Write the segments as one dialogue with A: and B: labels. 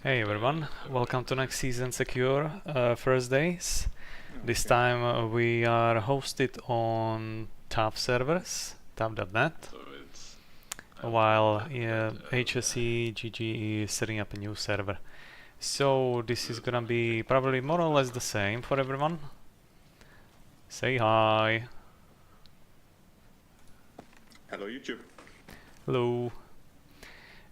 A: Hey everyone, welcome to next season Secure Thurdays. This time we are hosted on TAP servers, tap.net,
B: So it's
A: while HSE GG is setting up a new server. So this is gonna be probably more or less the same for everyone. Say hi.
C: Hello YouTube.
A: Hello.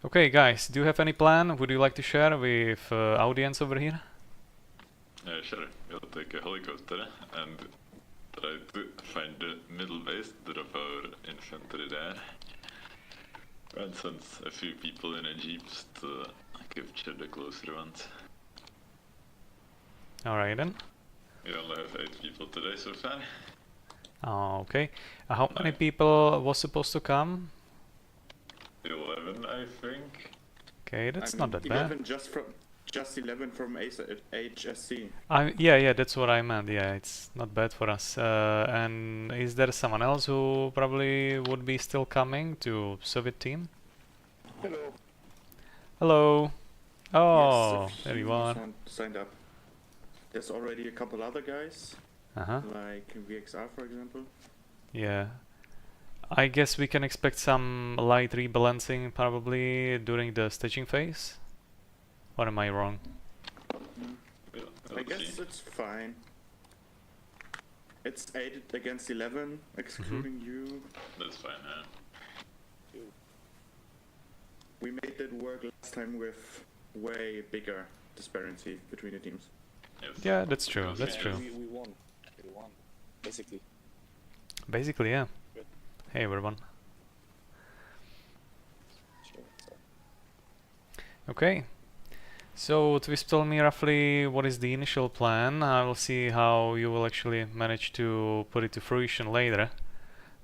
A: Okay guys, do you have any plan? Would you like to share with audience over here?
B: sure. We'll take a helicopter and try to find the middle base, drop our infantry there, and send a few people in a jeeps to capture the closer ones.
A: Alright then.
B: We only have 8 people today so far.
A: Okay. How many people was supposed to come?
B: 11, I think.
A: Okay, that's not that
C: 11
A: bad.
C: just 11 from HSC.
A: Yeah, that's what I meant. Yeah, it's not bad for us. And is there someone else who probably would be still coming to Soviet team?
C: Hello.
A: Hello. Oh,
C: Yes,
A: there you are.
C: signed up. There's already a couple other guys, like VXR for example.
A: Yeah. I guess we can expect some light rebalancing probably during the staging phase. Or am I wrong?
B: Yeah,
C: I guess it's fine. It's 8 against 11, excluding you.
B: That's fine,
C: We made that work last time with way bigger disparity between the teams.
B: Yes.
A: Yeah, that's true. That's true.
D: We won. We won, basically.
A: Basically, yeah.
D: Good.
A: Hey everyone.
D: Sure. So,
A: Okay. So Twist told me roughly what is the initial plan. I will see how you will actually manage to put it to fruition later.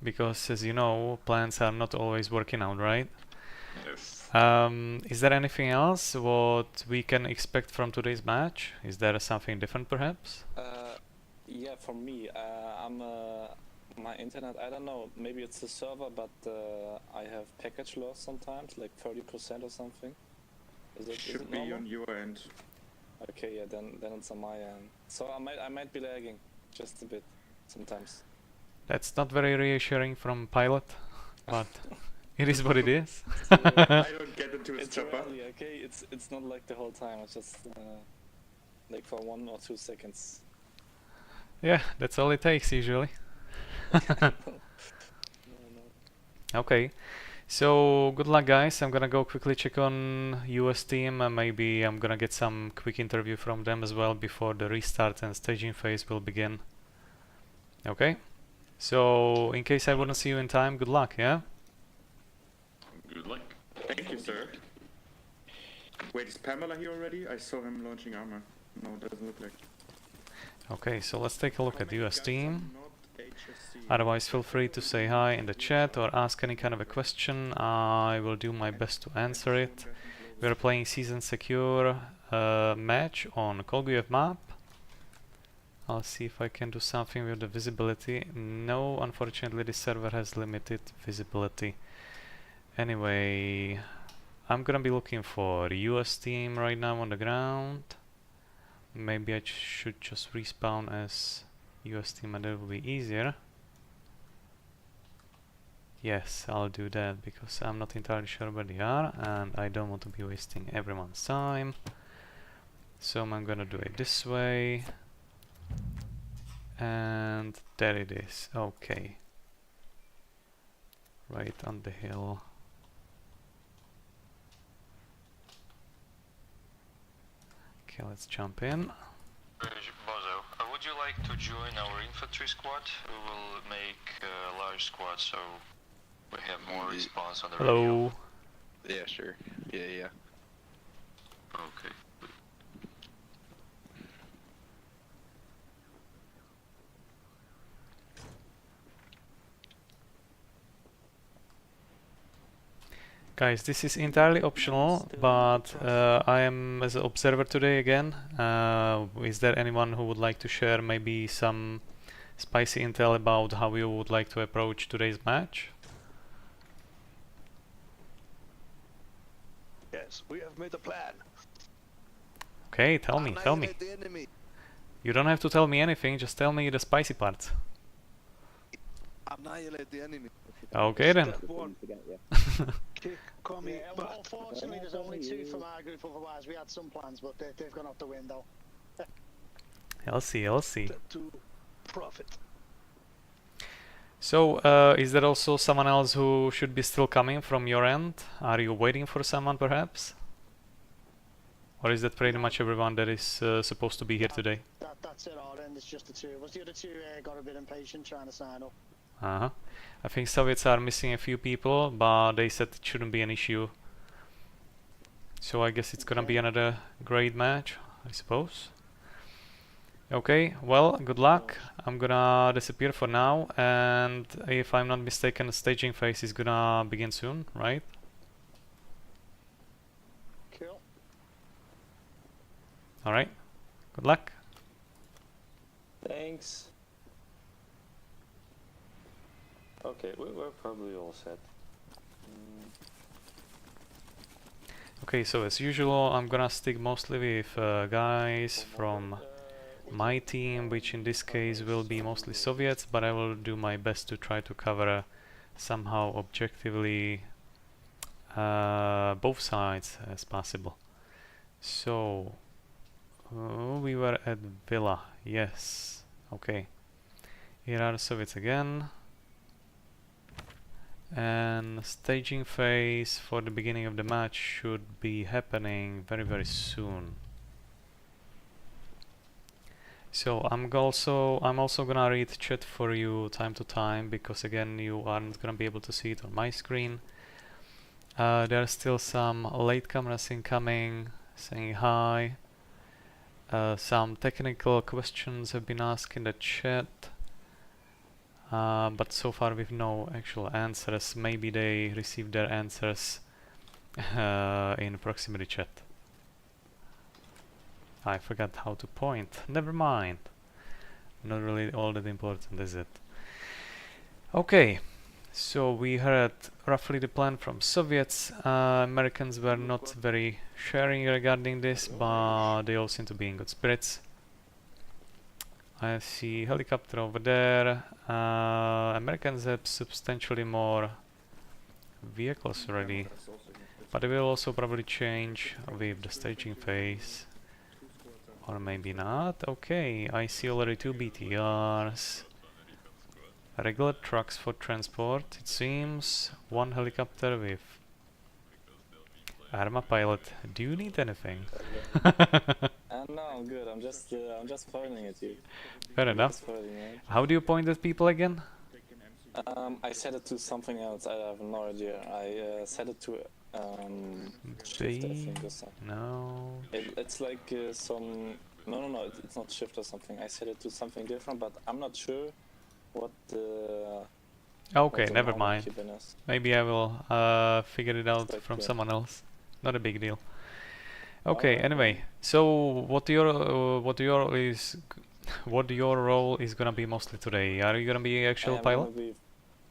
A: Because as you know, plans are not always working out, right?
B: Yes.
A: Is there anything else what we can expect from today's match? Is there something different perhaps?
D: yeah, for me, my internet, I don't know, maybe it's the server, but I have package loss sometimes, like 30% or something. Is it
C: Should be
D: normal?
C: on your end.
D: Okay, yeah, then it's on my end. So I might be lagging just a bit sometimes.
A: That's not very reassuring from pilot, but it is what it is.
C: I don't get into his
D: It's
C: chopper.
D: rarely, okay? It's not like the whole time. It's just like for 1 or 2 seconds.
A: Yeah, that's all it takes usually.
D: No.
A: Okay, so good luck guys. I'm gonna go quickly check on US team and maybe I'm gonna get some quick interview from them as well before the restart and staging phase will begin. Okay, so in case I wouldn't see you in time, good luck, yeah?
B: Good luck.
C: Thank you, sir. Wait, is Pamela here already? I saw him launching armor. No, it doesn't look like.
A: Okay, so let's take a look at the US
C: Guys,
A: team.
C: I'm not HSC.
A: Otherwise feel free to say hi in the chat or ask any kind of a question. I will do my best to answer it. We are playing Season Secure match on Kolguyev map. I'll see if I can do something with the visibility. No, unfortunately this server has limited visibility. Anyway, I'm gonna be looking for US team right now on the ground. Maybe I should just respawn as US team and that will be easier. Yes, I'll do that because I'm not entirely sure where they are and I don't want to be wasting everyone's time. So I'm gonna do it this way. And there it is. Okay. Right on the hill. Okay, let's jump in.
E: Bozo, would you like to join our infantry squad? We will make a large squad so we have more response on the radio.
A: Hello.
F: Yeah, sure. Yeah.
B: Okay.
A: Guys, this is entirely optional, but I am as an observer today again. Is there anyone who would like to share maybe some spicy intel about how you would like to approach today's match?
F: Yes, we have made a plan.
A: Okay, tell me, tell me. You don't have to tell me anything, just tell me the spicy parts.
G: Annihilate the enemy.
A: Okay then.
G: Step one.
H: Yeah, unfortunately, there's only 2 from our group. Otherwise, we had some plans, but they've gone out the window.
A: I'll see, I'll see.
G: Step two. Profit.
A: So, is there also someone else who should be still coming from your end? Are you waiting for someone perhaps? Or is that pretty much everyone that is supposed to be here today?
H: That's it all, and it's just the 2 of us. The other 2 got a bit impatient trying to sign up.
A: Uh-huh. I think Soviets are missing a few people, but they said it shouldn't be an issue. So I guess it's gonna be another great match, I suppose. Okay, well, good luck. I'm gonna disappear for now, and if I'm not mistaken, the staging phase is gonna begin soon, right?
H: Cool.
A: Alright, good luck.
D: Thanks. Okay, we're probably all set.
A: Okay, so as usual, I'm gonna stick mostly with guys from my team, which in this case will be mostly Soviets, but I will do my best to try to cover somehow objectively both sides as possible. So, we were at Villa, yes, okay. Here are the Soviets again. And staging phase for the beginning of the match should be happening very soon. So I'm also gonna read chat for you time to time, because again you aren't gonna be able to see it on my screen. There are still some latecomers incoming saying hi. Some technical questions have been asked in the chat. But so far with no actual answers. Maybe they received their answers in proximity chat. I forgot how to point. Never mind. Not really all that important, is it? Okay, so we heard roughly the plan from Soviets. Americans were not very sharing regarding this, but they all seem to be in good spirits. I see helicopter over there. Americans have substantially more vehicles already, but they will also probably change with the staging phase. Or maybe not. Okay, I see already 2 BTRs. Regular trucks for transport, it seems. 1 helicopter with ArmA pilot. Do you need anything?
D: No, I'm good. I'm just pointing at you.
A: Fair enough. How do you point at people again?
D: I set it to something else. I have no idea. I set it to shift, I think, or something.
A: No.
D: It's like some. No. It's not shift or something. I set it to something different, but I'm not sure what the.
A: Okay,
D: what the
A: never
D: normal
A: mind.
D: keeping is.
A: Maybe I will figure it out
D: Like,
A: from
D: yeah.
A: someone else. Not a big deal. Okay.
D: Alright.
A: Anyway, so what your role is gonna be mostly today? Are you gonna be actual
D: I'm
A: pilot?
D: gonna be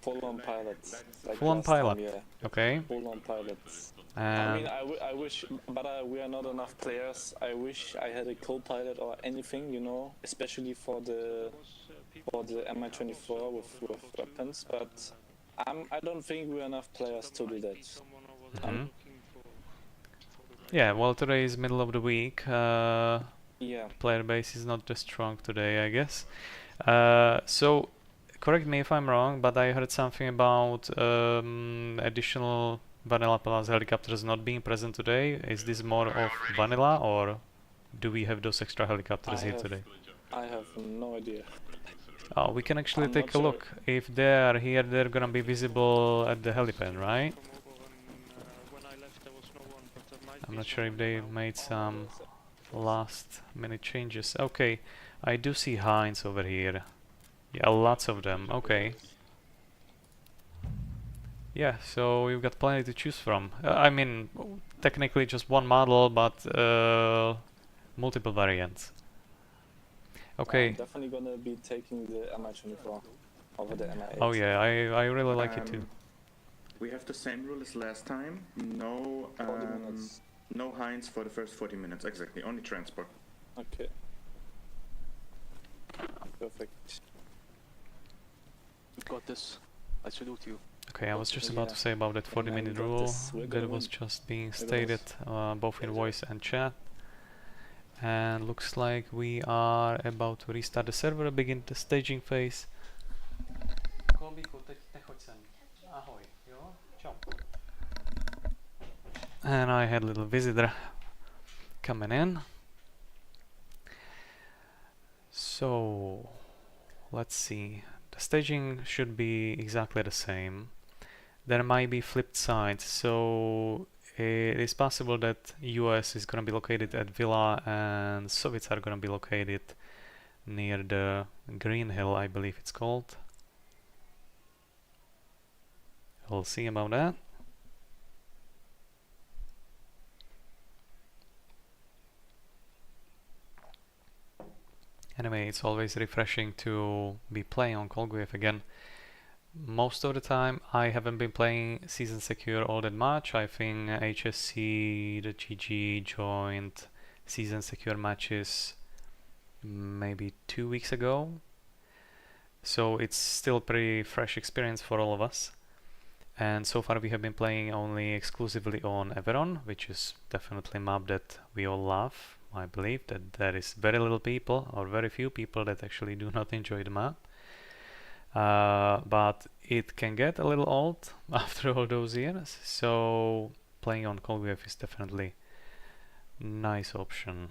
D: full-on pilots. Like
A: Full-on
D: last time,
A: pilot.
D: yeah.
A: Okay.
D: Full-on pilots. I
A: And
D: mean, I wish, but we are not enough players. I wish I had a co-pilot or anything, you know, especially for the Mi-24 with weapons. But I don't think we're enough players to do that.
A: mhm. Yeah, well, today is middle of the week.
D: Yeah.
A: Player base is not that strong today, I guess. So, correct me if I'm wrong, but I heard something about additional Vanilla Plus helicopters not being present today. Is this more of Vanilla, or do we have those extra helicopters here today?
D: I have no idea.
A: Oh, we can actually
D: I'm
A: take
D: not
A: a
D: sure.
A: look. If they are here, they're gonna be visible at the helipad, right? I'm not sure if they made some last minute changes. Okay, I do see Heinz over here. Yeah, lots of them. Okay. Yeah, so we've got plenty to choose from. I mean, technically just one model, but multiple variants. Okay.
D: I'm definitely gonna be taking the Mi-24 over the Mi-8.
A: Oh yeah, I really like it too.
C: We have the same rule as last time. No,
D: 40 minutes.
C: No Heinz for the first 40 minutes, exactly. Only transport.
D: Okay. Perfect.
G: You got this. I salute you.
A: Okay, I was just about
D: Yeah.
A: to say about that
D: Yeah, man,
A: 40-minute
D: we got
A: rule
D: this. We're gonna
A: that was
D: win.
A: just being
D: We're gonna
A: stated both in voice and chat. And looks like we are about to restart the server, begin the staging phase. Kolbíku, teď nechoď sem. Ahoj, jo? Čau. And I had a little visitor coming in. So, let's see. The staging should be exactly the same. There might be flipped sides, so it is possible that US is gonna be located at Villa and Soviets are gonna be located near the Green Hill, I believe it's called. We'll see about that. Anyway, it's always refreshing to be playing on Kolguev again. Most of the time I haven't been playing Season Secure all that much. I think HSC, the GG joined Season Secure matches maybe 2 weeks ago. So it's still pretty fresh experience for all of us. And so far we have been playing only exclusively on Everon, which is definitely a map that we all love. I believe that there is very little people or very few people that actually do not enjoy the map. But it can get a little old after all those years, so playing on Kolguev is definitely a nice option.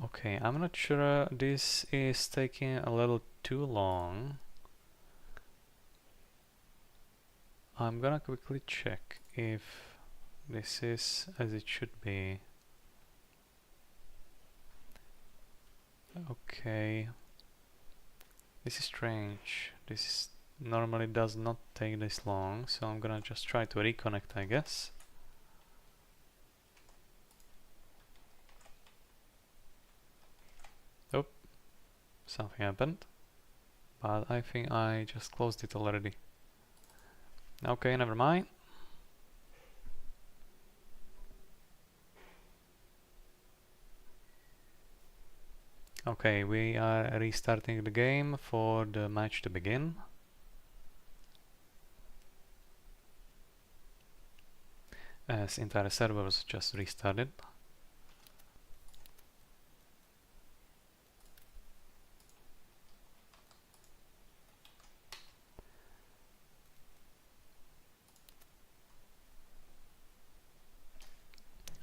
A: Okay, I'm not sure this is taking a little too long. I'm gonna quickly check if this is as it should be. Okay. This is strange. This normally does not take this long, so I'm gonna just try to reconnect, I guess. Oh, something happened. But I think I just closed it already. Okay, never mind. Okay, we are restarting the game for the match to begin. As entire server was just restarted.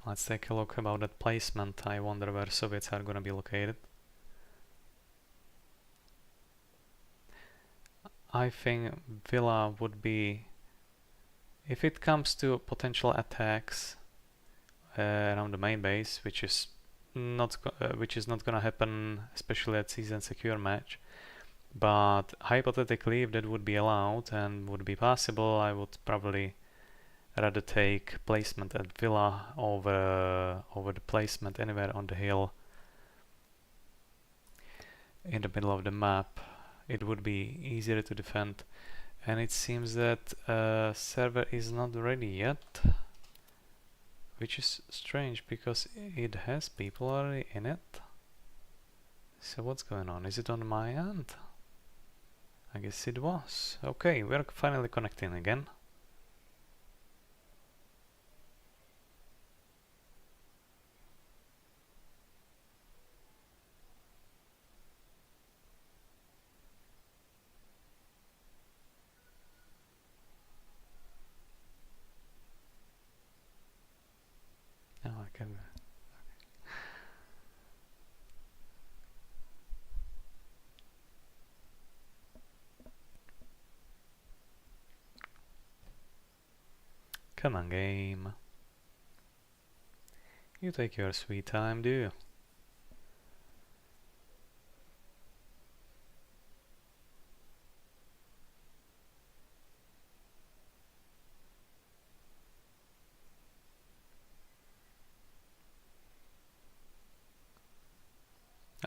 A: Let's take a look about that placement. I wonder where Soviets are gonna be located. I think Villa would be, if it comes to potential attacks around the main base, which is not gonna happen, especially at Season Secure match. But hypothetically, if that would be allowed and would be possible, I would probably rather take placement at Villa over the placement anywhere on the hill in the middle of the map. It would be easier to defend, and it seems that server is not ready yet, which is strange because it has people already in it. So what's going on? Is it on my end? I guess it was. Okay, we're finally connecting again. Now I can. Come on, game. You take your sweet time, do you?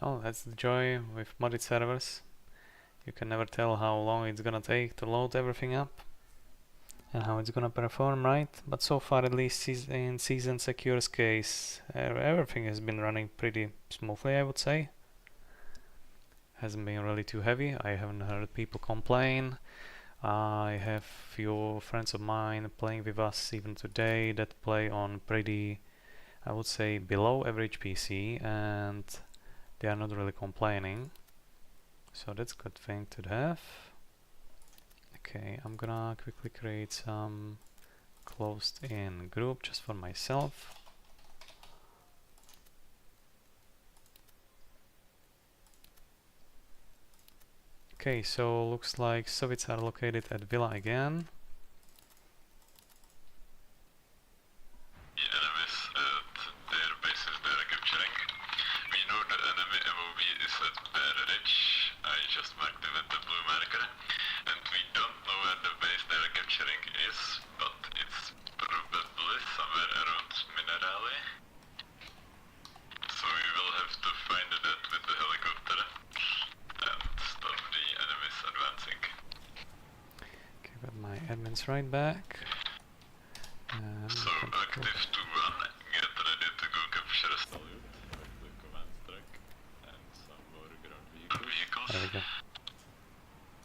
A: Oh, that's the joy with modded servers. You can never tell how long it's gonna take to load everything up. and how it's gonna perform, right? But so far, at least in Season Secure's case, everything has been running pretty smoothly, I would say. Hasn't been really too heavy. I haven't heard people complain. I have few friends of mine playing with us even today that play on pretty, I would say, below average PC, and they are not really complaining. So that's a good thing to have. Okay, I'm gonna quickly create some closed in group just for myself. Okay, so looks like Soviets are located at Villa again.
B: The enemies at their bases they are capturing. We know the enemy MOV is at Bear Ridge. I just marked them with the blue marker. And we don't know where the base they are capturing is, but it's probably somewhere around Minerale. So we will have to find that with the helicopter and stop the enemies advancing.
A: Okay, got my admins right back. And
B: So active 2-1, get ready to go capture a salute with the command track and some more ground vehicles.
A: there we go.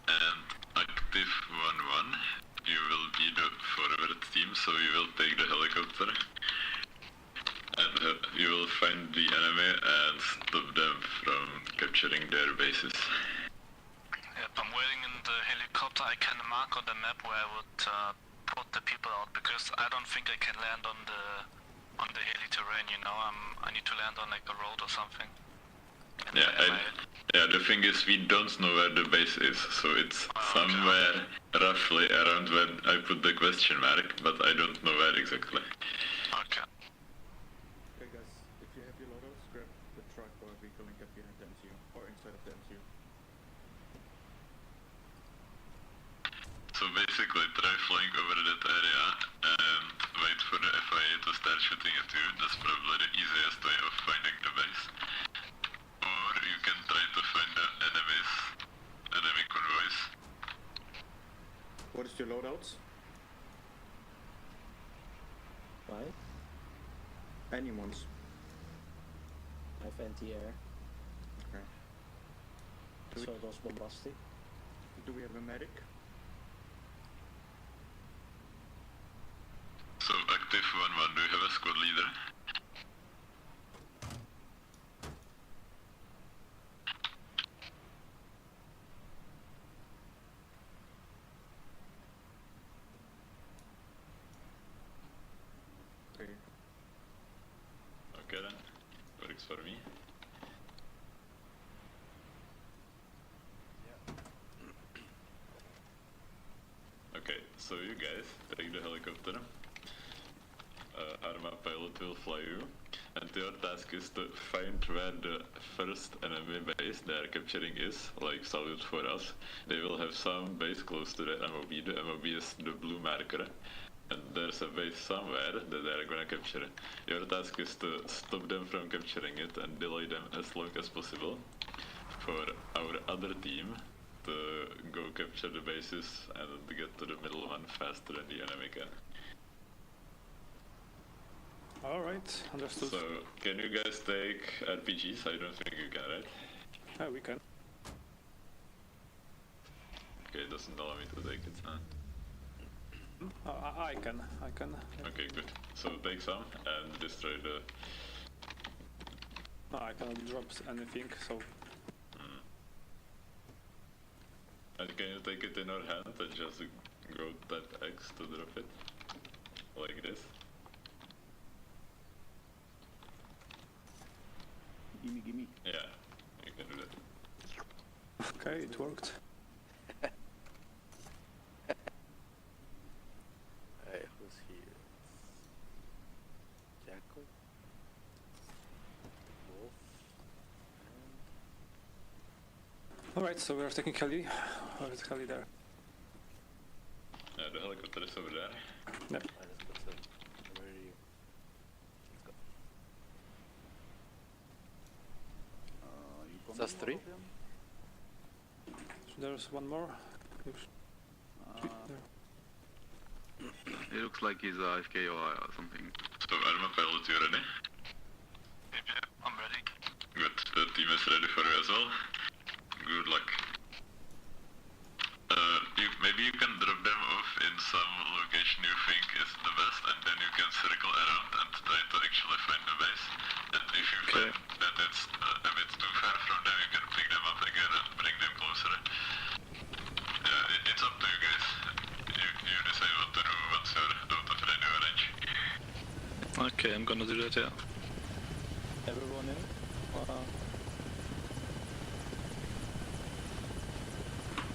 B: And active 1-1, you will be the forward team, so you will take the helicopter and you will find the enemy and stop them from capturing their bases.
E: Yep, I'm waiting in the helicopter. I can mark on the map where I would put the people out, because I don't think I can land on the hilly terrain, you know. I need to land on like a road or something. And
B: Yeah, the thing is we don't know where the base is, so it's somewhere roughly around where I put the question mark, but I don't know where exactly.
E: Okay.
C: Okay guys, if you have your loadouts, grab the truck or vehicle and get behind the MCU, or inside of the MCU.
B: So basically try flying over that area and wait for the FIA to start shooting at you. That's probably the easiest way of finding the base. Or you can try to find the enemy convoys.
C: What is your loadouts?
I: Why?
C: Anyone's.
I: I have anti-air,
C: Okay.
I: so it was bombastic.
C: Do we have a medic?
B: So active 1-1, do you have a squad leader?
C: Okay.
B: Okay then, works for me. Okay, so you guys take the helicopter. ArmA pilot will fly you, and your task is to find where the first enemy base they are capturing is, like salute for us. They will have some base close to the MOB. The MOB is the blue marker, and there's a base somewhere that they are gonna capture. Your task is to stop them from capturing it and delay them as long as possible for our other team to go capture the bases and get to the middle one faster than the enemy can.
G: Alright, understood.
B: So, can you guys take RPGs? I don't think you can, right?
G: Yeah, we can.
B: Okay, it doesn't allow me to take it, huh?
G: I can.
B: Okay, good. So take some and destroy the...
G: No, I cannot drop anything, so...
B: And can you take it in your hand and just go type X to drop it? Like this?
C: Gimme.
B: Yeah, you can do that.
G: Okay, it worked.
F: Hey, who's here? Jackal? Wolf?
G: Alright, so we are taking heli. Where is heli there?
B: Yeah, the helicopter is over there.
G: Yep.
F: Let's put some. Where are you? Let's go. Is that 3?
G: So there's one more. There.
J: It looks like he's AFK or something.
B: So ArmA pilot, you ready?
E: Yep, I'm ready.
B: Good. The team is ready for you as well. Good luck. Maybe you can drop them off in some location you think is the best, and then you can circle around and try to actually find the base. And if you find that it's a bit too far from them, you can pick them up again and bring them closer. It's up to you guys. You decide what to do once you're out of radio range.
E: Okay, I'm gonna do that, yeah.
D: Everyone in?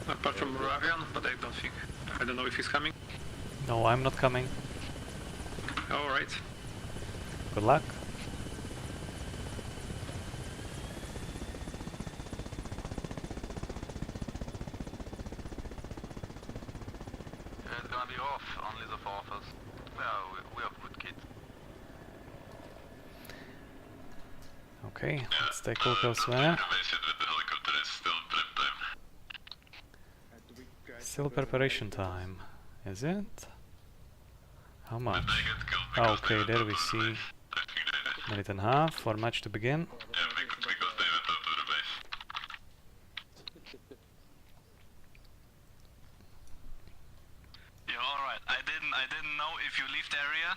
K: Apart from Moravian, but I don't know if he's coming.
A: No, I'm not coming.
K: Alright.
A: Good luck.
J: It's gonna be off, only the 4 of us. Yeah, we have good kids.
A: Okay, let's take a look elsewhere. Still preparation time, is it? How much? Oh, okay, there we see. Minute and a half for match to begin.
E: Yeah, alright. I didn't know if you leave the area,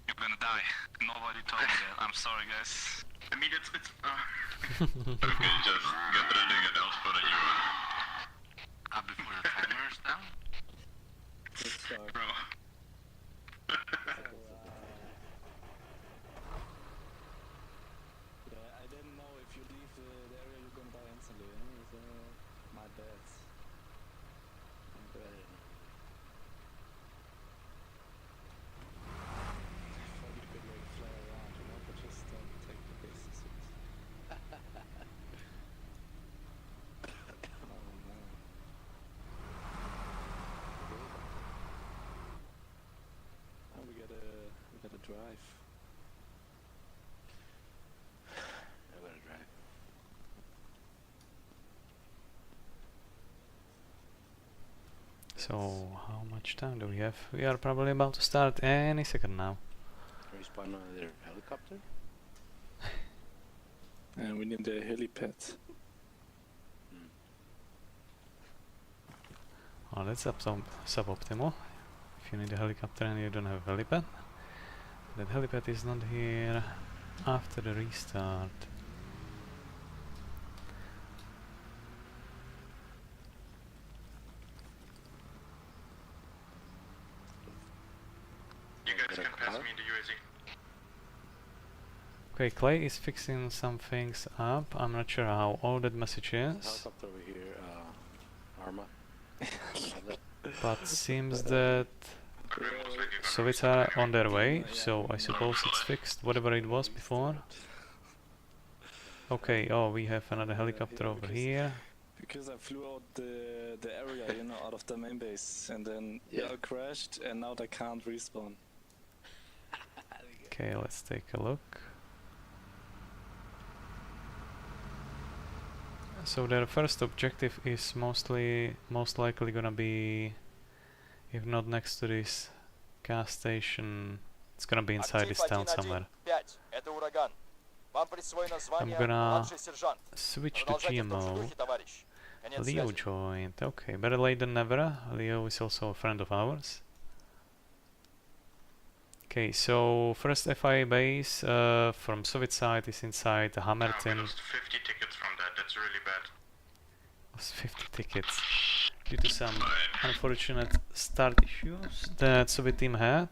E: you're gonna die. Nobody told me that. I'm sorry, guys.
K: I mean, it's
B: Okay, just get ready and else for a new one.
J: Before the timer is down?
K: bro.
D: Yeah, I didn't know if you leave the area you're gonna die instantly. It's, my bad. I'm bad. Thought you could like fly around, you know, but just take the bases. Oh man. Now we gotta drive.
F: I gotta drive.
A: So, how much time do we have? We are probably about to start any second now.
F: Respawn on their helicopter?
D: And we need a helipad.
A: Oh, that's suboptimal. If you need a helicopter and you don't have a helipad. That helipad is not here after the restart.
K: You guys can pass me in the UAZ.
A: Okay, Clay is fixing some things up. I'm not sure how old that message is,
F: Helicopter over here, ArmA.
A: but seems that Soviets are on their way, so I suppose it's fixed, whatever it was before. Okay, oh, we have another helicopter over here.
D: Because I flew out the area, you know, out of the main base, and then they all crashed, and now they can't respawn.
A: Okay, let's take a look. So their first objective is most likely gonna be, if not next to this gas station, it's gonna be inside this town somewhere. I'm gonna switch to GMO. Leo joined. Okay, better late than never. Leo is also a friend of ours. Okay, so first FIA base from Soviet side is inside the Hammerton.
K: We lost 50 tickets from that, that's really bad.
A: Lost 50 tickets due to some unfortunate start issues that Soviet team had.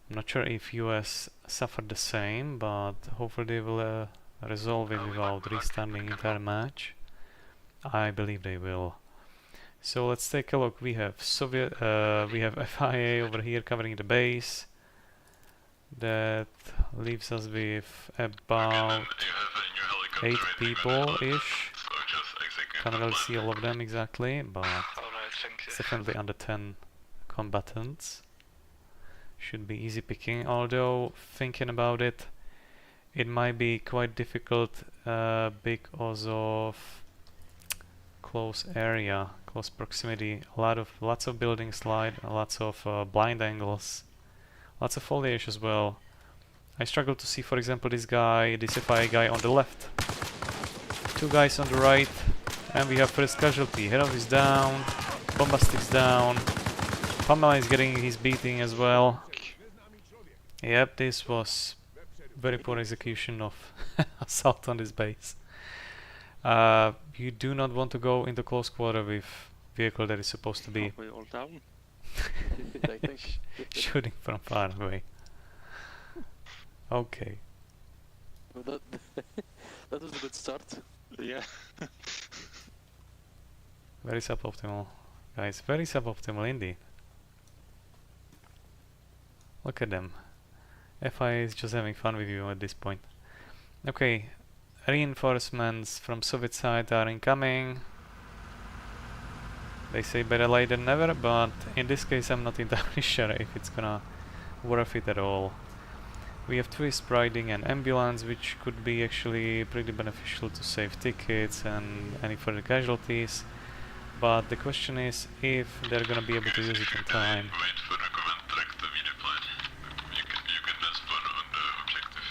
A: I'm not sure if US suffered the same, but hopefully they will resolve it without restarting the entire match. I believe they will. So let's take a look. We have we have FIA over here covering the base. That leaves us with about 8 people-ish. Can't really see all of them exactly, but it's definitely under 10 combatants. Should be easy picking, although thinking about it, it might be quite difficult because of close close proximity. Lots of building slide, lots of blind angles, lots of foliage as well. I struggle to see, for example, this FIA guy on the left. 2 guys on the right, and we have first casualty. Hero is down, Bombastic's down, Pamela is getting his beating as well. Yep, this was very poor execution of assault on this base. You do not want to go into close quarter with vehicle that is supposed to be
G: Are we all down? I think.
A: shooting from far away. Okay.
G: Well, that was a good start.
K: Yeah.
A: Very suboptimal, guys. Very suboptimal indeed. Look at them. FIA is just having fun with you at this point. Okay, reinforcements from Soviet side are incoming. They say better late than never, but in this case I'm not entirely sure if it's gonna worth it at all. We have twist riding an ambulance, which could be actually pretty beneficial to save tickets and any further casualties. But the question is if they're gonna be able to use it in time.
B: Wait for the command track to be deployed. You can then spawn on the objective.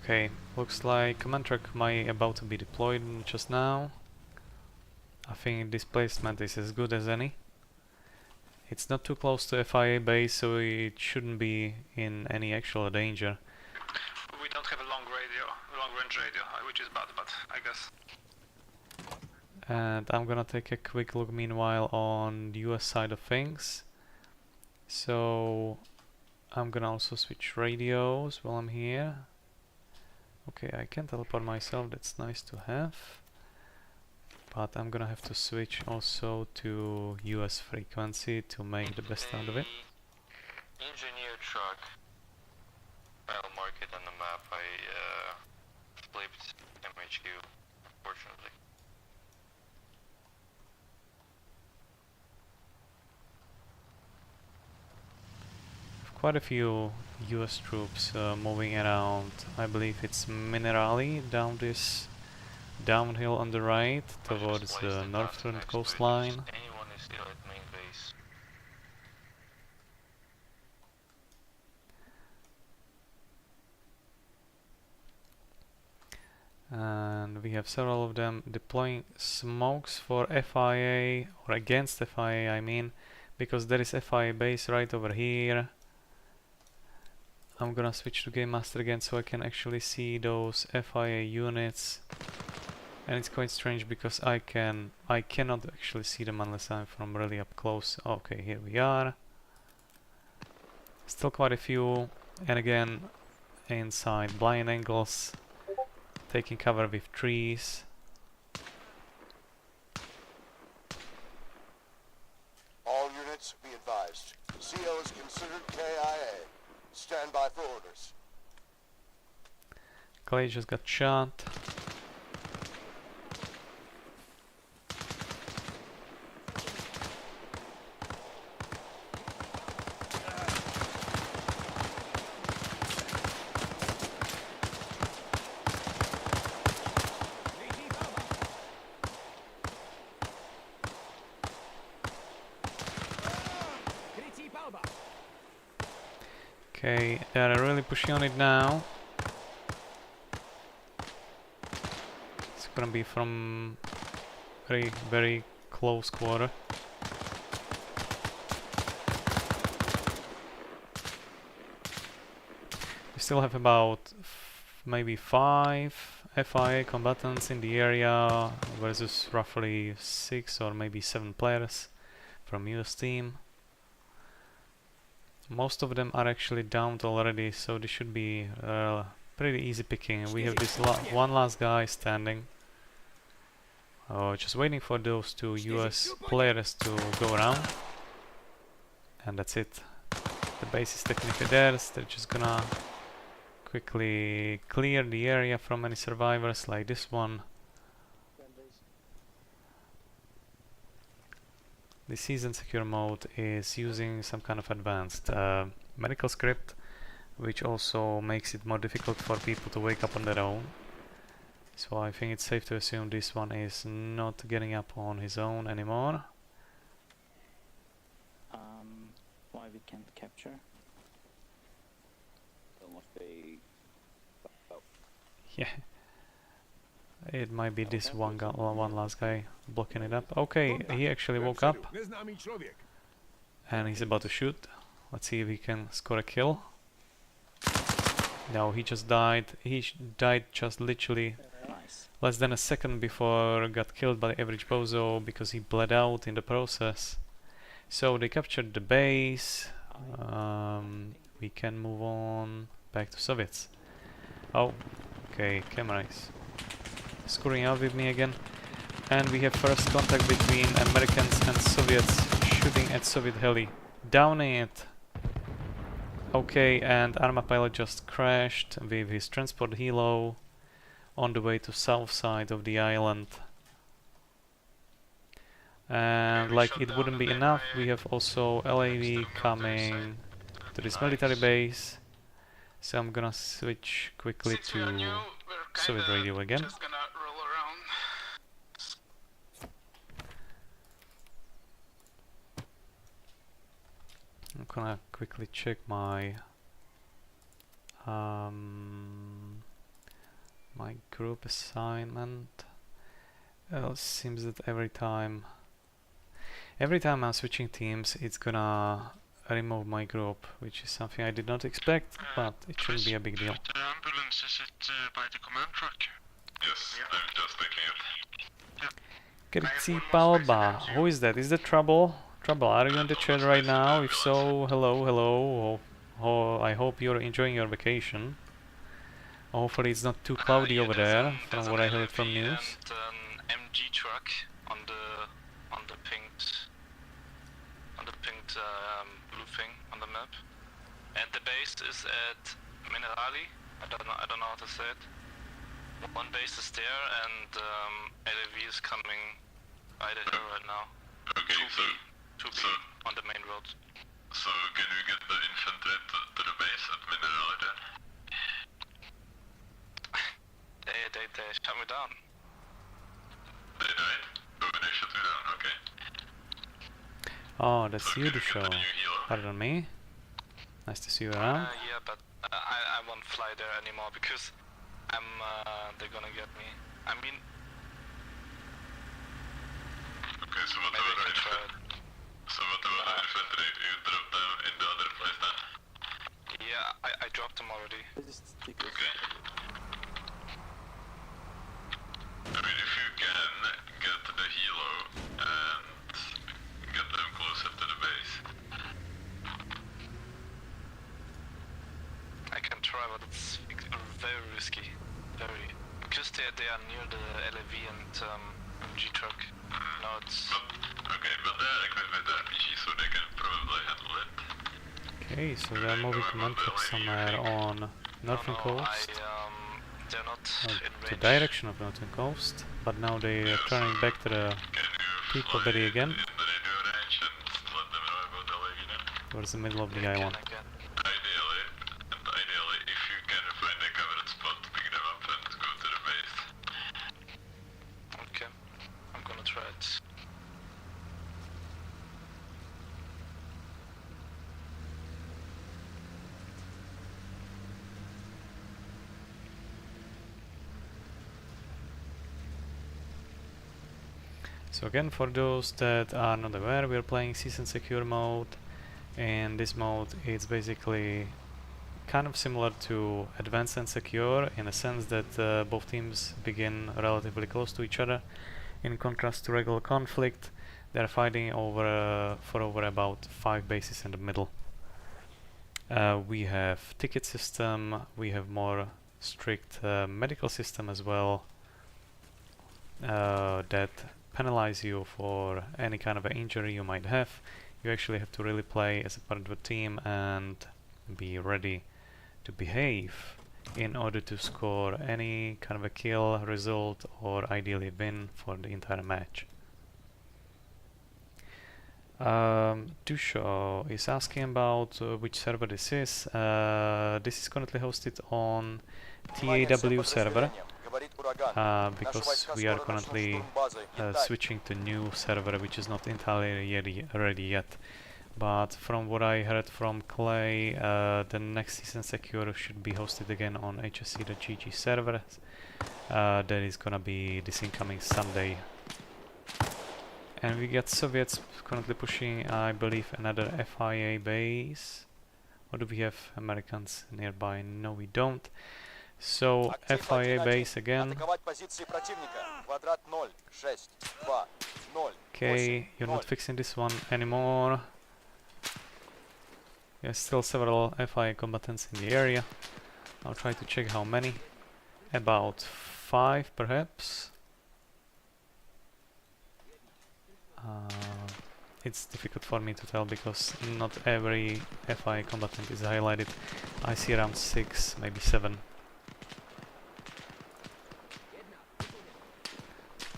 A: Okay, looks like command track might about to be deployed just now. I think displacement is as good as any. It's not too close to FIA base, so it shouldn't be in any actual danger.
K: We don't have a long range radio, which is bad, but I guess.
A: And I'm gonna take a quick look meanwhile on the US side of things. So I'm gonna also switch radios while I'm here. Okay, I can teleport myself, that's nice to have. But I'm gonna have to switch also to US frequency to make the best out of it.
J: Engineer truck. I'll mark it on the map. I flipped MHQ, unfortunately.
A: Quite a few US troops moving around. I believe it's Minerali down this downhill on the right towards the northern coastline.
J: Anyone is still at main base.
A: And we have several of them deploying smokes for FIA, or against FIA I mean, because there is FIA base right over here. I'm gonna switch to Game Master again so I can actually see those FIA units. And it's quite strange because I cannot actually see them unless I'm from really up close. Okay, here we are. Still quite a few, and again inside blind angles, taking cover with trees.
L: All units be advised. CO is considered KIA. Stand by for orders.
A: Clay just got shot. Okay, they're really pushing on it now. It's gonna be from very close quarter. We still have about maybe 5 FIA combatants in the area versus roughly 6 or maybe 7 players from US team. Most of them are actually downed already, so this should be pretty easy picking. We have this one last guy standing, just waiting for those 2 US players to go around, and that's it. The base is technically theirs. They're just gonna quickly clear the area from any survivors like this one. The season secure mode is using some kind of advanced medical script, which also makes it more difficult for people to wake up on their own. So I think it's safe to assume this one is not getting up on his own anymore.
I: Why we can't capture?
A: Yeah. It might be this one last guy blocking it up. Okay, he actually woke up. And he's about to shoot. Let's see if he can score a kill. No, he just died. He died just literally less than a second before got killed by the average bozo because he bled out in the process. So they captured the base. We can move on back to Soviets. Oh, okay, camera is screwing out with me again. And we have first contact between Americans and Soviets shooting at Soviet heli. Downing it. Okay, and ArmA pilot just crashed with his transport helo on the way to south side of the island. And like it wouldn't be enough, we have also LAV coming to this military base. So I'm gonna switch quickly to Soviet radio again. I'm gonna quickly check my my group assignment. Well, it seems that every time I'm switching teams, it's gonna remove my group, which is something I did not expect, but it shouldn't be a big deal.
E: The ambulance, is it by the command truck?
B: Yes, I'm just taking it.
A: Grci Palba, who is that? Is that Trouble? Trouble, are you in the chat right now? If so, hello. I hope you're enjoying your vacation. Hopefully it's not too cloudy over there, from what I heard from news.
E: And an MG truck on the pinked blue thing on the map. And the base is at Minerali. I don't know how to say it. One base is there, and LAV is coming by the hill right now.
B: Okay,
E: to be on the main road.
B: So can we get the infantry to the base at Minerali then?
E: They shut me down.
B: They died? Oh, they shut me down, okay.
A: Oh, that's you, the show. Pardon me. Nice to see you around.
E: Yeah, but I won't fly there anymore because they're gonna get me. I mean...
B: Okay, so what about the infantry? You dropped them in the other place then?
E: Yeah, I dropped them already.
B: Okay. I mean, if you can get the helo and get them closer to the base.
E: I can try, but it's very risky. Very. Because they are near the LAV and MG truck. No, it's...
B: Okay, but they're equipped with the RPG, so they can probably handle it.
A: Okay, so they're moving command truck somewhere on northern coast.
E: They're not
A: the direction of northern coast, but now they are turning back to the people berry again. Towards the middle of the island.
B: Ideally, if you can find a covered spot, pick them up and go to the base.
E: Okay, I'm gonna try it.
A: So again, for those that are not aware, we are playing Season Secure mode. In this mode, it's basically kind of similar to Advanced and Secure in a sense that both teams begin relatively close to each other. In contrast to regular conflict, they're fighting for over about 5 bases in the middle. We have ticket system, we have more strict medical system as well that penalize you for any kind of an injury you might have. You actually have to really play as a part of a team and be ready to behave in order to score any kind of a kill result or ideally win for the entire match. Tusho is asking about which server this is. This is currently hosted on TAW server. because we are currently switching to new server, which is not entirely ready yet. But from what I heard from Clay, the next season secure should be hosted again on hsc.gg server. That is gonna be this incoming Sunday. And we get Soviets currently pushing, I believe, another FIA base. Or do we have Americans nearby? No, we don't. So FIA base again. Okay, you're not fixing this one anymore. There's still several FIA combatants in the area. I'll try to check how many. About 5 perhaps. It's difficult for me to tell because not every FI combatant is highlighted. I see around 6, maybe 7.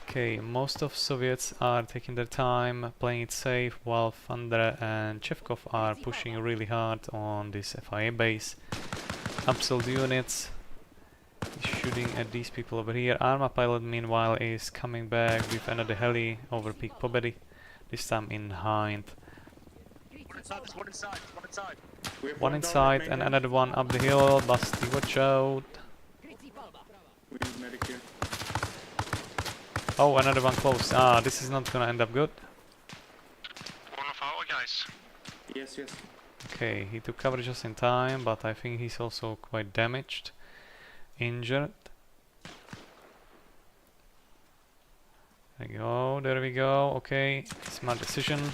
A: Okay, most of Soviets are taking their time, playing it safe, while Fandra and Chevkov are pushing really hard on this FIA base. Absolute units shooting at these people over here. ArmA pilot meanwhile is coming back with another heli over Peak Pobedy, this time in Hind. One inside and another one up the hill. Basti, watch out. Oh, another one close. Ah, this is not gonna end up good.
E: One of our guys.
C: Yes, yes.
A: Okay, he took cover just in time, but I think he's also quite damaged. Injured. There we go, okay, smart decision.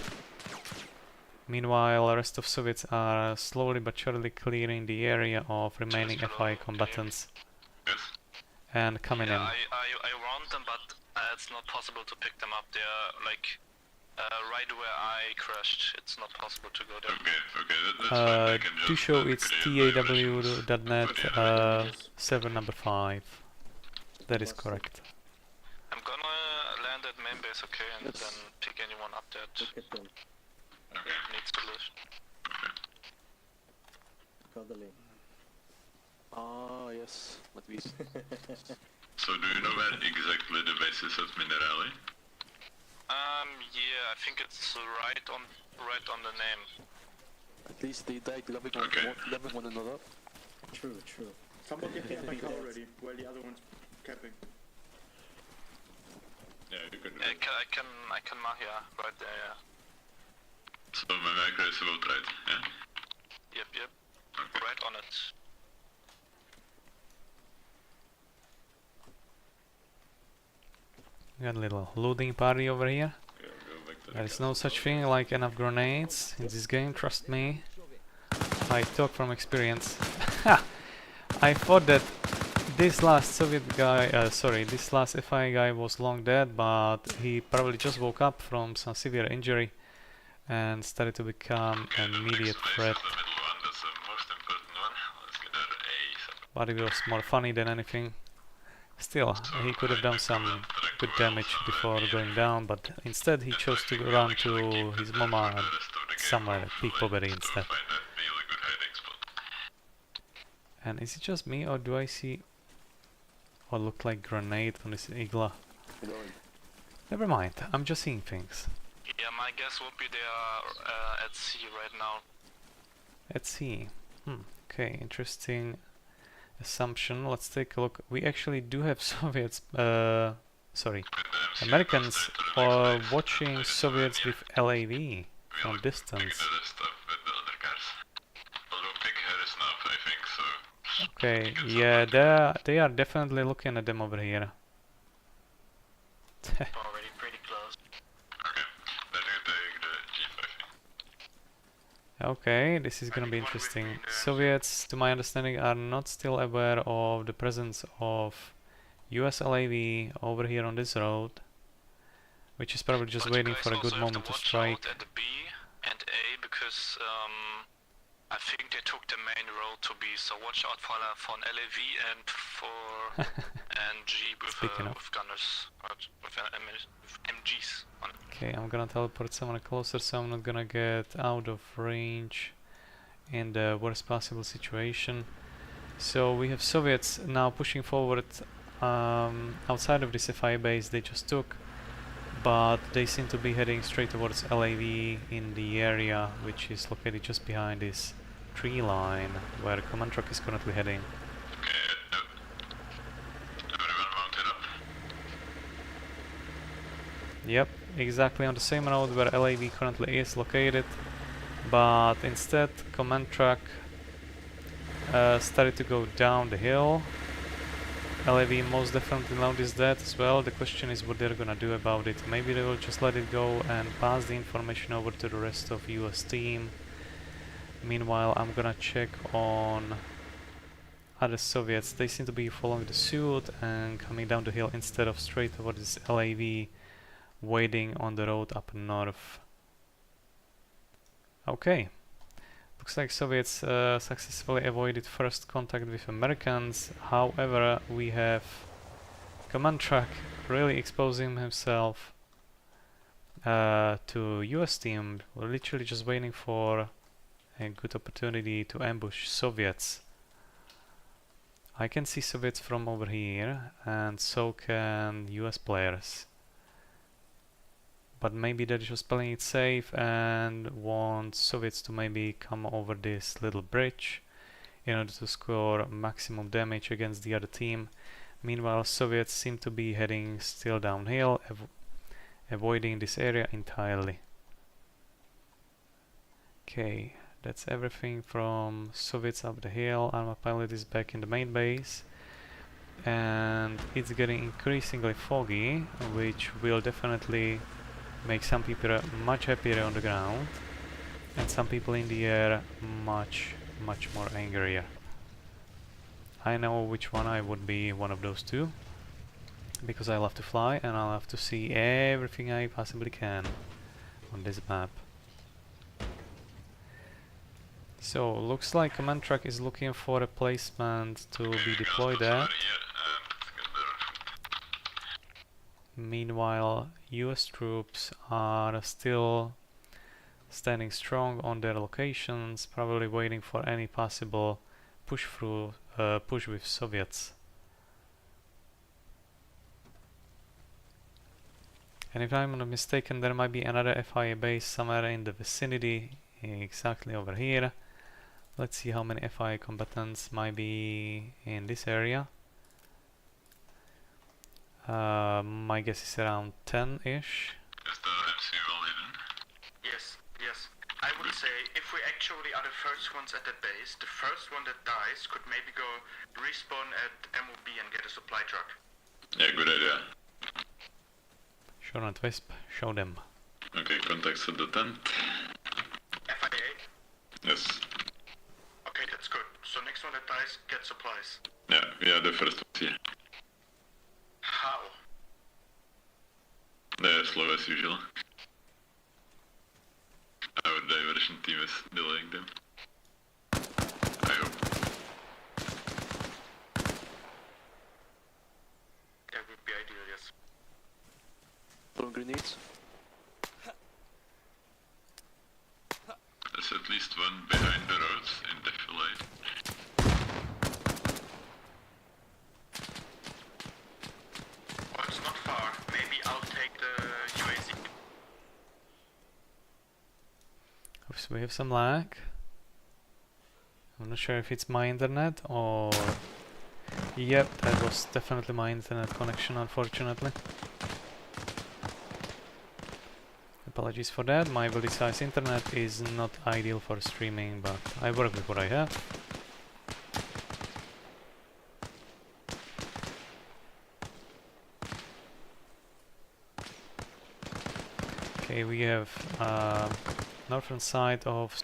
A: Meanwhile, the rest of Soviets are slowly but surely clearing the area of remaining FI combatants and coming in.
E: I warned them, but it's not possible to pick them up. They are like right where I crashed. It's not possible to go there.
B: Okay, that's fine.
A: To show it's taw.net server number 5. That is correct.
E: I'm gonna land at main base, okay, and then pick anyone up that needs to live.
G: Ah, yes, what we
B: So do you know where exactly the base is at Minerali?
E: Yeah, I think it's right on the name.
G: At least they died loving one another.
C: True. Somebody get my car already, while the other one's capping.
B: Yeah, you can do
E: I
B: it.
E: can mark, yeah, right there, yeah.
B: So my macro is about right, yeah?
E: Yep.
B: Okay.
E: Right on it.
A: We got a little looting party over here. There's no such thing like enough grenades in this game, trust me. I talk from experience. I thought that this last Soviet guy, this last FI guy was long dead, but he probably just woke up from some severe injury and started to become an immediate threat. But it was more funny than anything. Still, he could have done some good damage before going down, but instead he chose to run to his mama somewhere at Peak Pobedy instead. And is it just me, or do I see what looked like grenade on this Igla? Never mind, I'm just seeing things.
E: Yeah, my guess would be they are at sea right now.
A: At sea. Okay, interesting assumption. Let's take a look. We actually do have Soviets, Americans are watching Soviets with LAV from distance. Okay, yeah, they are definitely looking at them over here.
E: Already pretty close.
A: Okay, this is gonna be interesting. Soviets, to my understanding, are not still aware of the presence of US LAV over here on this road, which is probably just waiting for a good moment to strike.
E: At the B and A, because I think they took the main road to B, so watch out for an LAV and for and G with gunners, with MGs on it.
A: Okay, I'm gonna teleport someone closer so I'm not gonna get out of range in the worst possible situation. So we have Soviets now pushing forward outside of this FIA base they just took, but they seem to be heading straight towards LAV in the area which is located just behind this tree line where the command truck is currently heading.
B: Everyone mounted up?
A: Yep, exactly on the same road where LAV currently is located, but instead command truck started to go down the hill. LAV most definitely noticed that as well. The question is what they're gonna do about it. Maybe they will just let it go and pass the information over to the rest of US team. Meanwhile, I'm gonna check on other Soviets. They seem to be following the suit and coming down the hill instead of straight towards LAV, waiting on the road up north. Okay. Looks like Soviets successfully avoided first contact with Americans. However, we have command truck really exposing himself to US team. We're literally just waiting for a good opportunity to ambush Soviets. I can see Soviets from over here, and so can US players. But maybe they're just playing it safe and want Soviets to maybe come over this little bridge in order to score maximum damage against the other team. Meanwhile, Soviets seem to be heading still downhill, avoiding this area entirely. Okay, that's everything from Soviets up the hill. ArmA pilot is back in the main base. And it's getting increasingly foggy, which will definitely make some people much happier on the ground and some people in the air much more angrier. I know which one I would be one of those two, because I love to fly and I love to see everything I possibly can on this map. So looks like command truck is looking for a placement to be deployed at. Meanwhile, US troops are still standing strong on their locations, probably waiting for any possible push with Soviets. And if I'm not mistaken, there might be another FIA base somewhere in the vicinity, exactly over here. Let's see how many FIA combatants might be in this area. My guess is around 10-ish.
J: Yes, yes. I would say if we actually are the first ones at that base, the first one that dies could maybe go respawn at MOB and get a supply truck.
B: Yeah, good idea.
A: Sure and Wisp, show them.
B: Okay, contacts at the tent.
J: FIA?
B: Yes.
J: Okay, that's good. So next one that dies, get supplies.
B: Yeah, we are the first ones here.
J: How?
B: They're slow as usual. Our diversion team is delaying them. I hope.
J: That would be ideal, yes.
G: Throwing grenades.
B: There's at least one behind the roads in defilade.
J: Oh, it's not far. Maybe I'll take the UAZ.
A: Oops, we have some lag. I'm not sure if it's my internet or... Yep, that was definitely my internet connection, unfortunately. Apologies for that. My Valley size internet is not ideal for streaming, but I work with what I have. Okay, we have northern side of...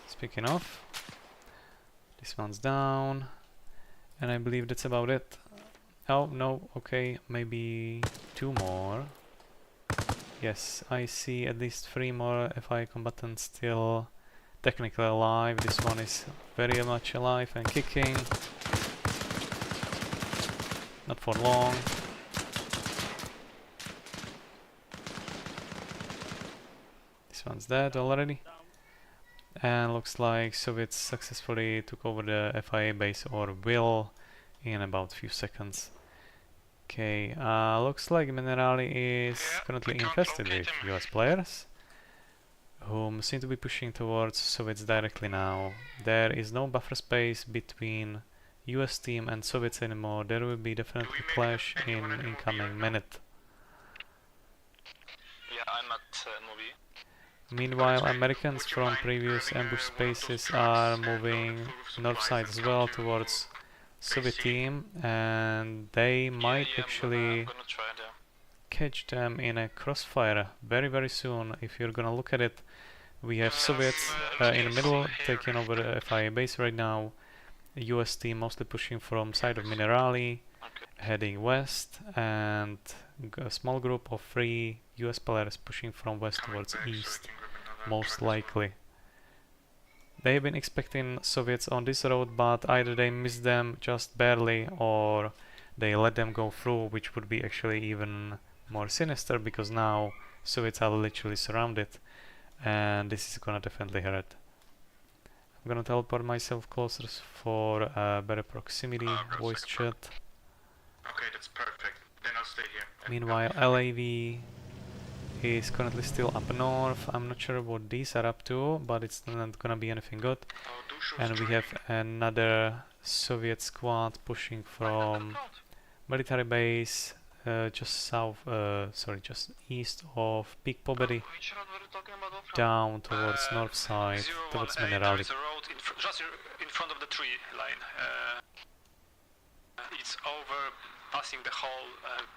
A: Speaking of, this one's down, and I believe that's about it. Oh, no, okay, maybe 2 more. Yes, I see at least 3 more FI combatants still technically alive. This one is very much alive and kicking. Not for long. This one's dead already. And looks like Soviets successfully took over the FIA base, or will in about a few seconds. Okay, looks like Minerali is currently infested with US players, whom seem to be pushing towards Soviets directly now. There is no buffer space between US team and Soviets anymore. There will be definitely clash in incoming minute.
E: Yeah, I'm at movie.
A: Meanwhile, Americans from previous ambush spaces are moving north side as well towards Soviet team, and they might actually catch them in a crossfire very soon. If you're gonna look at it, we have Soviets in the middle taking over the FIA base right now, US team mostly pushing from side of Minerali, heading west, and a small group of 3 US players pushing from west towards east, most likely. They have been expecting Soviets on this road, but either they missed them just barely or they let them go through, which would be actually even more sinister because now Soviets are literally surrounded and this is gonna definitely hurt. I'm gonna teleport myself closer for better proximity, voice chat.
J: Okay, that's perfect. Then I'll stay here.
A: Meanwhile, LAV is currently still up north. I'm not sure what these are up to, but it's not gonna be anything good. And we have another Soviet squad pushing from military base just just east of Peak Pobedy down towards north side, towards Minerali.
E: Just in front of the tree line. It's over passing the whole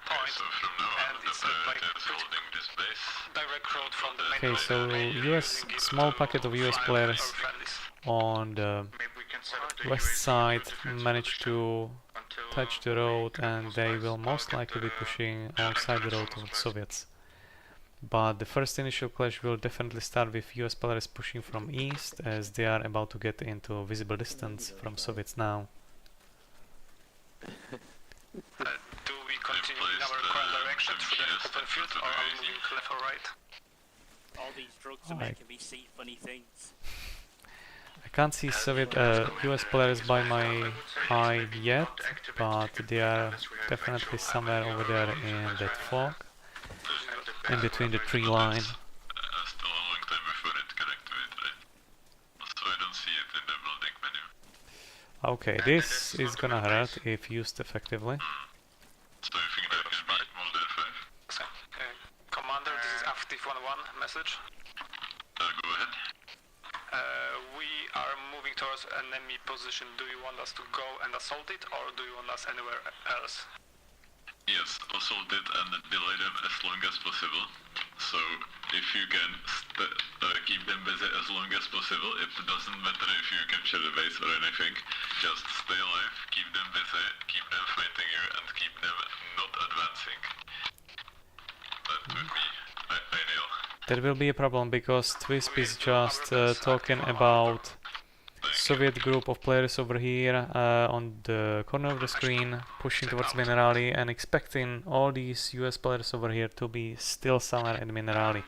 E: point,
B: so from now on,
E: and it's like
B: holding this base.
E: direct road from the main
A: Okay, so US small packet of US players on the west side managed to touch the road, and they will most likely be pushing alongside the road towards Soviets. But the first initial clash will definitely start with US players pushing from east, as they are about to get into visible distance from Soviets now.
E: Do we continue in our current direction through the open field, or are we moving left or right?
M: All these drugs are making me see funny things.
A: I can't see Soviet US players by my eye yet, but they are definitely somewhere over there in that fog, in between the tree line.
B: Still a long time before it can activate, right? So I don't see it in the building menu.
A: Okay, this is gonna hurt if used effectively.
B: So you think that can be Molder 5?
E: Commander, this is Active 1-1 message.
B: Go ahead.
E: We are moving towards enemy position. Do you want us to go and assault it, or do you want us anywhere else?
B: Yes, assault it and delay them as long as possible. So if you can keep them busy as long as possible, it doesn't matter if you capture the base or anything, just stay alive, keep them busy, keep them fighting you, and keep them not advancing. That would be ideal.
A: That will be a problem because Twisp is just talking about Soviet group of players over here on the corner of the screen pushing towards Minerali and expecting all these US players over here to be still somewhere in Minerali.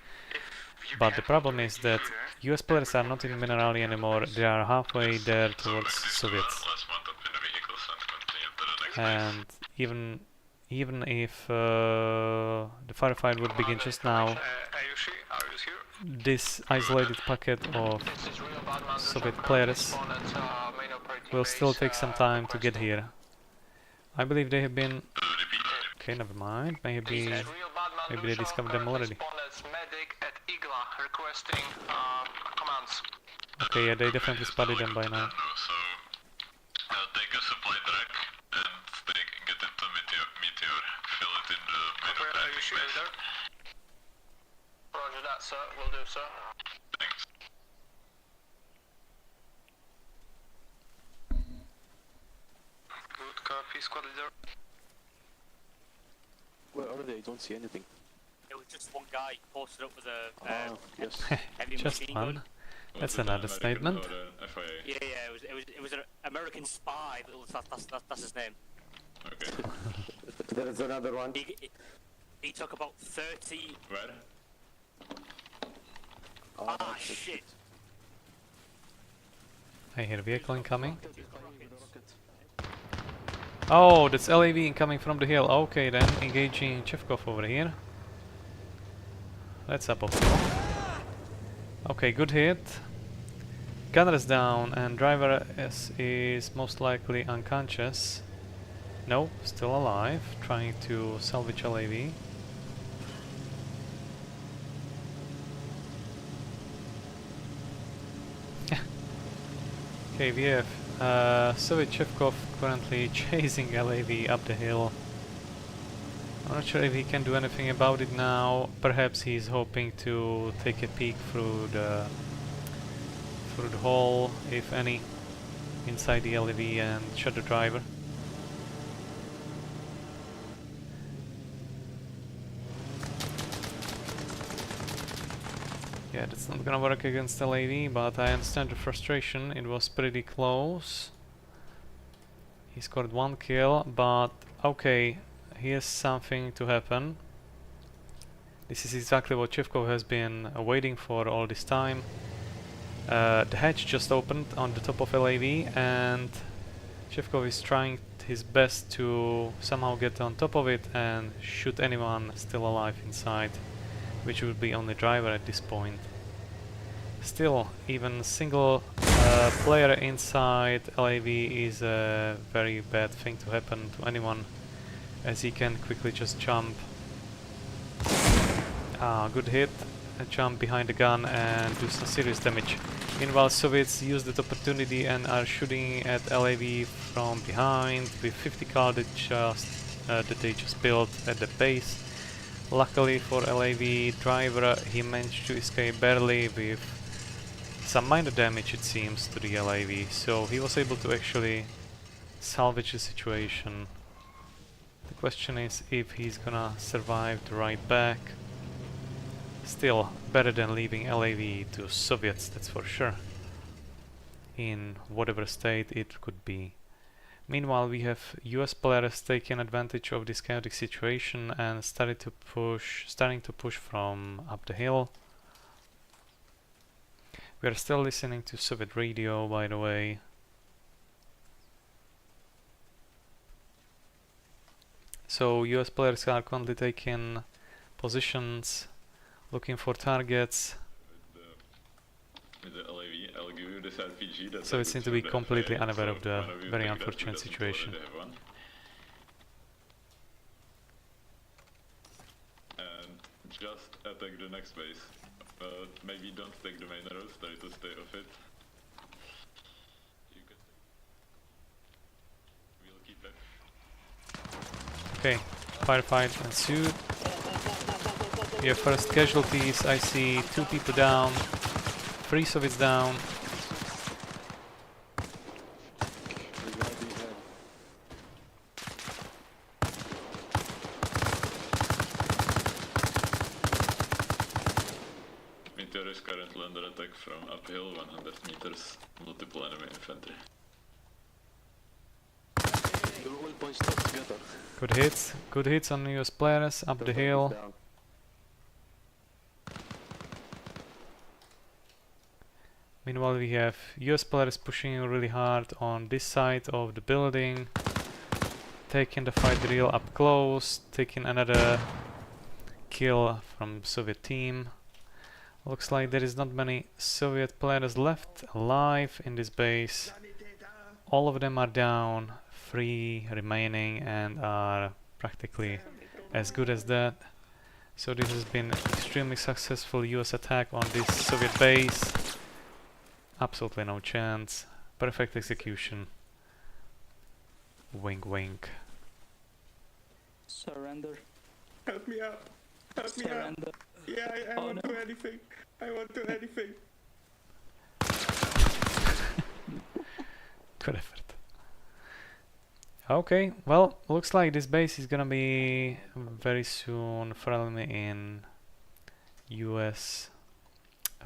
A: But the problem is that US players are not in Minerali anymore, they are halfway there towards Soviets. And even if the firefight would begin just now, this isolated packet of Soviet players will still take some time to get here. I believe they have been... Okay, never mind. Maybe they discovered them already. Okay, yeah, they definitely spotted them by now.
B: Take a supply track and get into Meteor, fill it in the middle base.
E: Roger that, sir. Will do, sir.
B: Thanks.
E: Good copy, squad leader.
F: Where are they? I don't see anything.
M: It was just one guy posted up with a
F: yes.
M: heavy
A: Just
M: machine
A: one.
M: gun.
A: That's another statement.
M: Yeah, it was an American spy. That's his name.
B: Okay.
C: There's another one.
M: He took about 30.
B: Where?
M: Shit.
A: I hear vehicle incoming. Oh, that's LAV incoming from the hill. Okay then, engaging Chevkov over here. That's up. Okay, good hit. Gunner is down and driver is most likely unconscious. No, still alive, trying to salvage LAV. Okay, we have Soviet Chevkov currently chasing LAV up the hill. I'm not sure if he can do anything about it now. Perhaps he's hoping to take a peek through the hole, if any, inside the LAV and shot the driver. Yeah, that's not gonna work against LAV, but I understand the frustration. It was pretty close. He scored 1 kill, but okay, here's something to happen. This is exactly what Chevkov has been waiting for all this time. The hatch just opened on the top of LAV and Chevkov is trying his best to somehow get on top of it and shoot anyone still alive inside, which would be only driver at this point. Still, even single player inside LAV is a very bad thing to happen to anyone, as he can quickly just jump. Good hit, jump behind the gun and do some serious damage. Meanwhile, Soviets use that opportunity and are shooting at LAV from behind with 50 cal that they just built at the base. Luckily for LAV driver, he managed to escape barely with some minor damage, it seems, to the LAV, so he was able to actually salvage the situation. The question is if he's gonna survive the ride back. Still, better than leaving LAV to Soviets, that's for sure, in whatever state it could be. Meanwhile, we have US players taking advantage of this chaotic situation and starting to push from up the hill. We are still listening to Soviet radio, by the way. So US players are currently taking positions, looking for targets.
B: With the LAV, I'll give you this RPG. That's
A: So it seems to be completely unaware of the very unfortunate situation.
B: And just attack the next base. But maybe don't take the main road, try to stay off it. You can we'll keep it.
A: Okay, firefight ensued. We have first casualties. I see 2 people down, 3 Soviets down.
B: Meteor is currently under attack from uphill, 100 meters, multiple enemy infantry.
A: Good hits on US players up the hill. Meanwhile, we have US players pushing really hard on this side of the building, taking the fight real up close, taking another kill from Soviet team. Looks like there is not many Soviet players left alive in this base. All of them are down, 3 remaining and are practically as good as that. So this has been extremely successful US attack on this Soviet base. Absolutely no chance. Perfect execution. Wink wink.
I: Surrender.
C: Help me out. Help me out. Yeah, I won't do anything. I won't do anything.
A: Good effort. Okay, well, looks like this base is gonna be very soon firmly in US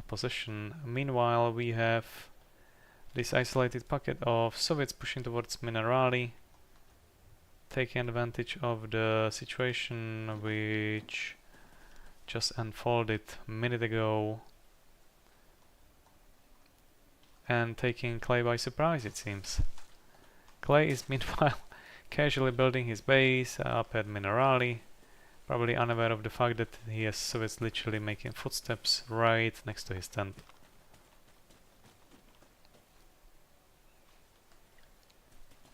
A: possession. Meanwhile, we have this isolated pocket of Soviets pushing towards Minerali, taking advantage of the situation which just unfolded a minute ago. and taking Clay by surprise, it seems. Clay is meanwhile casually building his base up at Minerali, probably unaware of the fact that he has Soviets literally making footsteps right next to his tent.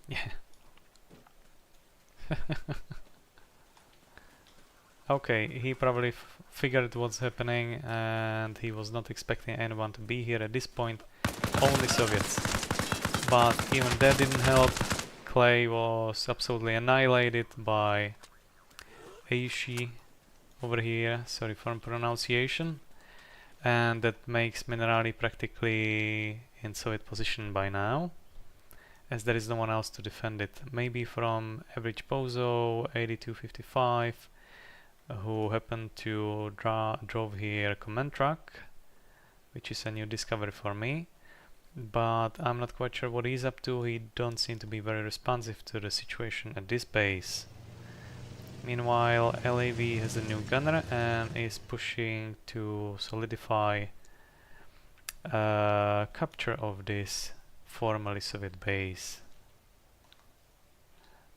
A: Yeah. Okay, he probably figured what's happening and he was not expecting anyone to be here at this point, only Soviets. But even that didn't help. Clay was absolutely annihilated by Aishi over here, sorry for pronunciation, and that makes Minerali practically in Soviet position by now, as there is no one else to defend it. Maybe from Average Bozo 8255, who happened to drove here a command truck, which is a new discovery for me, but I'm not quite sure what he's up to. He don't seem to be very responsive to the situation at this base. Meanwhile, LAV has a new gunner and is pushing to solidify capture of this formerly Soviet base.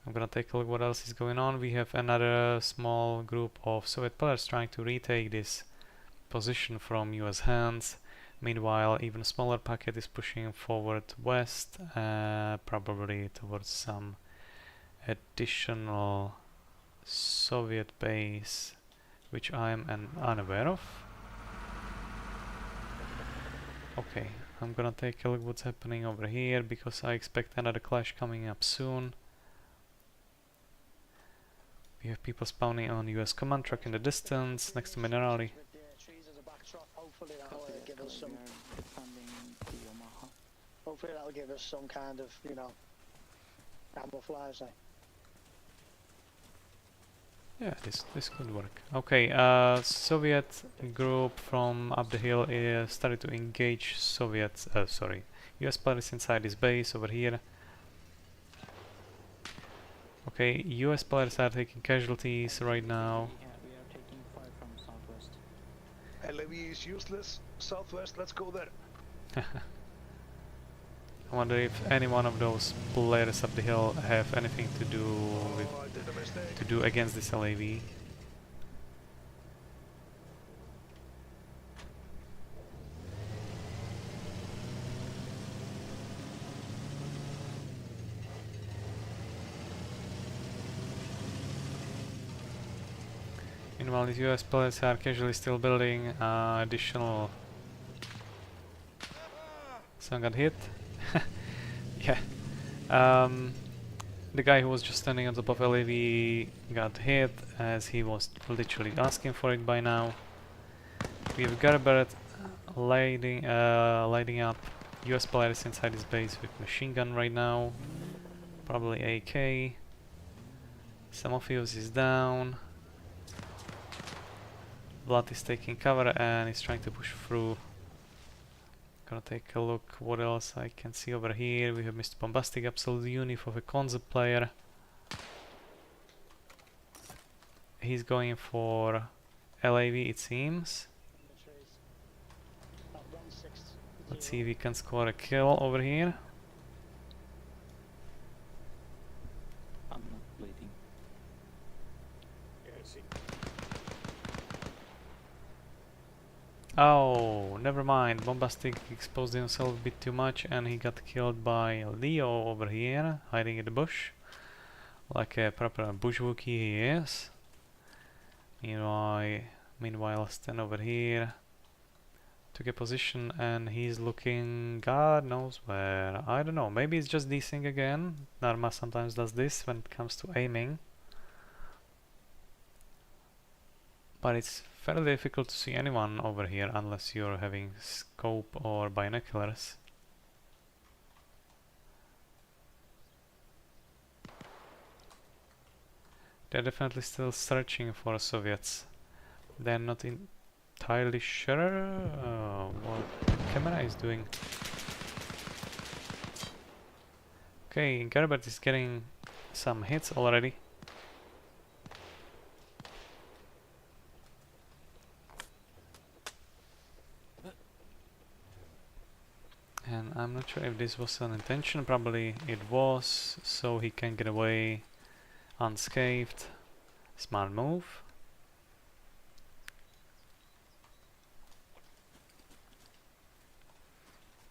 A: I'm gonna take a look what else is going on. We have another small group of Soviet players trying to retake this position from US hands. Meanwhile, even smaller packet is pushing forward west, probably towards some additional Soviet base, which I'm unaware of. Okay, I'm gonna take a look what's happening over here, because I expect another clash coming up soon. We have people spawning on US command truck in the distance, next to Minerali.
H: Hopefully that'll give us some kind of, you know, camouflage.
A: Yeah, this could work. Okay, Soviet group from up the hill started to engage Soviets, sorry, US players inside this base over here. Okay, US players are taking casualties right now.
I: Yeah, we are taking fire from southwest.
N: LAV is useless. Southwest, let's go there.
A: I wonder if any one of those players up the hill have anything to do with against this LAV. Meanwhile, these US players are casually still building additional. Someone got hit. Yeah. The guy who was just standing on top of LAV got hit, as he was literally asking for it by now. We have Garbert lighting up US players inside his base with machine gun right now. Probably AK. Samofios is down. Vlad is taking cover and is trying to push through. Gonna take a look what else I can see over here. We have Mr. Bombastic, absolute unif of a concept player. He's going for LAV, it seems. Let's see if we can score a kill over here.
I: I'm not bleeding.
N: Yeah, I see.
A: Oh, never mind. Bombastic exposed himself a bit too much and he got killed by Leo over here, hiding in the bush. Like a proper bush Wookiee he is. Meanwhile, Stan over here took a position and he's looking God knows where. I don't know, maybe it's just desync again. ArmA sometimes does this when it comes to aiming. But it's fairly difficult to see anyone over here unless you're having scope or binoculars. They're definitely still searching for Soviets. They're not entirely sure what the camera is doing. Okay, Gerbert is getting some hits already. And I'm not sure if this was an intention, probably it was, so he can get away unscathed. Smart move.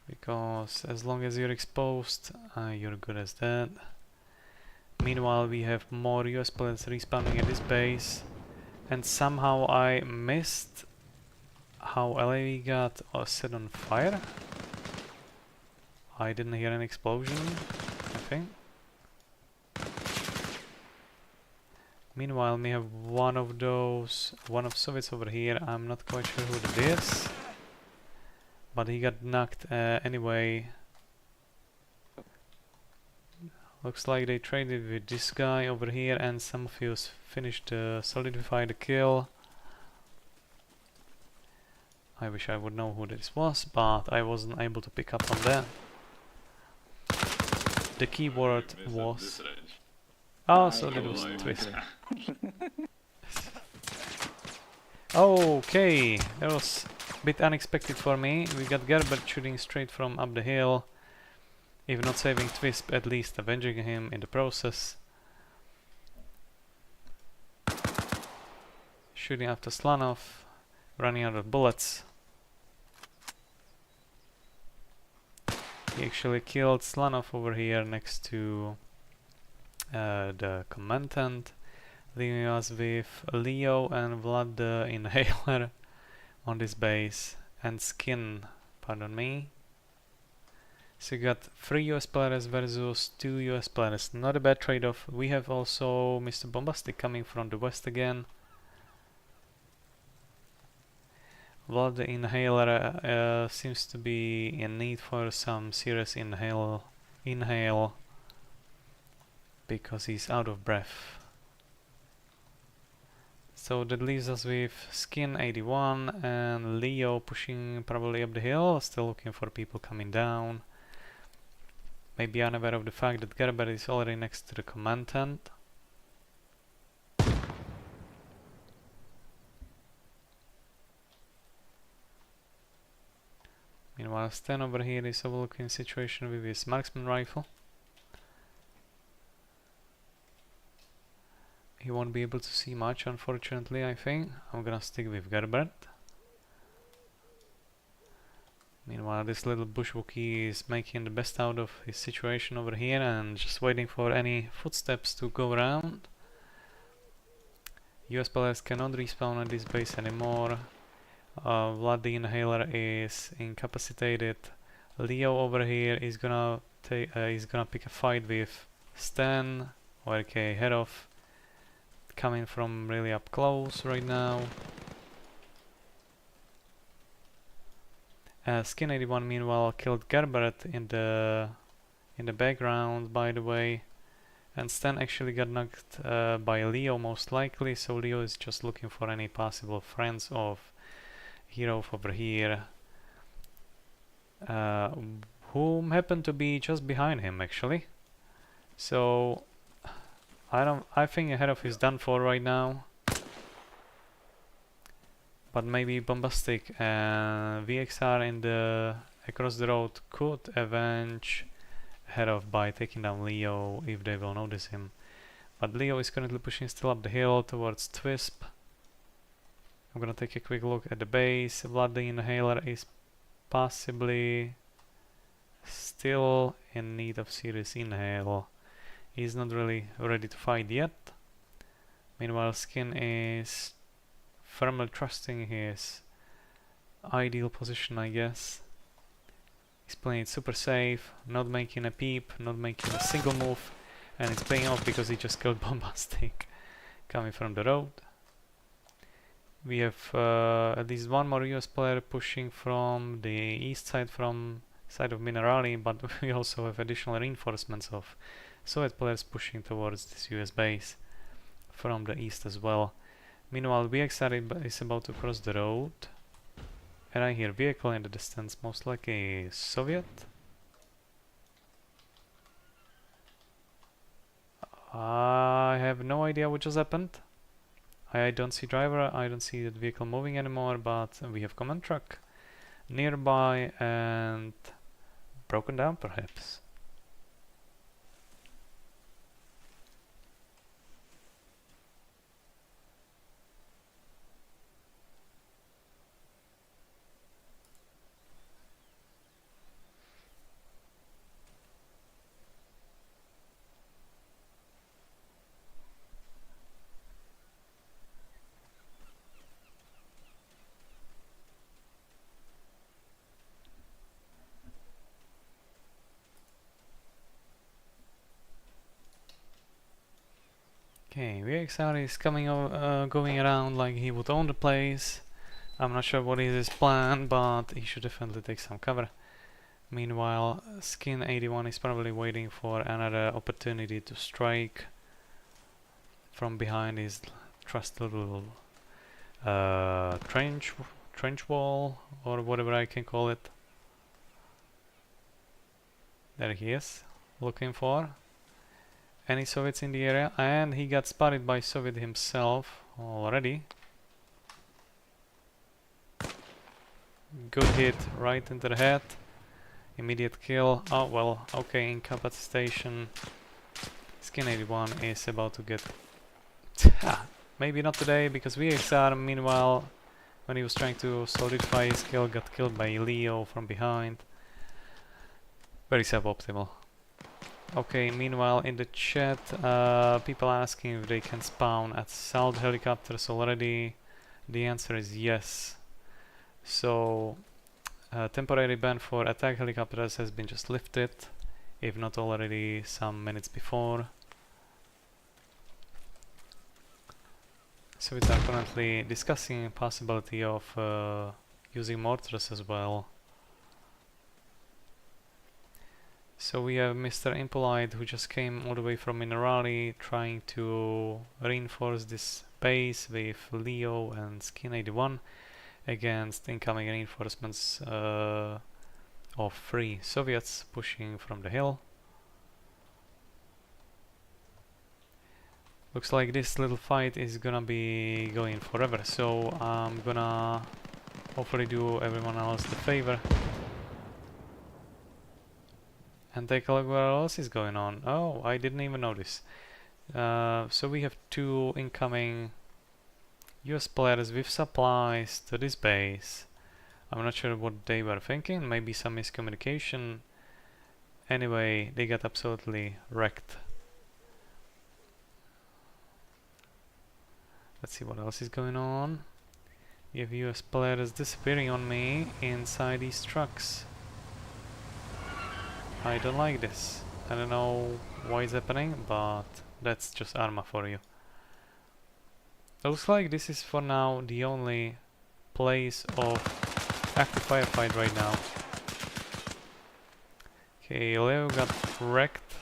A: Because as long as you're exposed, you're good as that. Meanwhile, we have more US pilots respawning at this base. And somehow I missed how LAV got set on fire. I didn't hear an explosion, I think. Meanwhile, we have one of Soviets over here. I'm not quite sure who it is, but he got knocked anyway. Looks like they traded with this guy over here, and some of you finished to solidify the kill. I wish I would know who this was, but I wasn't able to pick up on that. The keyword was... Oh, so that was Twist. Okay, that was a bit unexpected for me. We got Gerbert shooting straight from up the hill. If not saving Twisp, at least avenging him in the process. Shooting after Slanov, running out of bullets. He actually killed Slanov over here next to the commandant, leaving us with Leo and Vlad the Inhaler on this base, and Skin, pardon me. So you got 3 US players versus 2 US players. Not a bad trade-off. We have also Mr. Bombastic coming from the west again. Vlad the Inhaler seems to be in need for some serious inhale because he's out of breath. So that leaves us with Skin 81 and Leo pushing probably up the hill, still looking for people coming down. Maybe unaware of the fact that Gerber is already next to the commandant. Meanwhile, Stan over here is overlooking the situation with his marksman rifle. He won't be able to see much, unfortunately, I think. I'm gonna stick with Gerbert. Meanwhile, this little bushwookie is making the best out of his situation over here and just waiting for any footsteps to go around. US players cannot respawn at this base anymore. Vlad the Inhaler is incapacitated. Leo over here is gonna pick a fight with Stan, or aka Herov, coming from really up close right now. Skin 81 meanwhile killed Gerbert in the background, by the way, and Stan actually got knocked by Leo most likely, so Leo is just looking for any possible friends of Hero over here, whom happened to be just behind him actually. So I think Herov is done for right now. But maybe Bombastic and VXR in the across the road could avenge Herov by taking down Leo if they will notice him. But Leo is currently pushing still up the hill towards Twisp. I'm gonna take a quick look at the base. Vlad the Inhaler is possibly still in need of serious inhale. He's not really ready to fight yet. Meanwhile, Skin is firmly trusting his ideal position, I guess. He's playing it super safe, not making a peep, not making a single move, and it's paying off because he just killed Bombastic coming from the road. We have at least one more US player pushing from the east side, from side of Minerali, but we also have additional reinforcements of Soviet players pushing towards this US base from the east as well. Meanwhile, VXR is about to cross the road, and I hear vehicle in the distance, most likely a Soviet. I have no idea what just happened. I don't see driver, I don't see that vehicle moving anymore, but we have command truck nearby, and broken down perhaps. Okay, VXR is coming going around like he would own the place. I'm not sure what is his plan, but he should definitely take some cover. Meanwhile, Skin 81 is probably waiting for another opportunity to strike from behind his trusted little trench wall, or whatever I can call it. There he is, looking for any Soviets in the area, and he got spotted by Soviet himself already. Good hit right into the head. Immediate kill. Oh well, okay, incapacitation. Skin 81 is about to get... maybe not today, because VXR, meanwhile, when he was trying to solidify his kill, got killed by Leo from behind. Very suboptimal. Okay, meanwhile in the chat, people asking if they can spawn at assault helicopters already. The answer is yes. So, temporary ban for attack helicopters has been just lifted, if not already some minutes before. So we are currently discussing possibility of using mortars as well. So we have Mr. Impolite, who just came all the way from Minerali, trying to reinforce this base with Leo and Skin 81 against incoming reinforcements of 3 Soviets pushing from the hill. Looks like this little fight is gonna be going forever, so I'm gonna hopefully do everyone else the favor and take a look what else is going on. Oh, I didn't even notice. So we have 2 incoming US players with supplies to this base. I'm not sure what they were thinking, maybe some miscommunication. Anyway, they got absolutely wrecked. Let's see what else is going on. You have US players disappearing on me inside these trucks. I don't like this. I don't know why it's happening, but that's just ArmA for you. Looks like this is for now the only place of active firefight right now. Okay, Leo got wrecked.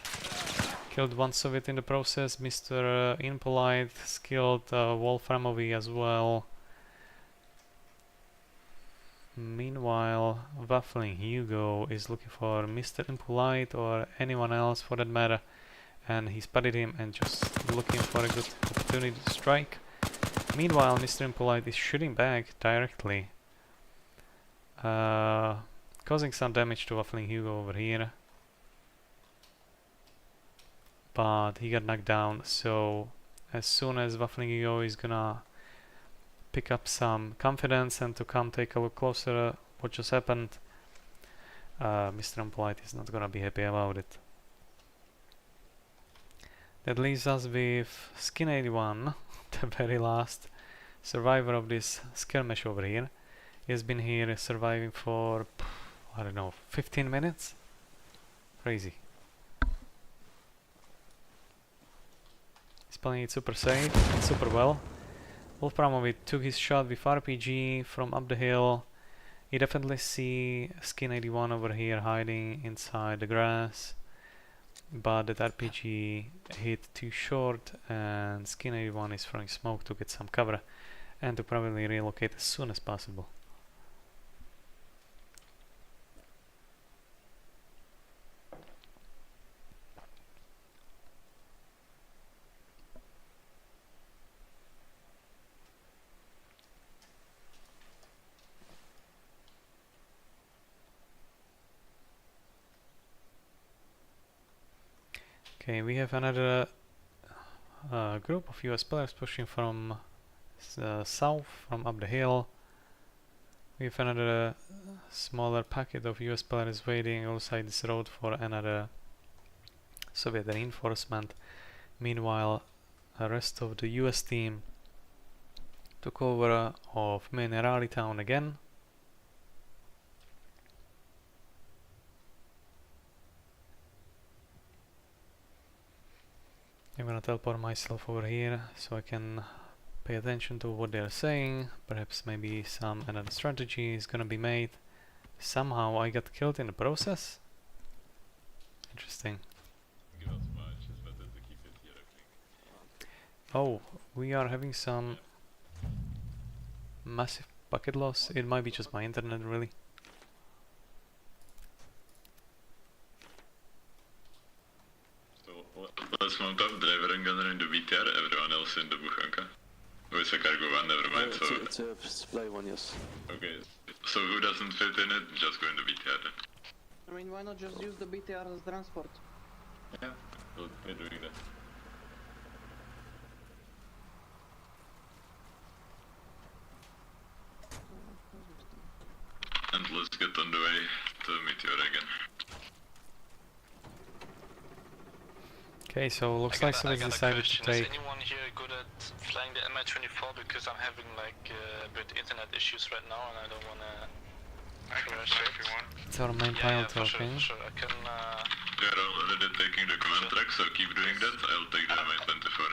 A: Killed 1 Soviet in the process. Mr. Impolite killed Wolframovi as well. Meanwhile, Waffling Hugo is looking for Mr. Impolite or anyone else for that matter, and he spotted him and just looking for a good opportunity to strike. Meanwhile, Mr. Impolite is shooting back directly, causing some damage to Waffling Hugo over here. But he got knocked down, so as soon as Waffling Hugo is gonna pick up some confidence and to come take a look closer at what just happened, Mr. Impolite is not gonna be happy about it. That leaves us with Skin 81, the very last survivor of this skirmish over here. He has been here surviving for, I don't know, 15 minutes? Crazy. He's playing it super safe and super well. Wolframovic took his shot with RPG from up the hill. You definitely see Skin 81 over here hiding inside the grass, but that RPG hit too short and Skin 81 is throwing smoke to get some cover and to probably relocate as soon as possible. Okay, we have another group of US players pushing from south, from up the hill. We have another smaller packet of US players waiting outside this road for another Soviet reinforcement. Meanwhile, the rest of the US team took over of Minerali town again. I'm gonna teleport myself over here so I can pay attention to what they're saying. Perhaps maybe some another strategy is gonna be made. Somehow I got killed in the process. Interesting.
B: Give us much, it's better to keep it here, I think.
A: Oh, we are having some massive packet loss. It might be just my internet, really.
B: So let's mount up, driver and gunner in the BTR, everyone else in the Buchanka. Oh, it's a cargo van, never mind. So
F: It's a supply one, yes.
B: okay, so who doesn't fit in it, just go in the BTR then.
O: I mean, why not just use the BTR as transport?
B: Yeah, we're doing that. And let's get on the way to Meteor again.
A: Okay, so looks like someone's decided to take.
E: Is anyone here good at flying the Mi-24? Because I'm having like a bit internet issues right now and I don't wanna crash it.
A: It's our main pilot talking.
E: For sure. I can
B: They're already taking the command track, so keep doing that. I'll take the Mi-24.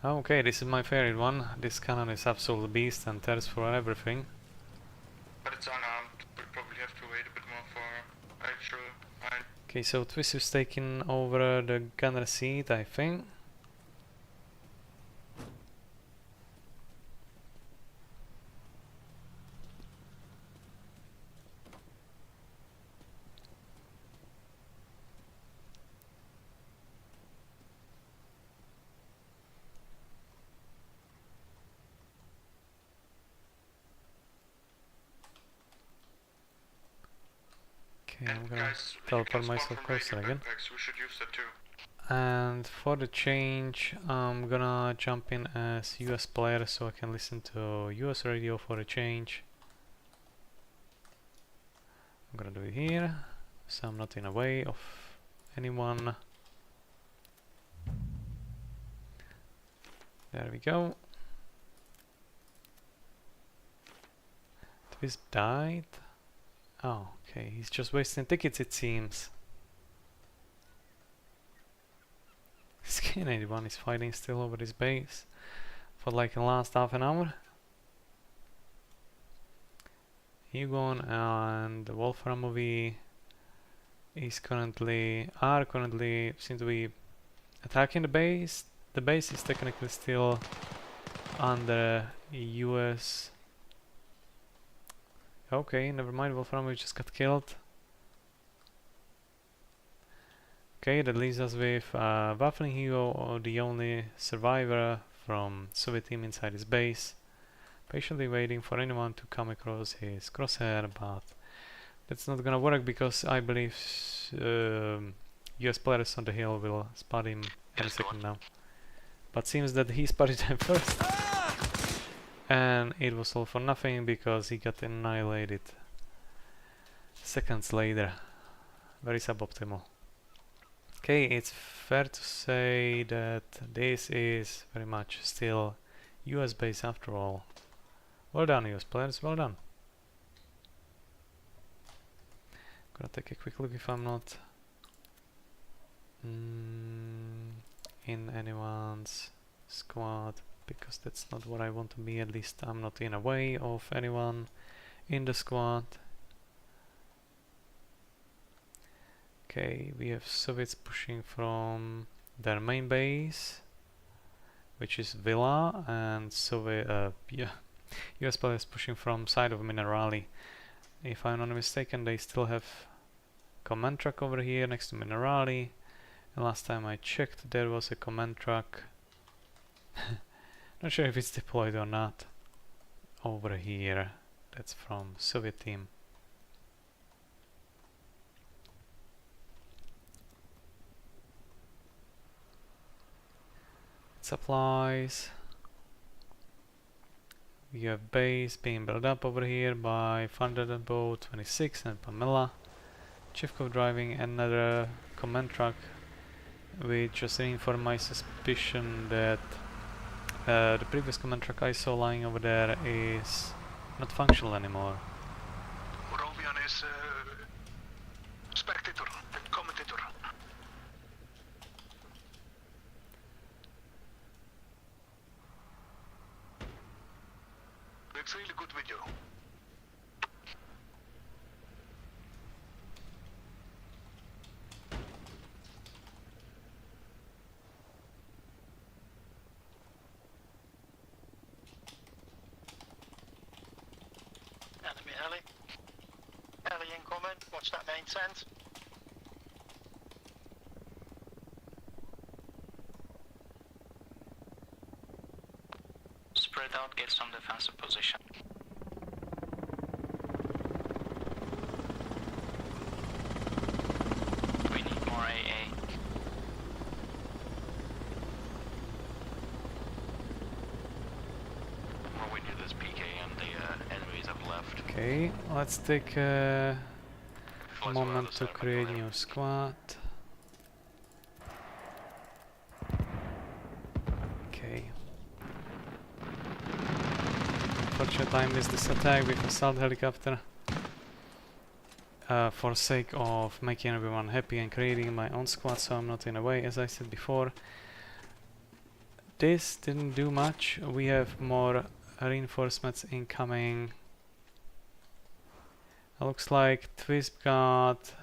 A: Okay, this is my favorite one. This cannon is absolute beast and tears for everything.
J: But it's unarmed. We probably have to wait a bit more for actual.
A: Okay, so Twist is taking over the gunner seat, I think. Okay, I'm gonna teleport myself closer again.
J: We should use that too.
A: And for the change, I'm gonna jump in as US player so I can listen to US radio for a change. I'm gonna do it here, so I'm not in the way of anyone. There we go. Twist died. Oh, okay, he's just wasting tickets, it seems. Skin 81 is fighting still over his base for like the last half an hour. Hugon and the Wolfram movie is currently seem to be attacking the base. The base is technically still under US. Okay, never mind, Wolfram just got killed. Okay, that leaves us with Waffen Hugo, the only survivor from Soviet team inside his base. Patiently waiting for anyone to come across his crosshair, but that's not gonna work because I believe US players on the hill will spot him any second now. But seems that he spotted them first. And it was all for nothing because he got annihilated seconds later. Very suboptimal. Okay, it's fair to say that this is very much still US base after all. Well done, US players, well done. Gonna take a quick look if I'm not in anyone's squad, because that's not what I want to be. At least I'm not in a way of anyone in the squad. Okay, we have Soviets pushing from their main base, which is Villa, and US players pushing from side of Minerali. If I'm not mistaken, they still have command truck over here next to Minerali. And last time I checked, there was a command truck Not sure if it's deployed or not. Over here. That's from Soviet team. Supplies. We have base being built up over here by Thurdays 26 and Pamela. Chivkov driving another command truck, which just reinforced my suspicion that the previous command truck I saw lying over there is not functional anymore.
N: Rovian is spectator, commentator. It's really good video.
H: Enemy heli. Heli incoming. Watch that main tent.
E: Spread out, get some defensive position. We need more AA. More we do this PK and the enemies have left.
A: Okay, let's take a moment to create new squad. Okay. Unfortunately, I missed this attack with assault helicopter. For sake of making everyone happy and creating my own squad, so I'm not in a way, as I said before. This didn't do much. We have more reinforcements incoming. Looks like Twisp got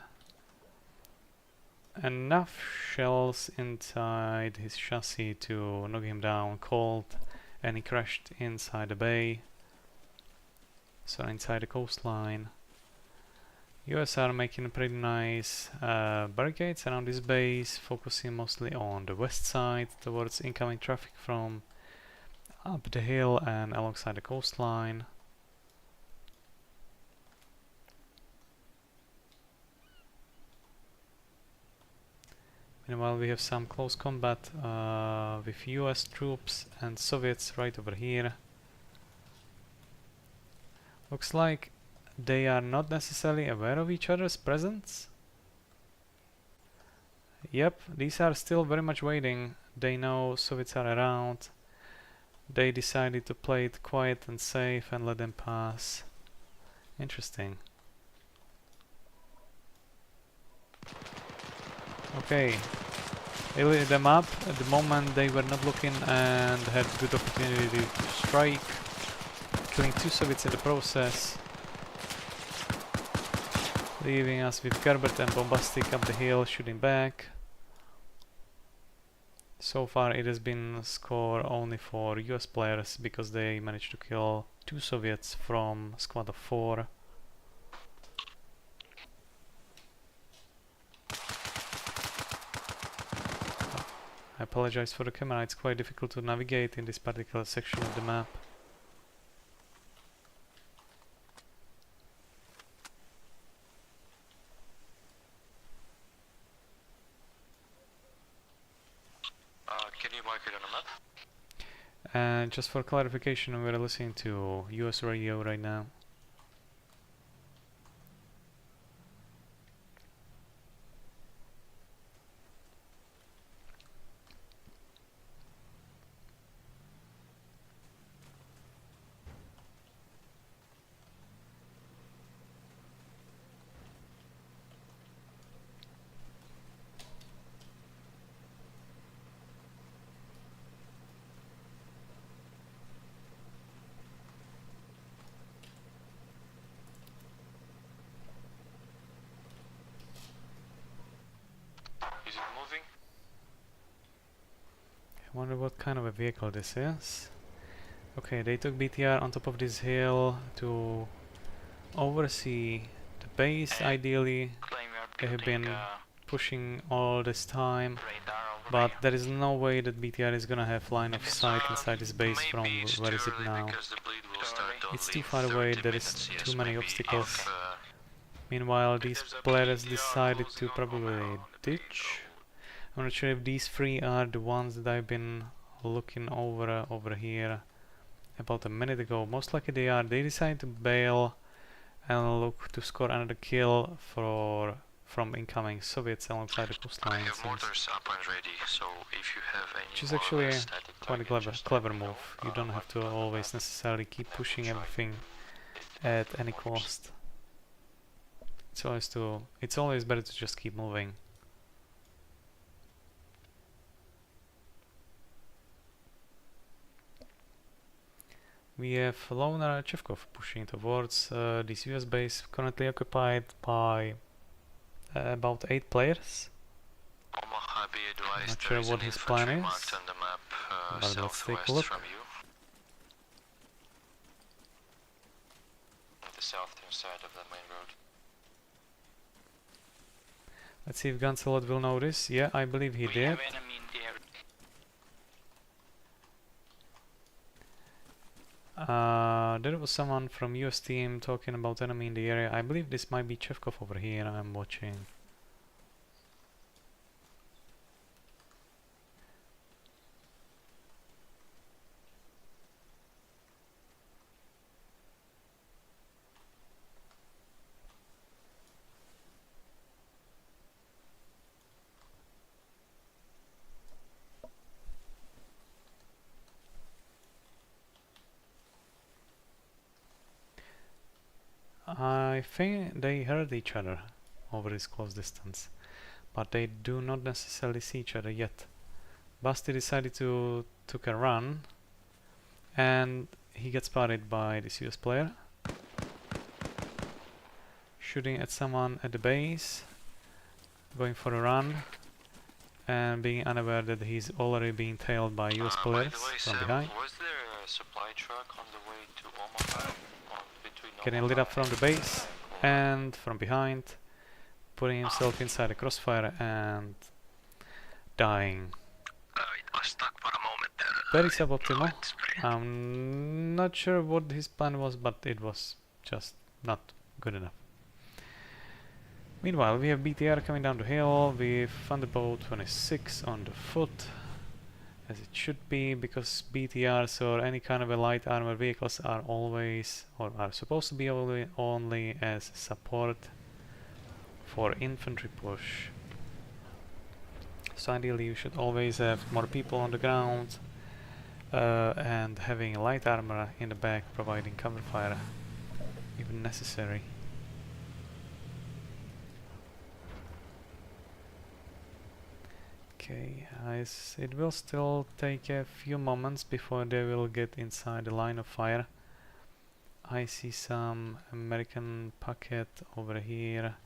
A: enough shells inside his chassis to knock him down cold, and he crashed inside the bay. So inside the coastline. US are making pretty nice barricades around this base, focusing mostly on the west side towards incoming traffic from up the hill and alongside the coastline. Meanwhile, we have some close combat with US troops and Soviets right over here. Looks like they are not necessarily aware of each other's presence. Yep, these are still very much waiting. They know Soviets are around. They decided to play it quiet and safe and let them pass. Interesting. Okay. They lit them up. At the moment they were not looking and had good opportunity to strike, killing 2 Soviets in the process, leaving us with Gerbert and Bombastic up the hill shooting back. So far it has been a score only for US players because they managed to kill 2 Soviets from a squad of 4. I apologize for the camera, it's quite difficult to navigate in this particular section of the map.
E: Can you mark it on the map?
A: And just for clarification, we're listening to US radio right now.
E: Is it moving?
A: I wonder what kind of a vehicle this is. Okay, they took BTR on top of this hill to oversee the base, ideally. They have been pushing all this time.
E: Radar
A: but there is no way that BTR is gonna have line of sight inside his base from where is it now. It's too far away, there is too many obstacles. Meanwhile, these players decided to probably ditch. I'm not sure if these three are the ones that I've been looking over here about a minute ago. Most likely they are. They decided to bail and look to score another kill from incoming Soviets alongside the coastline. Which is actually quite a clever move. You don't have to always necessarily keep pushing everything at any cost. It's always better to just keep moving. We have Loner Chevkov pushing towards this US base, currently occupied by about 8 players. Not sure what his plan is, but let's take a look.
P: The southern side of the main road.
A: Let's see if Gancelot will notice. Yeah, I believe he did. There was someone from US team talking about enemy in the area. I believe this might be Chevkov over here I'm watching. I think they heard each other over this close distance, but they do not necessarily see each other yet. Basti decided to took a run, and he gets spotted by this US player, shooting at someone at the base, going for a run, and being unaware that he's already being tailed by US players from behind.
P: Was there a supply truck on the way to Omaha?
A: Getting lit up from the base and from behind, putting himself inside a crossfire and dying.
E: It was stuck for a moment there.
A: Very suboptimal. I'm not sure what his plan was, but it was just not good enough. Meanwhile, we have BTR coming down the hill with Thunderbolt 26 on the foot, as it should be, because BTRs or any kind of a light armor vehicles are always, or are supposed to be only as support for infantry push. So ideally you should always have more people on the ground and having light armor in the back providing cover fire if necessary. Okay, it will still take a few moments before they will get inside the line of fire. I see some American pocket over here.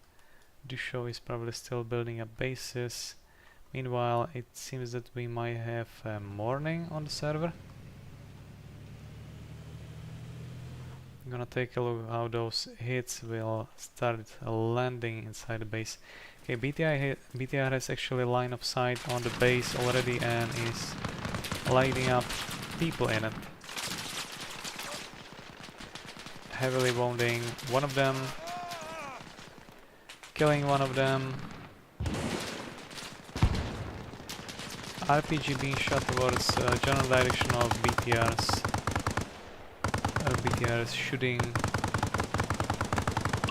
A: Dusho is probably still building up bases. Meanwhile, it seems that we might have morning on the server. I'm gonna take a look how those hits will start landing inside the base. Okay, BTR has actually line of sight on the base already and is lighting up people in it. Heavily wounding one of them, killing one of them. RPG being shot towards general direction of BTRs. BTRs shooting.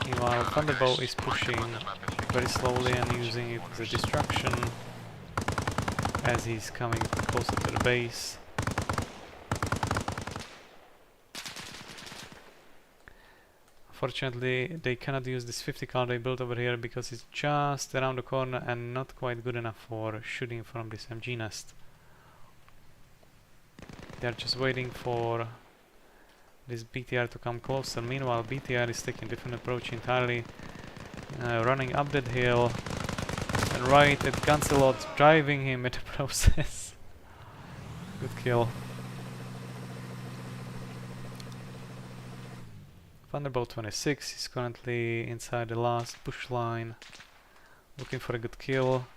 A: Meanwhile, Thunderbolt is pushing very slowly and using it as a distraction as he's coming closer to the base. Unfortunately, they cannot use this 50 cal they built over here because it's just around the corner and not quite good enough for shooting from this MG nest. They're just waiting for this BTR to come closer. Meanwhile, BTR is taking a different approach entirely. Running up that hill and right at Gancelot, driving him at the process. Good kill. Thunderbolt 26 is currently inside the last push line, looking for a good kill.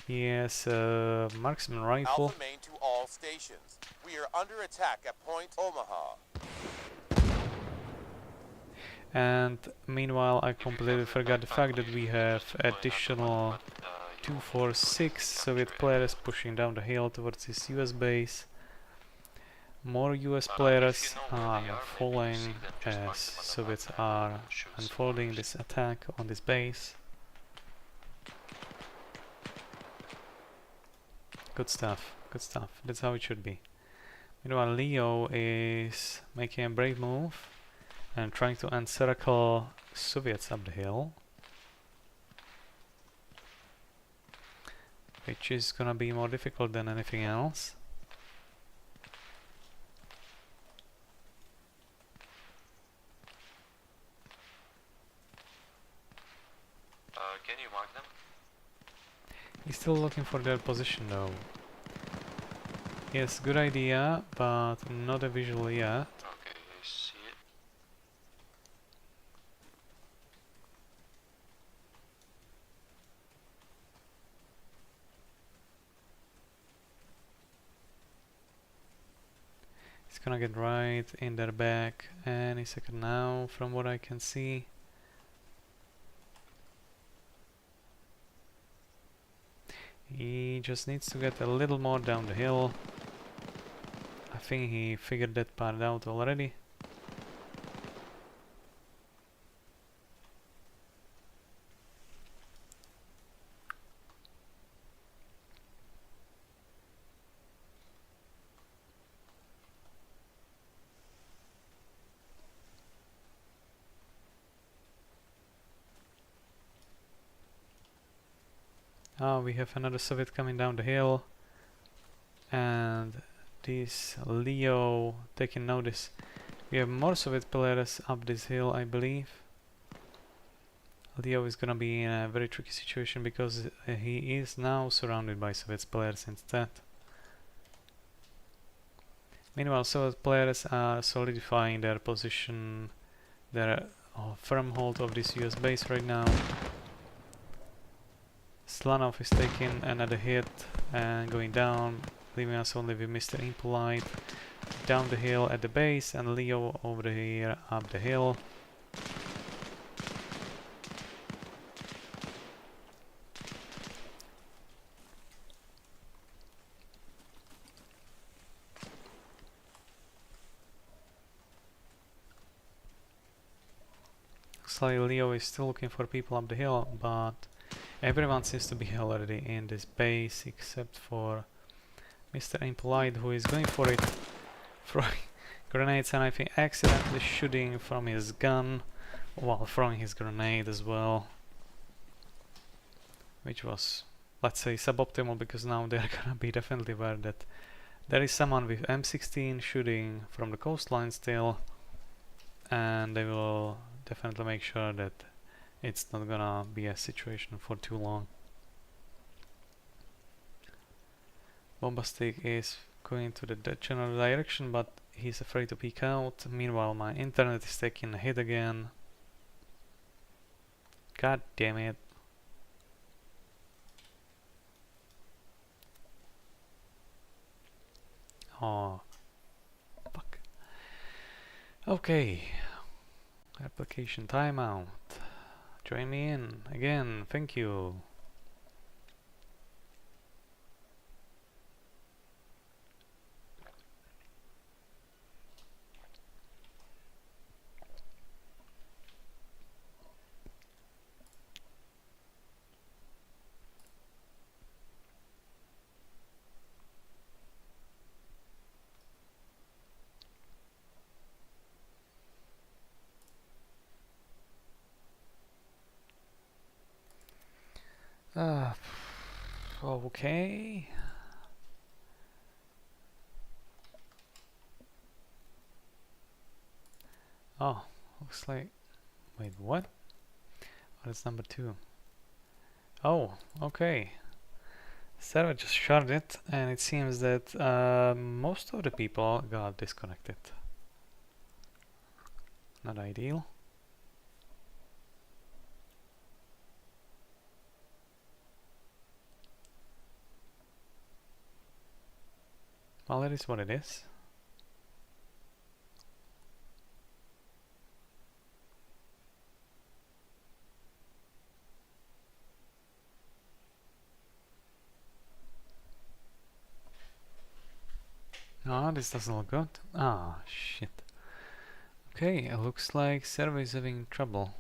A: Yes, marksman rifle.
L: Alpha main to all stations. We are under attack at Point Omaha.
A: And meanwhile, I completely forgot the fact that we have additional 246 Soviet players pushing down the hill towards this US base. More US players are falling as Soviets are unfolding this attack on this base. Good stuff, good stuff. That's how it should be. Meanwhile, Leo is making a brave move and trying to encircle Soviets up the hill, which is gonna be more difficult than anything else.
P: Can you mark them?
A: He's still looking for their position though. Yes, good idea, but not a visual yet.
P: Okay, I see it.
A: He's gonna get right in their back any second now, from what I can see. He just needs to get a little more down the hill. I think he figured that part out already. Ah, we have another Soviet coming down the hill, and this Leo taking notice. We have more Soviet players up this hill, I believe. Leo is gonna be in a very tricky situation because he is now surrounded by Soviet players instead. Meanwhile, Soviet players are solidifying their position, their firm hold of this US base right now. Slanov is taking another hit and going down, leaving us only with Mr. Impolite down the hill at the base and Leo over here up the hill. Looks like Leo is still looking for people up the hill, but everyone seems to be already in this base except for Mr. Impolite, who is going for it, throwing grenades and I think accidentally shooting from his gun while throwing his grenade as well, which was, let's say, suboptimal, because now they're gonna be definitely aware that there is someone with M16 shooting from the coastline still, and they will definitely make sure that it's not gonna be a situation for too long. Bombastic is going to the general direction, but he's afraid to peek out. Meanwhile, my internet is taking a hit again. God damn it. Oh, fuck. Okay. Application timeout. Join me in again, thank you. Okay. Oh, looks like... Wait, what? Oh, that's number 2. Oh, okay. Sarah just sharded it, and it seems that most of the people got disconnected. Not ideal. Well, it is what it is. Ah, this doesn't look good. Ah, shit. Okay, it looks like server is having trouble.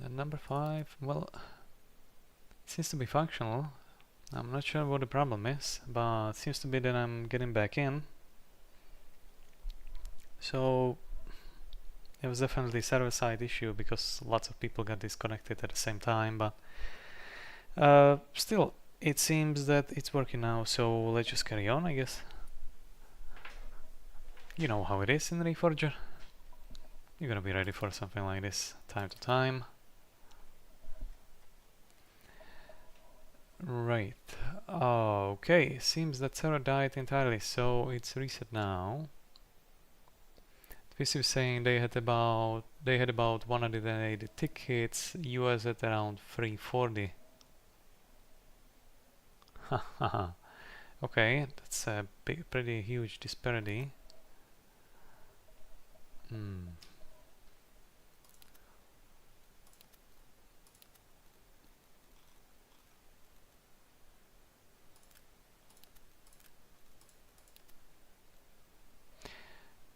A: And number 5, well, it seems to be functional. I'm not sure what the problem is, but it seems to be that I'm getting back in. So it was definitely a server-side issue because lots of people got disconnected at the same time, but still, it seems that it's working now, so let's just carry on, I guess. You know how it is in Reforger. You're gonna be ready for something like this time to time. Right. Okay, seems that server died entirely, so it's reset now. This is saying they had about 180 tickets, US at around 340. Haha. Okay, that's a pretty huge disparity.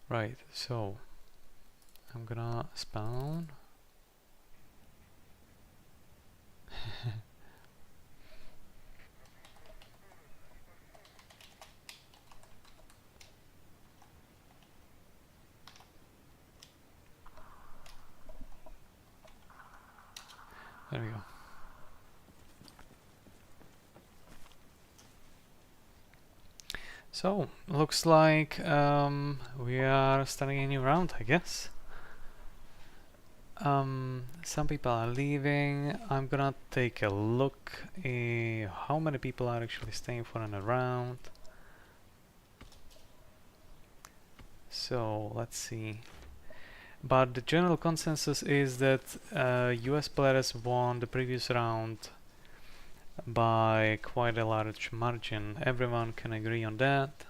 A: Right, so I'm gonna spawn. There we go. So, looks like we are starting a new round, I guess. Some people are leaving. I'm gonna take a look at how many people are actually staying for another round. So, let's see. But the general consensus is that US players won the previous round by quite a large margin. Everyone can agree on that.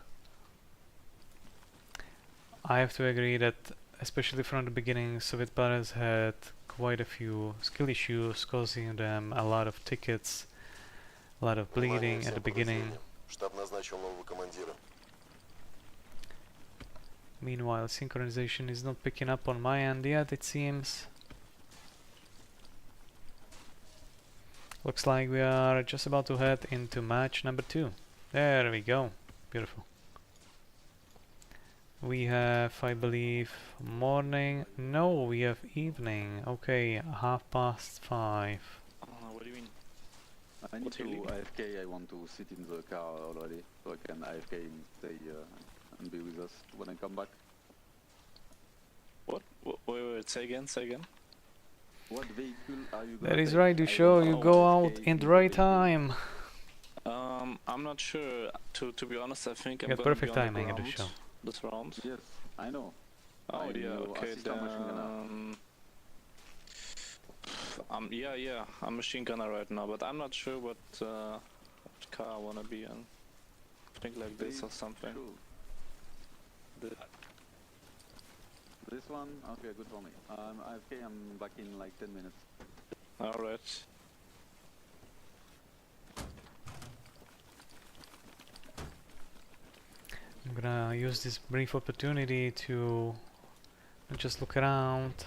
A: I have to agree that, especially from the beginning, Soviet players had quite a few skill issues, causing them a lot of tickets, a lot of bleeding at the beginning. Meanwhile, synchronization is not picking up on my end yet, it seems. Looks like we are just about to head into match number 2. There we go. Beautiful. We have, I believe, morning. No, we have evening. Okay, 5:30.
F: What do you mean? I need to AFK. I want to sit in the car already, so I can AFK and stay and be with us when I come back.
D: What? Wait, say again.
F: What vehicle are you going to
A: That is
F: take?
A: right, to show you go out in the right time.
D: I'm not sure. To be honest, I think I'm
A: got
D: gonna
A: perfect
D: be on the
A: timing at the
D: ground
A: show.
D: this round.
F: Yes, I know.
D: Oh yeah, okay
F: then.
D: Yeah, I'm machine gunner right now, but I'm not sure what car I wanna be in. I think like this or something.
F: This one? Okay, good for me. AFK, I'm back in like 10 minutes.
D: Alright.
A: I'm gonna use this brief opportunity to not just look around,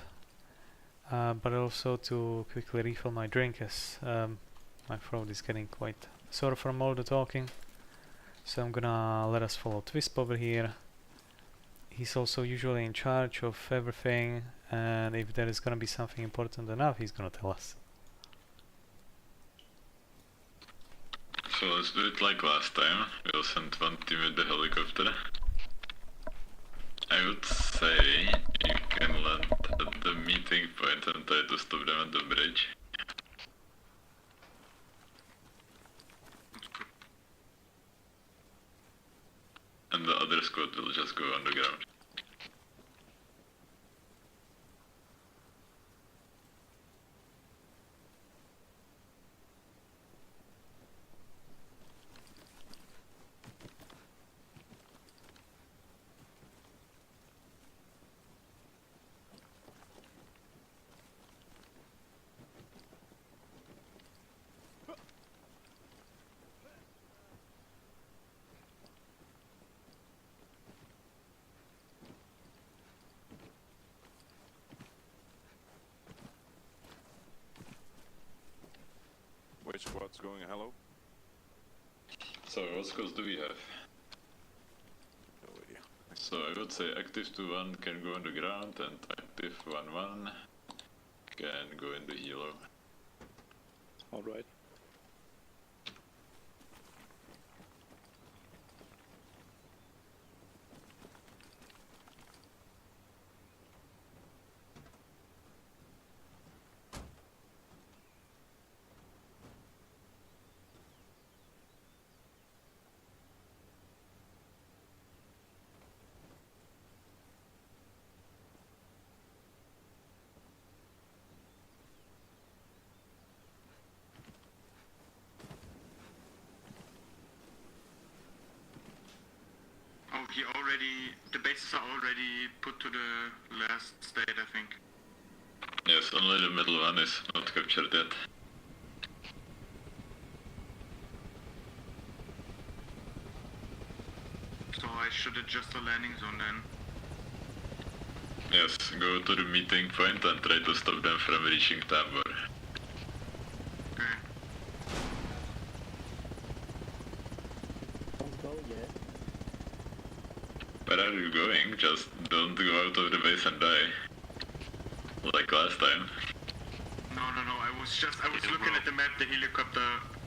A: but also to quickly refill my drink, as my throat is getting quite sore from all the talking. So I'm gonna let us follow Twisp over here. He's also usually in charge of everything, and if there is gonna be something important enough, he's gonna tell us.
B: So let's do it like last time. We'll send one team with the helicopter. I would say you can land at the meeting point and try to stop them at the bridge. And the other squad will just go underground.
Q: Which squad's going hello?
B: So what scores do we have?
Q: No idea.
B: So I would say active 2-1 can go on the ground and active 1-1 can go in the helo.
K: Alright.
J: Oh, the bases are already put to the last state, I think.
B: Yes, only the middle one is not captured yet.
J: So I should adjust the landing zone then.
B: Yes, go to the meeting point and try to stop them from reaching Tabor.
J: Okay.
I: Don't go yet.
B: Where are you going? Just don't go out of the base and die. Like last time.
J: No, I was looking at the map, the helicopter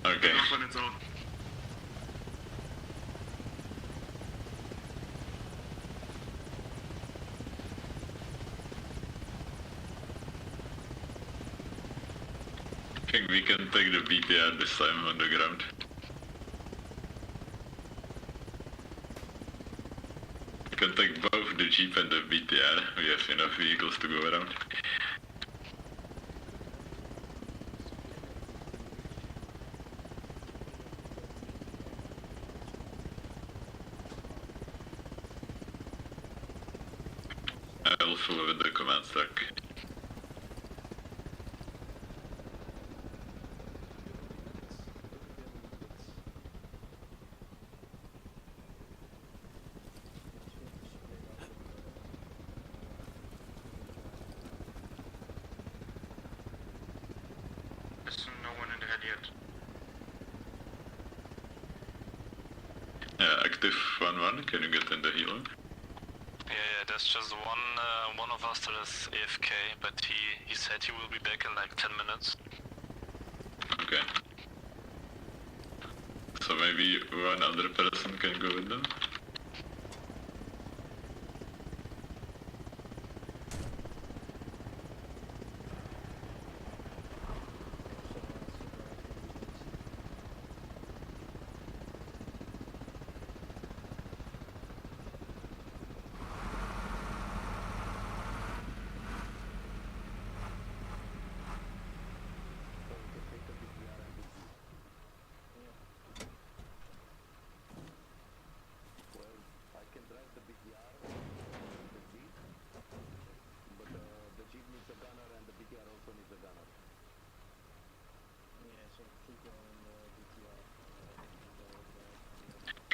B: Okay.
J: went off on its own.
B: I think we can take the BTR this time on the ground. We can take both the Jeep and the BTR. We have enough vehicles to go around. I'll follow with the command stack.
J: There's no one in the head yet.
B: Yeah, active 1-1, can you get in the helo?
E: Yeah, there's just one of us that is AFK, but he said he will be back in like 10 minutes.
B: Okay. So maybe one other person can go with them?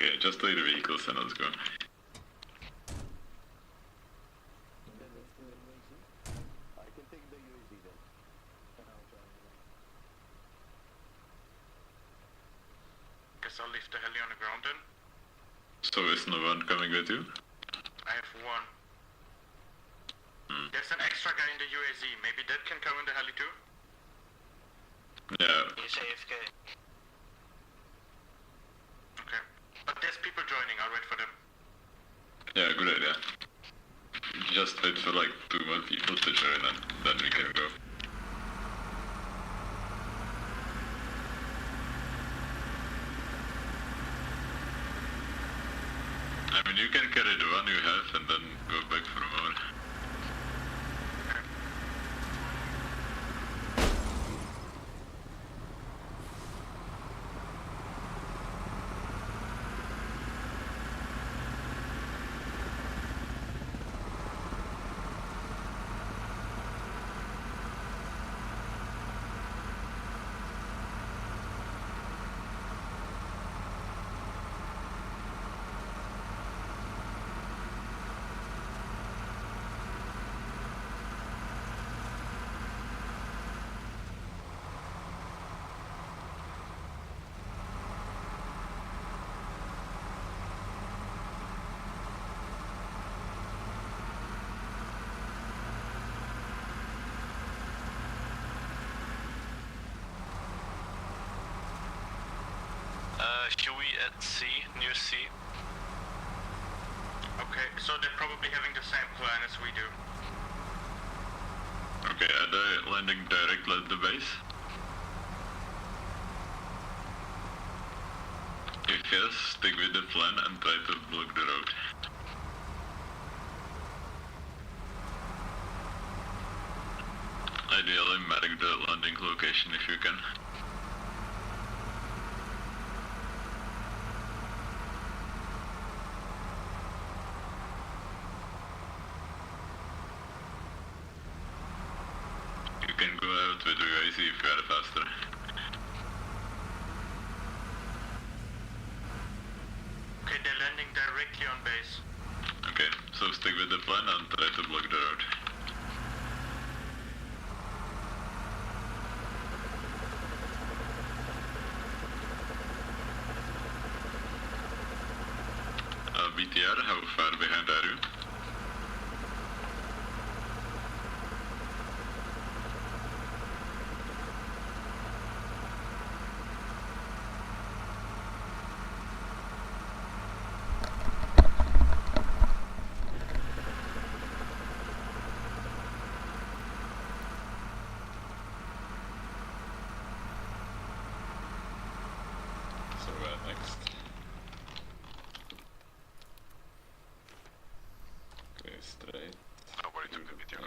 B: Okay, just take the vehicles and let's go.
J: Guess I'll leave the heli on the ground then.
B: So is no one coming with you?
J: I have one. There's an extra guy in the UAZ. Maybe that can come in the heli too?
B: Yeah.
E: He's AFK.
J: Okay. But there's people joining, I'll wait for them.
B: Yeah, good idea. Just wait for like 2 more people to join and then we can go. I mean, you can carry the one you have and then go back for more.
E: QE at C, near C.
J: Okay, so they're probably having the same plan as we do.
B: Okay, are they landing directly at the base? If yes, stick with the plan and try to block the road. Ideally, mark the landing location if you can. You can go out with UAC if you are faster.
J: Okay, they're landing directly on base.
B: Okay, so stick with the plan and try to block the road. BTR, how far behind are you? So next. Okay, straight.
P: Nobody took the video.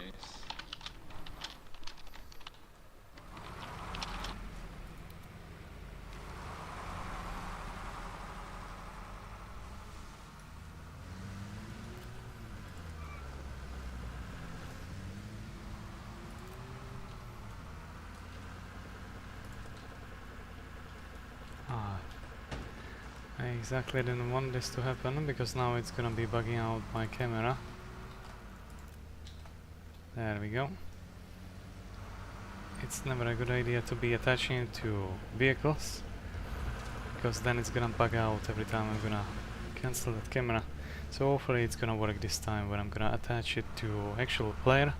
A: I exactly didn't want this to happen because now it's gonna be bugging out my camera. There we go. It's never a good idea to be attaching it to vehicles because then it's gonna bug out every time I'm gonna cancel that camera. So hopefully it's gonna work this time when I'm gonna attach it to actual player.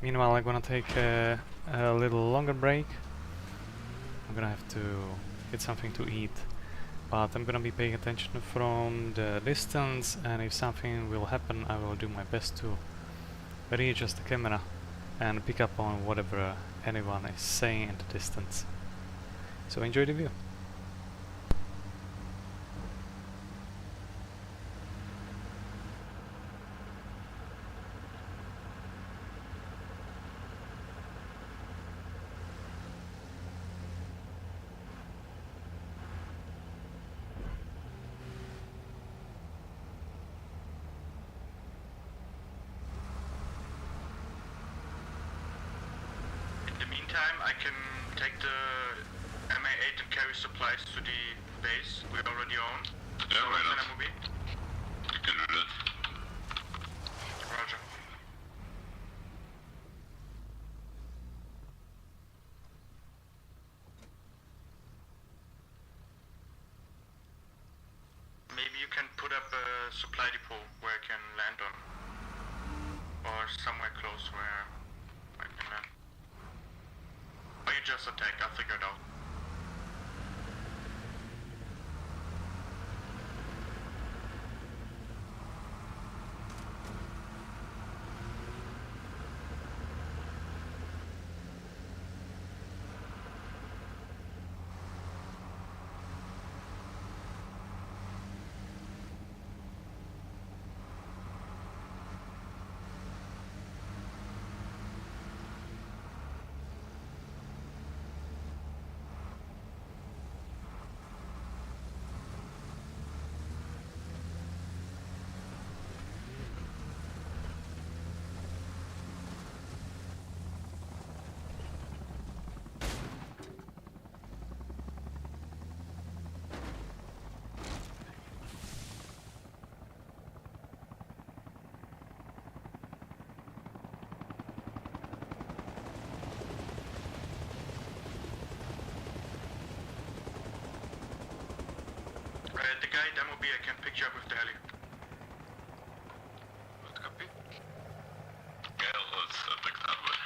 A: Meanwhile, I'm gonna take a little longer break. I'm gonna have to get something to eat, but I'm gonna be paying attention from the distance, and if something will happen I will do my best to readjust the camera and pick up on whatever anyone is saying in the distance. So enjoy the view.
J: I can take the MA8 and carry supplies to the base we already own.
B: Yeah, why not?
J: MOB.
B: You can do that.
J: Roger. Maybe you can put up a supply depot where I can land on. Or somewhere close where I can land. Or you just attack, I'll figure it out. The guy at MOB, I can pick you up with the heli.
B: What copy? Yeah, let's attack that way.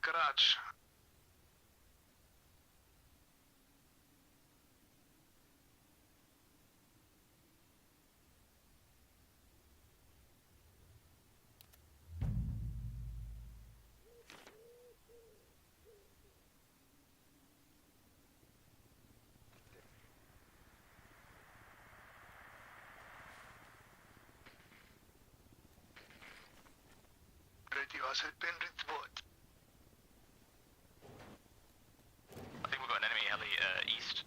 N: garage. Radio has been report.
E: I think we've got an enemy heli east.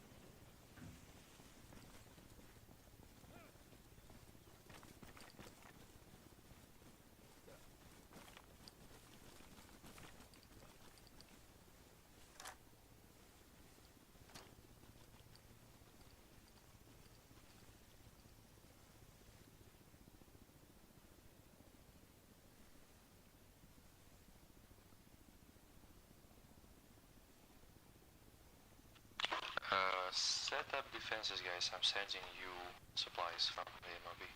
E: Set up defenses, guys. I'm sending you supplies from the MOB.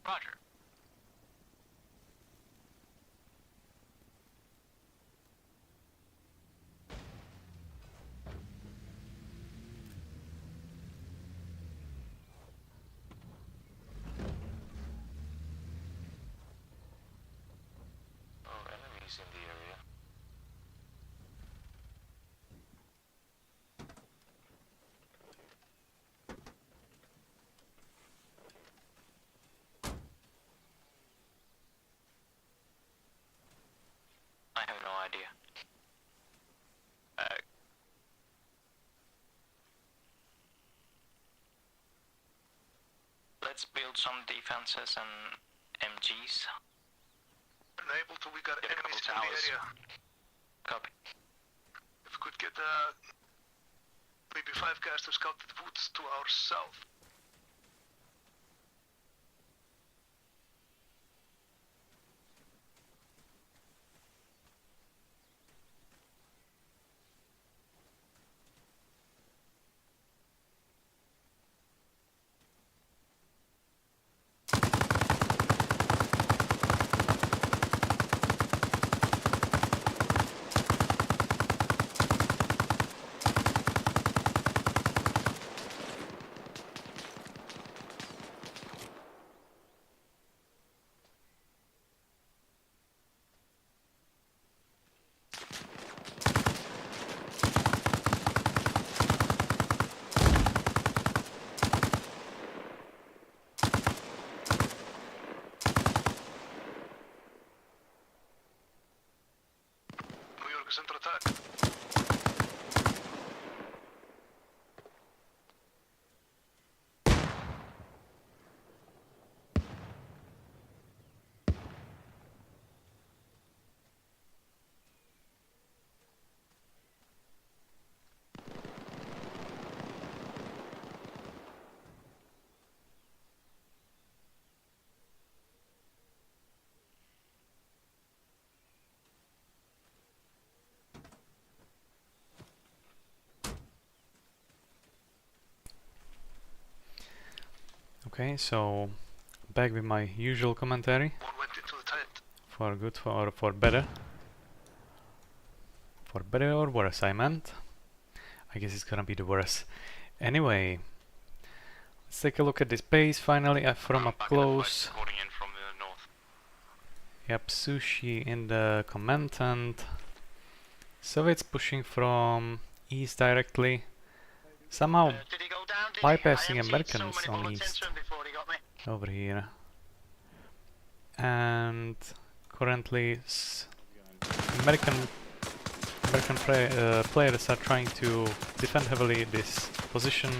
E: Roger. Oh, enemies in the area. I have no idea. Let's build some defenses and MGs.
N: Unable to, we got
E: Get a couple
N: enemies in the
E: towers.
N: area.
E: Copy.
N: If we could get maybe 5 guys to scout the woods to our south. Center attack.
A: Okay, so back with my usual commentary.
N: One went into the tent.
A: For good or for better. For better or worse, I meant. I guess it's gonna be the worse. Anyway, let's take a look at this base finally from up close.
E: In from the north.
A: Yep, Sushi in the command tent. Soviets pushing from east directly. Somehow bypassing Americans on east. Over here. And currently American players are trying to defend heavily this position.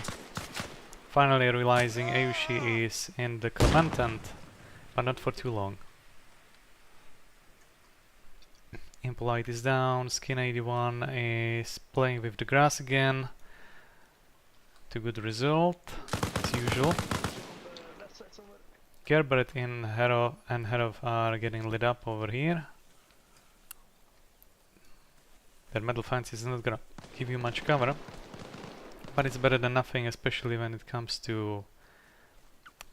A: Finally realizing Ayushi is in the command tent, but not for too long. Impolite is down, Skin 81 is playing with the grass again. To good result, as usual. Gerbert and Herov are getting lit up over here. Their metal fence is not gonna give you much cover, but it's better than nothing, especially when it comes to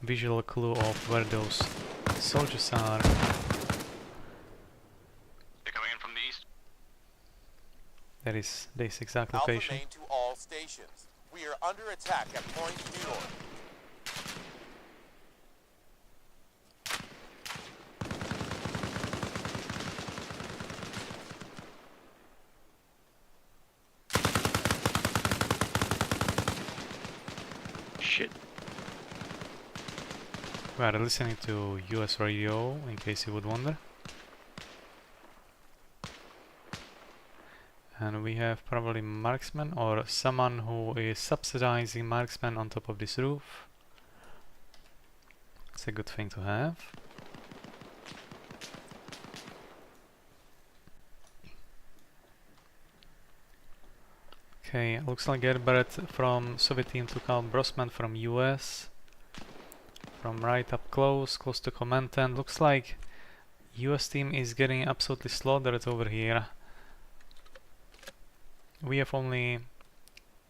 A: visual clue of where those soldiers are. That is this exact
L: Alpha
A: location.
L: main to all stations. We are under attack at Point New York.
G: Shit.
A: We are listening to US radio, in case you would wonder. And we have probably marksman or someone who is subsidizing marksman on top of this roof. It's a good thing to have. Okay, looks like Gerbert from Soviet team took out Brosman from US. From right up close to command tent. Looks like US team is getting absolutely slaughtered over here. We have only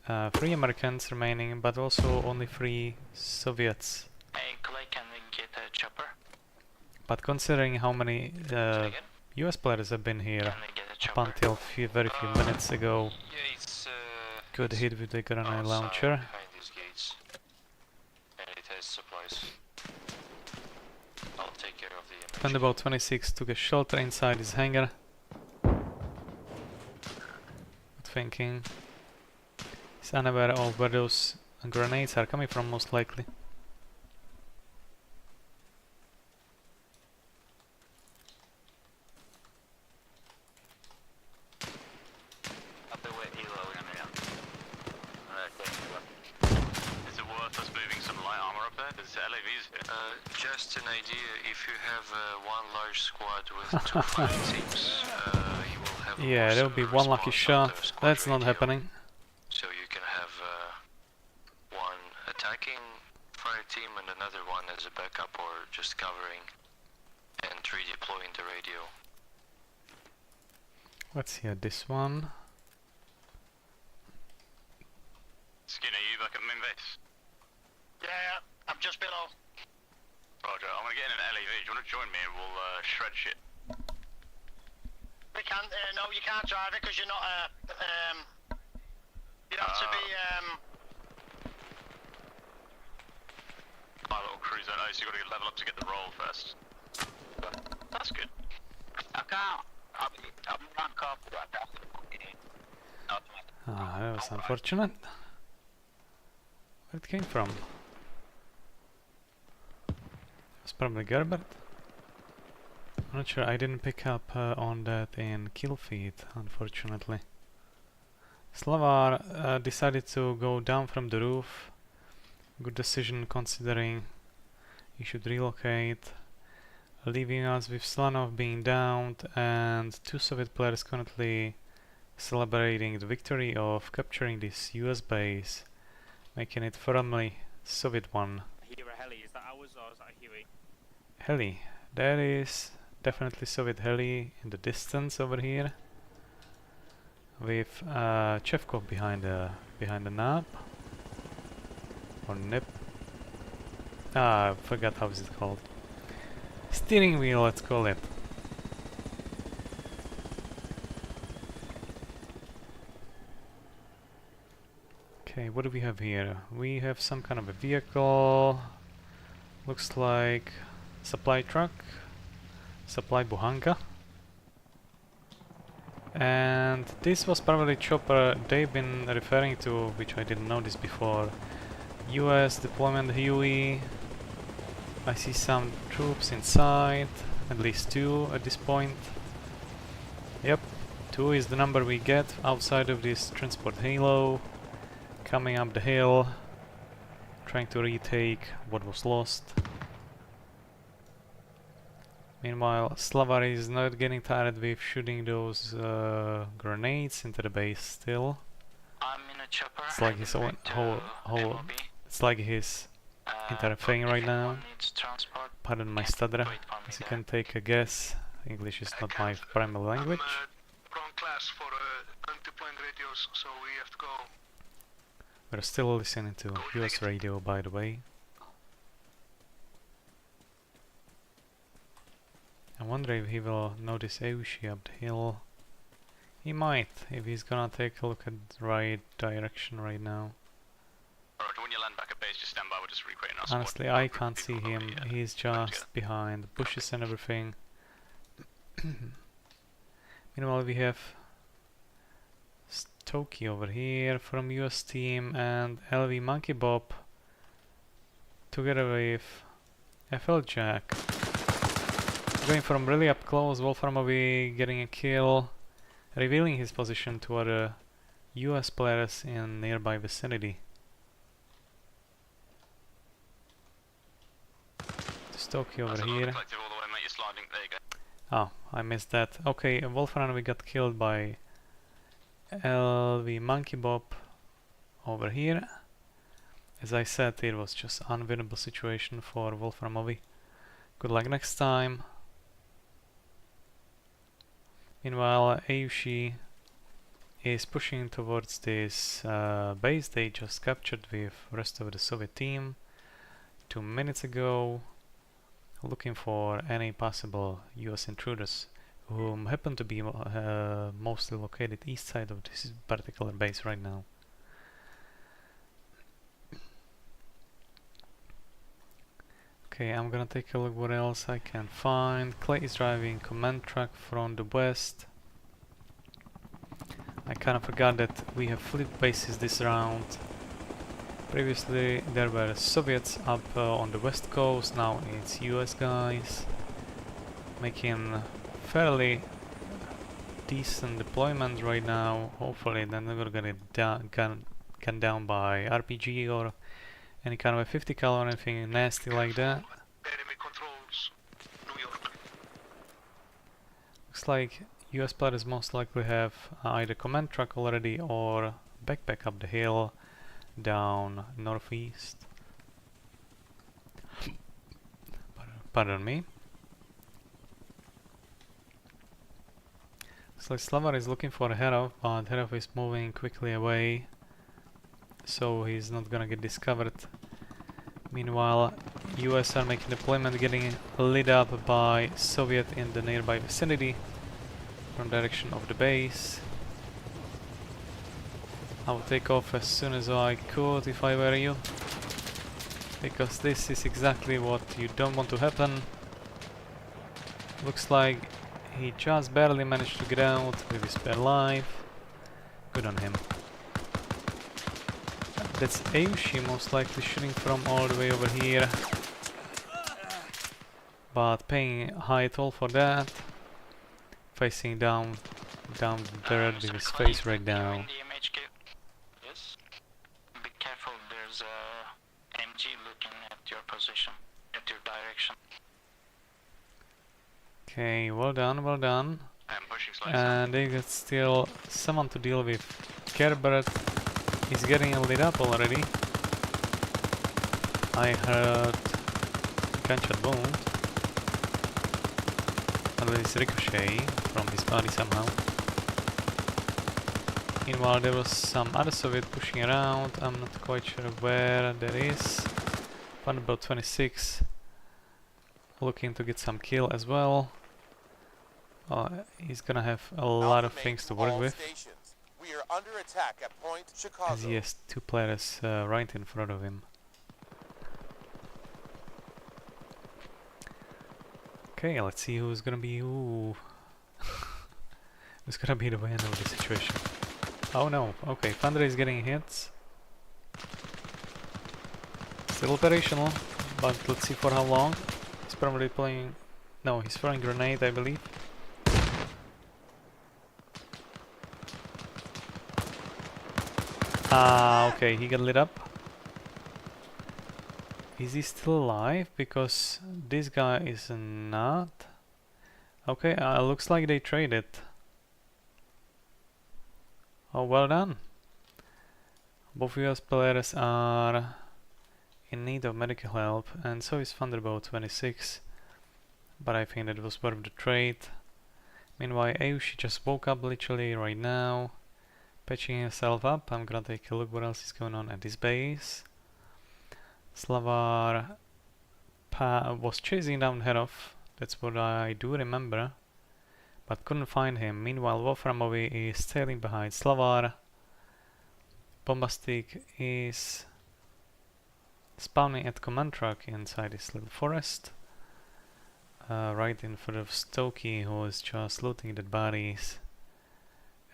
A: 3 Americans remaining, but also only 3 Soviets.
E: Hey, Clay, can we get a chopper?
A: But considering how many US players have been here up until very few minutes ago, good hit with the grenade launcher.
P: Behind these gates. And it has supplies. I'll take care of the
A: Thunderbolt 26 took a shelter inside his hangar. Good thinking. He's unaware of where those grenades are coming from, most likely.
E: Is it worth us moving some light armor up there? There's LAVs here.
P: Just an idea, if you have one large squad with 2 fighting teams, you will have
A: Yeah, there will be one lucky shot. That's not happening.
P: So you can have one attacking fire team and another one as a backup or just covering and redeploying the radio.
A: Let's hear this one.
E: Skinner, you back at main base?
J: Yeah, I'm just below.
E: Roger, I'm gonna get in an LAV. Do you wanna join me and we'll shred shit?
J: We can't, no, you can't drive it because you're not, you have to be,
E: My little cruiser, no, so you gotta level up to get the roll first. That's good.
J: I can't. I'm rank up.
A: Ah, that was unfortunate. Where it came from? It's probably Gerbert. I'm not sure, I didn't pick up on that in kill feed, unfortunately. Slavar decided to go down from the roof. Good decision considering he should relocate. Leaving us with Slanov being downed and 2 Soviet players currently celebrating the victory of capturing this US base, making it firmly Soviet one.
M: I hear a heli. Is that ours or is that a Huey?
A: Heli. There is definitely Soviet heli in the distance over here. With Chevkov behind the knob. Or nip. Ah, I forgot how is it called. Steering wheel, let's call it. Okay, what do we have here? We have some kind of a vehicle. Looks like supply truck. Supply buhanka. And this was probably chopper they've been referring to, which I didn't notice before. US deployment Huey. I see some troops inside, at least 2 at this point. Yep, 2 is the number we get outside of this transport halo. Coming up the hill, trying to retake what was lost. Meanwhile, Slavar is not getting tired with shooting those grenades into the base still.
E: I'm in a chopper.
A: It's like his whole it's like his entire thing right now. Pardon my stutter, as you can take a guess. English is not my primary language.
N: Wrong class for anti-plane radios, so we have to go.
A: We're still listening to US radio, by the way. I wonder if he will notice Eushi up the hill. He might, if he's gonna take a look at the right direction right now.
E: Alright, when you land back at base, just stand by, we'll just recreate our
A: Honestly, I can't see him. He's just behind the bushes and everything. Meanwhile, we have Stokey over here from US team and LV Monkey Bob together with FL Jack. Going from really up close, Wolframovi getting a kill, revealing his position to other US players in nearby vicinity. Stokey over here. Oh, I missed that. Okay, Wolframovi got killed by LV Monkey Bob over here. As I said, it was just unwinnable situation for Wolframovi. Good luck next time. Meanwhile, Ayushi is pushing towards this base they just captured with rest of the Soviet team 2 minutes ago, looking for any possible US intruders whom happen to be mostly located east side of this particular base right now. Okay, I'm gonna take a look what else I can find. Clay is driving command truck from the west. I kind of forgot that we have fleet bases this round. Previously there were Soviets up on the west coast, now it's US guys, making fairly decent deployment right now. Hopefully they're not gonna get gunned down by RPG or any kind of a 50 cal or anything nasty like that.
N: Enemy controls New York.
A: Looks like US players most likely have either command truck already or backpack up the hill down northeast. Pardon me. Looks like Slavar is looking for Herov, but Herov is moving quickly away, so he's not gonna get discovered. Meanwhile, US are making deployment, getting lit up by Soviet in the nearby vicinity from direction of the base. I will take off as soon as I could if I were you, because this is exactly what you don't want to happen. Looks like he just barely managed to get out with his spare life. Good on him. That's Ayushi most likely shooting from all the way over here, but paying a high toll for that. Facing down there with his face right now.
E: Yes. Be careful, there's a MG looking at your position, at your direction.
A: Okay, well done, well done.
E: I'm pushing slightly.
A: And they got still someone to deal with. Kerbert is getting lit up already. I heard gunshot wound. And this ricochet from his body somehow. Meanwhile, there was some other Soviet pushing around. I'm not quite sure where that is. Thunderbolt 26 looking to get some kill as well. He's gonna have a lot of things to work with,
L: We are under attack at Point Chicago.
A: as he has two players right in front of him. Okay, let's see who's gonna be who's gonna be the winner of the situation. Oh no, okay, Thunder is getting hits. Still operational, but let's see for how long. He's probably playing... No, he's throwing grenade, I believe. Okay, he got lit up. Is he still alive? Because this guy is not. Okay, looks like they traded. Oh, well done. Both US players are in need of medical help, and so is Thunderbolt 26. But I think that was worth the trade. Meanwhile, Ayushi just woke up literally right now, patching himself up. I'm gonna take a look what else is going on at this base. Slavar was chasing down Herov, that's what I do remember. but couldn't find him. Meanwhile, Wolframovi is tailing behind Slavar. Bombastic is spawning at command truck inside this little forest. Right in front of Stokey, who is just looting dead bodies,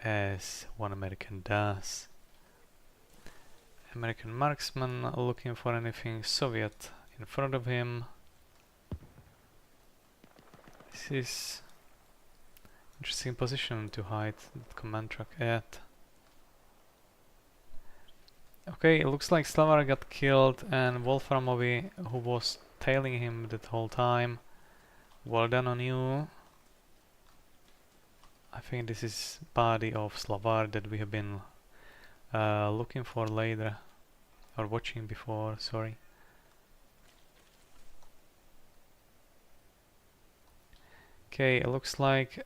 A: as one American does. American marksman looking for anything Soviet in front of him. This is interesting position to hide the command truck at. Okay, it looks like Slavar got killed and Wolframovi, who was tailing him that whole time. Well done on you. I think this is body of Slavar that we have been looking for later, or watching before, sorry. Okay, it looks like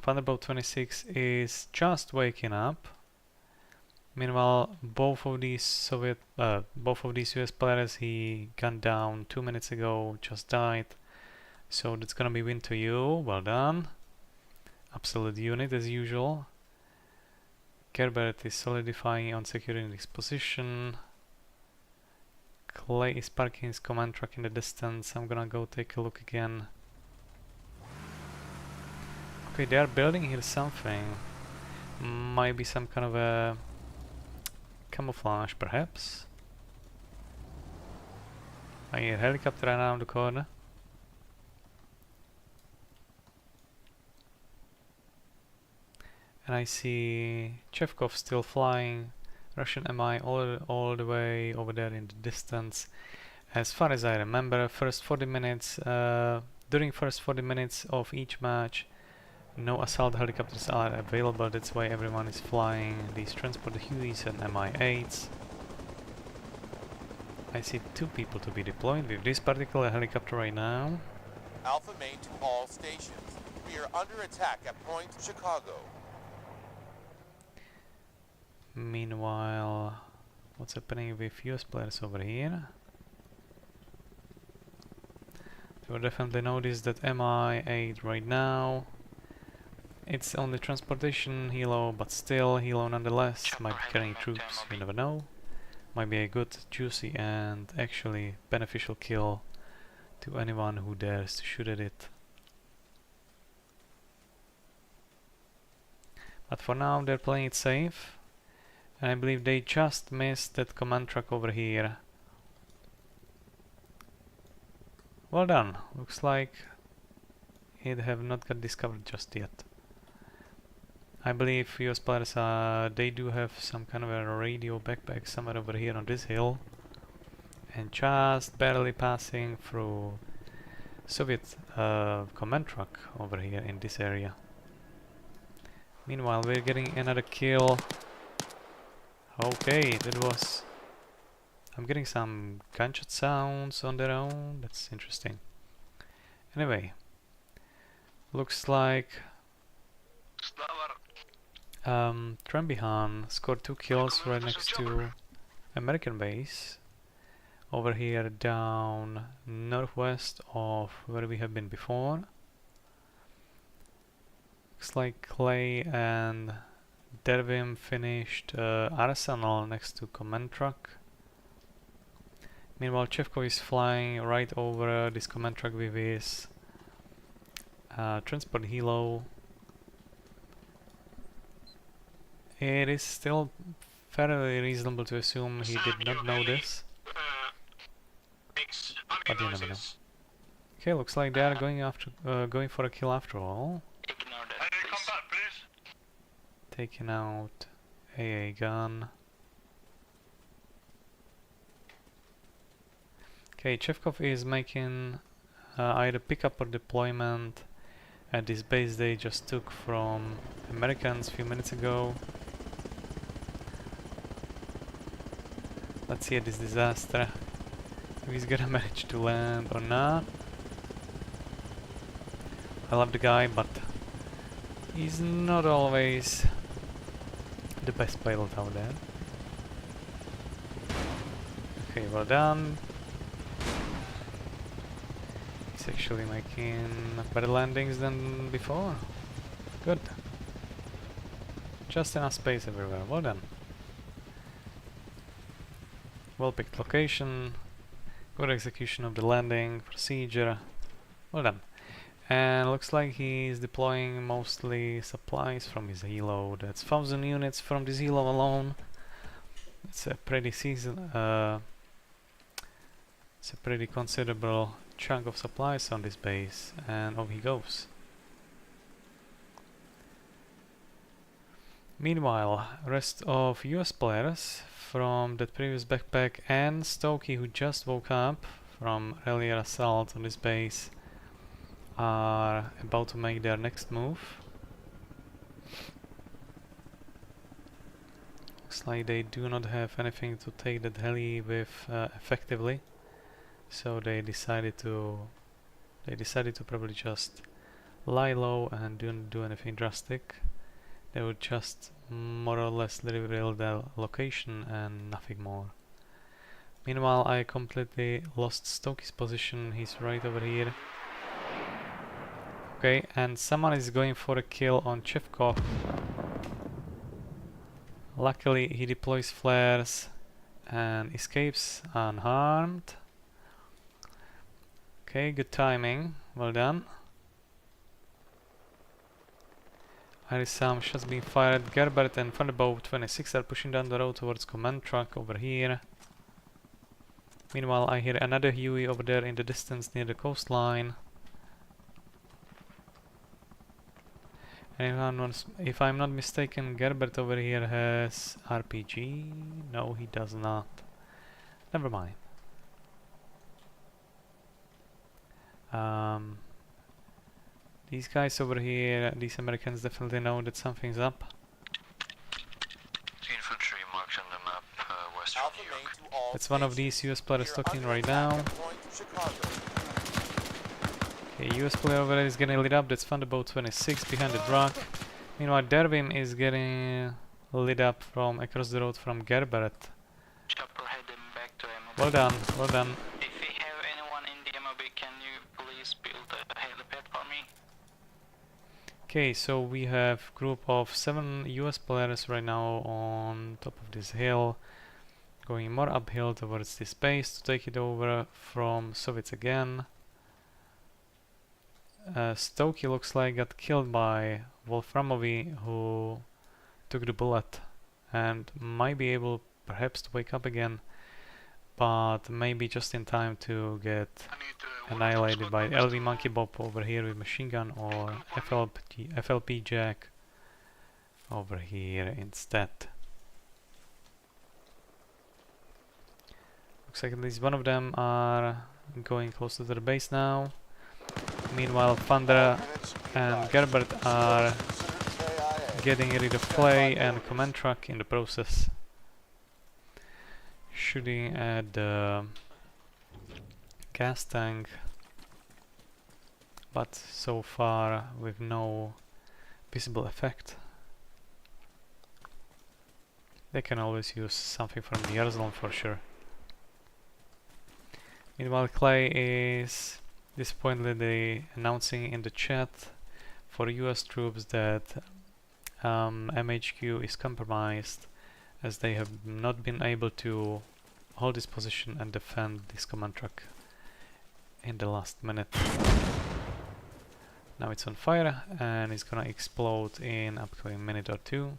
A: Thunderbolt 26 is just waking up. Meanwhile, both of these US players he gunned down 2 minutes ago just died. So that's gonna be win to you. Well done. Absolute unit as usual. Gerbert is solidifying on securing this position. Clay is parking his command truck in the distance. I'm gonna go take a look again. Okay, they are building here something. Might be some kind of a camouflage, perhaps. I hear a helicopter around the corner. And I see Chevkov still flying, Russian MI all the way over there in the distance. As far as I remember, first 40 minutes, during first 40 minutes of each match, no assault helicopters are available. That's why everyone is flying these transport Hueys and Mi-8s. I see 2 people to be deployed with this particular helicopter right now.
L: Alpha Main to all stations. We are under attack at Point Chicago.
A: Meanwhile, what's happening with US players over here? You will definitely notice that Mi-8 right now, it's only transportation helo, but still helo nonetheless. Might be carrying troops, you never know. Might be a good, juicy and actually beneficial kill to anyone who dares to shoot at it. But for now they're playing it safe. And I believe they just missed that command truck over here. Well done. Looks like it have not got discovered just yet. I believe US players they do have some kind of a radio backpack somewhere over here on this hill. And just barely passing through Soviet command truck over here in this area. Meanwhile, we're getting another kill. Okay, that was... I'm getting some gunshot sounds on their own. That's interesting. Anyway, looks like Trembihan scored 2 kills right next to American base. Over here down northwest of where we have been before. Looks like Clay and Dervim finished Arsenal next to command truck. Meanwhile, Chevkov is flying right over this command truck with his transport helo. It is still fairly reasonable to assume he did not know this. But you never know. Okay, looks like they are going for a kill after all. Taking out AA gun. Okay, Chevkov is making either pickup or deployment at this base they just took from Americans a few minutes ago. Let's see this disaster. If he's gonna manage to land or not. I love the guy, but he's not always the best pilot out there. Okay, well done. He's actually making better landings than before. Good. Just enough space everywhere. Well done. Well picked location. Good execution of the landing procedure. Well done. And looks like he's deploying mostly supplies from his helo. That's 1,000 units from this helo alone. It's a pretty it's a pretty considerable chunk of supplies on this base, and off he goes. Meanwhile, rest of US players from that previous backpack and Stokey, who just woke up from earlier assault on this base, are about to make their next move. Looks like they do not have anything to take that heli with effectively, so they decided to probably just lie low and don't do anything drastic. They would just more or less reveal their location and nothing more. Meanwhile, I completely lost Stokey's position. He's right over here. Okay, and someone is going for a kill on Chevkov. Luckily, he deploys flares and escapes unharmed. Okay, good timing. Well done. There is some shots being fired. Gerbert and Thunderbolt 26 are pushing down the road towards command truck over here. Meanwhile, I hear another Huey over there in the distance near the coastline. And if I'm not mistaken, Gerbert over here has RPG. No, he does not. Never mind. These guys over here, these Americans definitely know that something's up.
P: Infantry marked on the map west from New York.
A: That's one of these US players talking right now. Okay, US player over there is getting lit up. That's Thunderbolt 26 behind the rock. Meanwhile, Dervim is getting lit up from across the road from Gerbert.
I: Chopper heading back to MOB.
A: Well done, well done.
I: If we have anyone in the MOB, can you please build a helipad for me?
A: Okay, so we have group of 7 US players right now on top of this hill, going more uphill towards this base to take it over from Soviets again. Stokey looks like got killed by Wolframovi, who took the bullet and might be able perhaps to wake up again, but maybe just in time to get annihilated by LV Monkey Bob over here with machine gun, or FLP Jack over here instead. Looks like at least one of them are going close to their base now. Meanwhile, Thunder and Gerbert are getting rid of play and command truck in the process. Shooting at the gas tank, but so far with no visible effect. They can always use something from the arsenal for sure. Meanwhile, Clay is disappointedly announcing in the chat for US troops that MHQ is compromised, as they have not been able to hold this position and defend this command truck in the last minute. Now it's on fire and it's gonna explode in upcoming minute or two.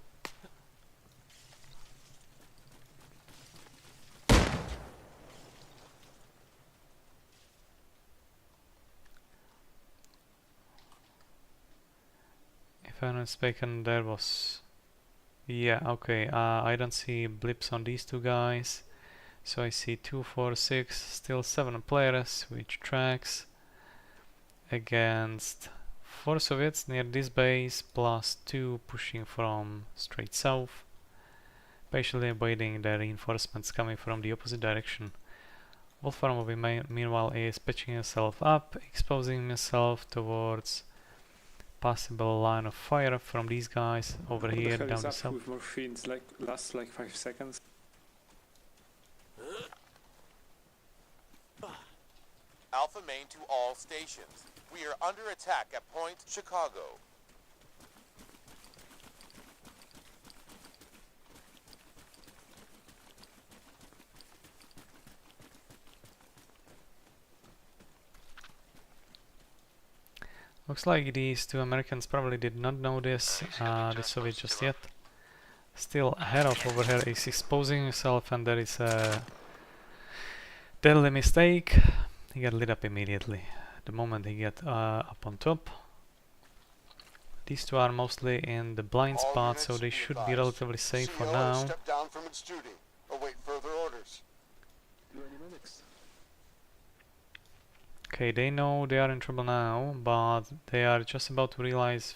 A: If I'm not mistaken, there was... yeah, okay, I don't see blips on these two guys. So I see 2, 4, 6, still 7 players, which tracks against 4 Soviets near this base, plus 2 pushing from straight south, patiently awaiting the reinforcements coming from the opposite direction. Wolfram meanwhile is patching himself up, exposing himself towards possible line of fire from these guys over here down the south.
K: With morphines, like lasts like 5 seconds.
L: Alpha main to all stations. We are under attack at Point Chicago.
A: Looks like these two Americans probably did not know this, the Soviet just yet. Still, Herov over here is exposing himself, and there is a deadly mistake. He got lit up immediately the moment he got up on top. These two are mostly in the blind spot, so they should be relatively safe for now.
L: Step down from its duty. Await further orders.
A: Okay, they know they are in trouble now, but they are just about to realize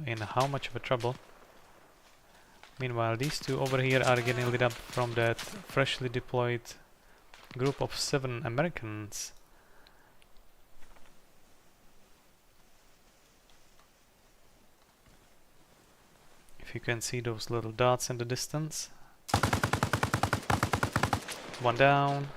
A: in how much of a trouble. Meanwhile, these two over here are getting lit up from that freshly deployed group of 7 Americans. If you can see those little dots in the distance. One down.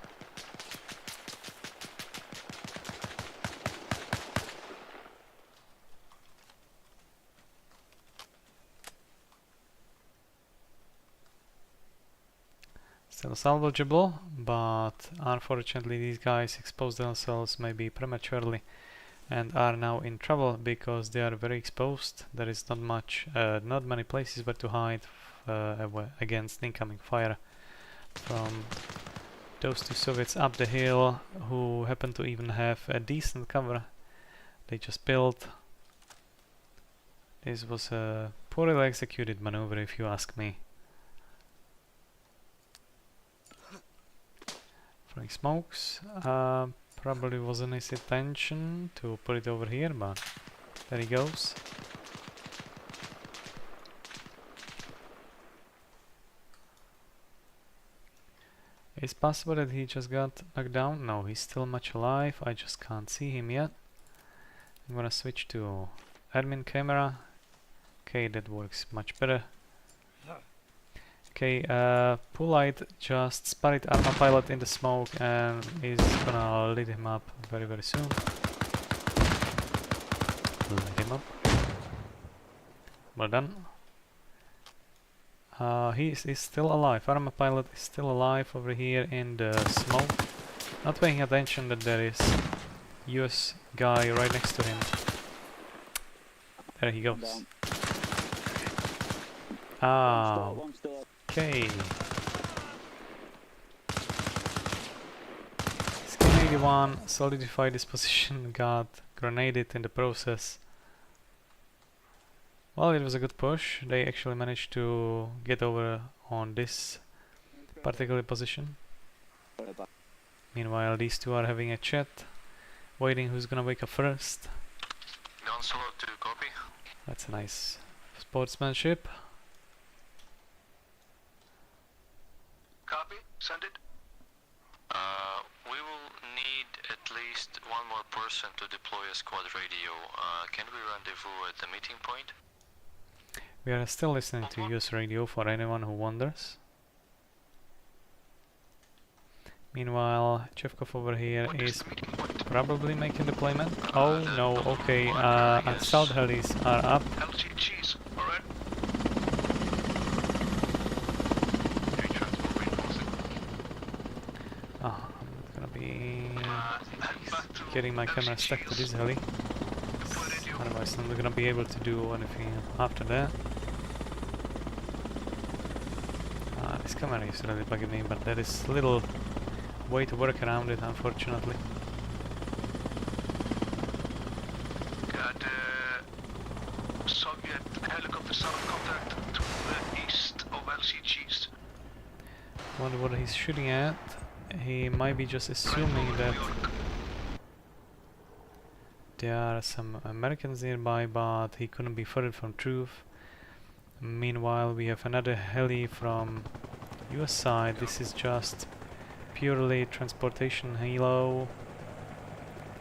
A: Still salvageable, but unfortunately these guys exposed themselves maybe prematurely and are now in trouble because they are very exposed. There is not many places where to hide against incoming fire from those two Soviets up the hill, who happen to even have a decent cover they just built. This was a poorly executed maneuver, if you ask me. Throwing smokes, probably wasn't his intention to put it over here, but there he goes. It's possible that he just got knocked down. No, he's still much alive. I just can't see him yet. I'm gonna switch to admin camera. Okay, that works much better. Okay, Polite just spotted ArmA pilot in the smoke and is gonna lit him up very soon. Lit him up. Well done. He is still alive. ArmA pilot is still alive over here in the smoke. Not paying attention that there is US guy right next to him. There he goes. Ah. Okay. Skin 81 solidified his position, got grenaded in the process. Well, it was a good push. They actually managed to get over on this particular position. Meanwhile, these two are having a chat, waiting who's gonna wake up first.
P: Gun solo to copy.
A: That's a nice sportsmanship.
N: Copy, send it.
P: We will need at least one more person to deploy a squad radio. Can we rendezvous at the meeting point?
A: We are still listening to US radio for anyone who wonders. Meanwhile, Chevkov over here is probably making deployment. Oh no, okay, assault helis are up.
N: LCGs, alright.
A: I'm gonna be getting my camera stuck to this heli. Otherwise I'm not gonna be able to do anything after that. This camera is really bugging me, but there is little way to work around it, unfortunately.
N: Got Soviet helicopter sound contact to the east of LCGs.
A: Wonder what he's shooting at. He might be just assuming that there are some Americans nearby, but he couldn't be further from truth. Meanwhile, we have another heli from US side. This is just purely transportation helo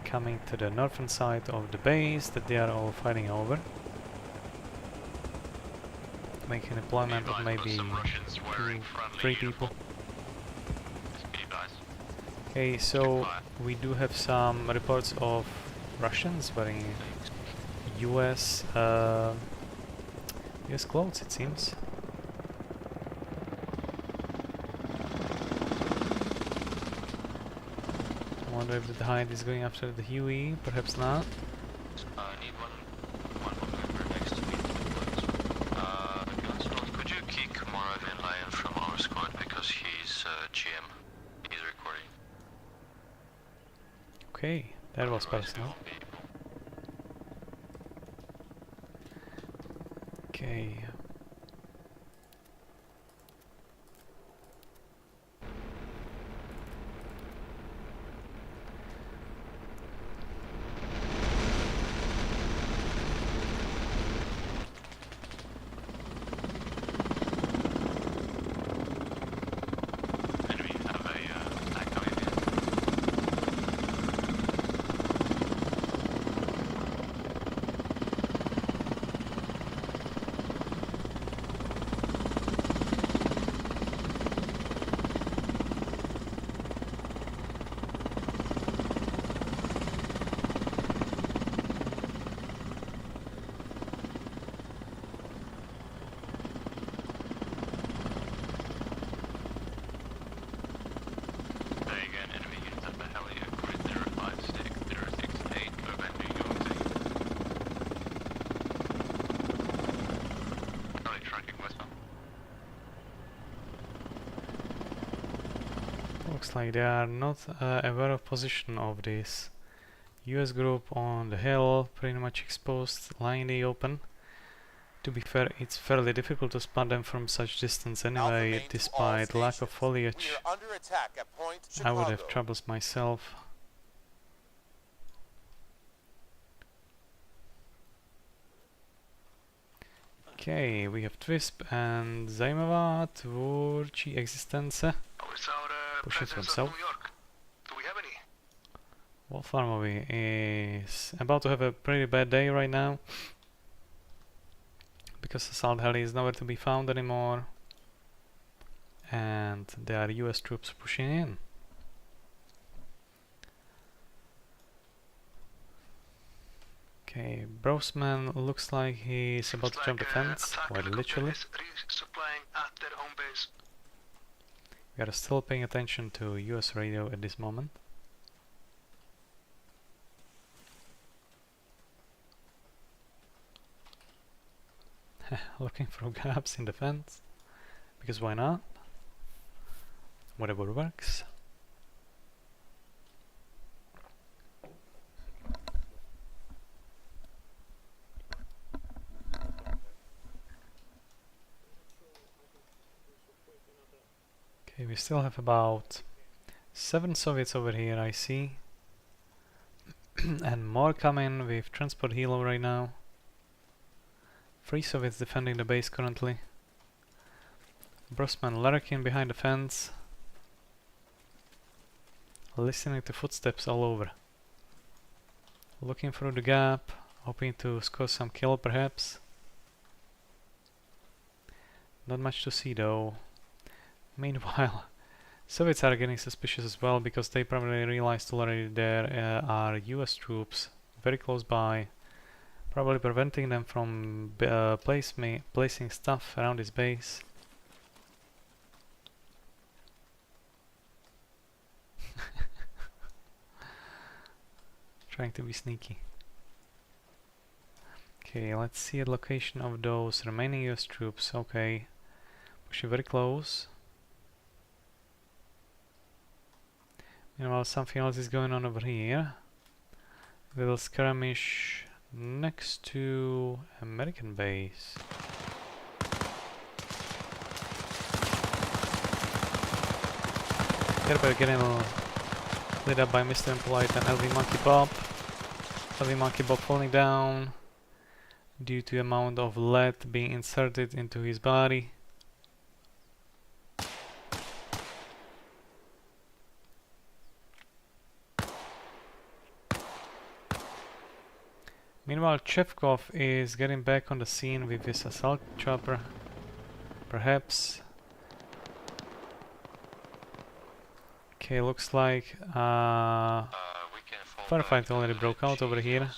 A: coming to the northern side of the base that they are all fighting over. Making deployment of maybe 2-3 people. Okay, so we do have some reports of Russians wearing US US clothes, it seems. I wonder if the Tide is going after the Huey, perhaps not.
P: I need one member next to me. Gunsmith, could you kick Moravian Lion from our squad because he's GM. He's recording.
A: Okay, that was personal. Okay. Looks like they are not aware of position of this US group on the hill, pretty much exposed, lying in the open. To be fair, it's fairly difficult to spot them from such distance anyway, despite lack of foliage. I would have troubles myself. Okay, we have Twisp and Zaimova, Tvůrčí existence. Pushing from south. Wolfarmovi is about to have a pretty bad day right now, because assault heli is nowhere to be found anymore, and there are US troops pushing in. Okay, Brosman looks like he's about to jump the fence, quite literally. We are still paying attention to US radio at this moment. Looking for gaps in the fence, because why not? Whatever works. Okay, we still have about 7 Soviets over here, I see. And more coming with transport helo right now. 3 Soviets defending the base currently. Brosman lurking behind the fence, listening to footsteps all over. Looking through the gap, hoping to score some kill perhaps. Not much to see though. Meanwhile, Soviets are getting suspicious as well, because they probably realized already there are US troops very close by, probably preventing them from placing stuff around his base. Trying to be sneaky. Okay, let's see the location of those remaining US troops. Okay, pushing very close. Meanwhile, something else is going on over here. Little skirmish next to American base. Here we're getting lit up by Mr. Impolite and LV Monkey Bob. LV Monkey Bob falling down due to amount of lead being inserted into his body. Meanwhile, Chevkov is getting back on the scene with his assault chopper, perhaps. Okay, looks like firefight already broke out over here.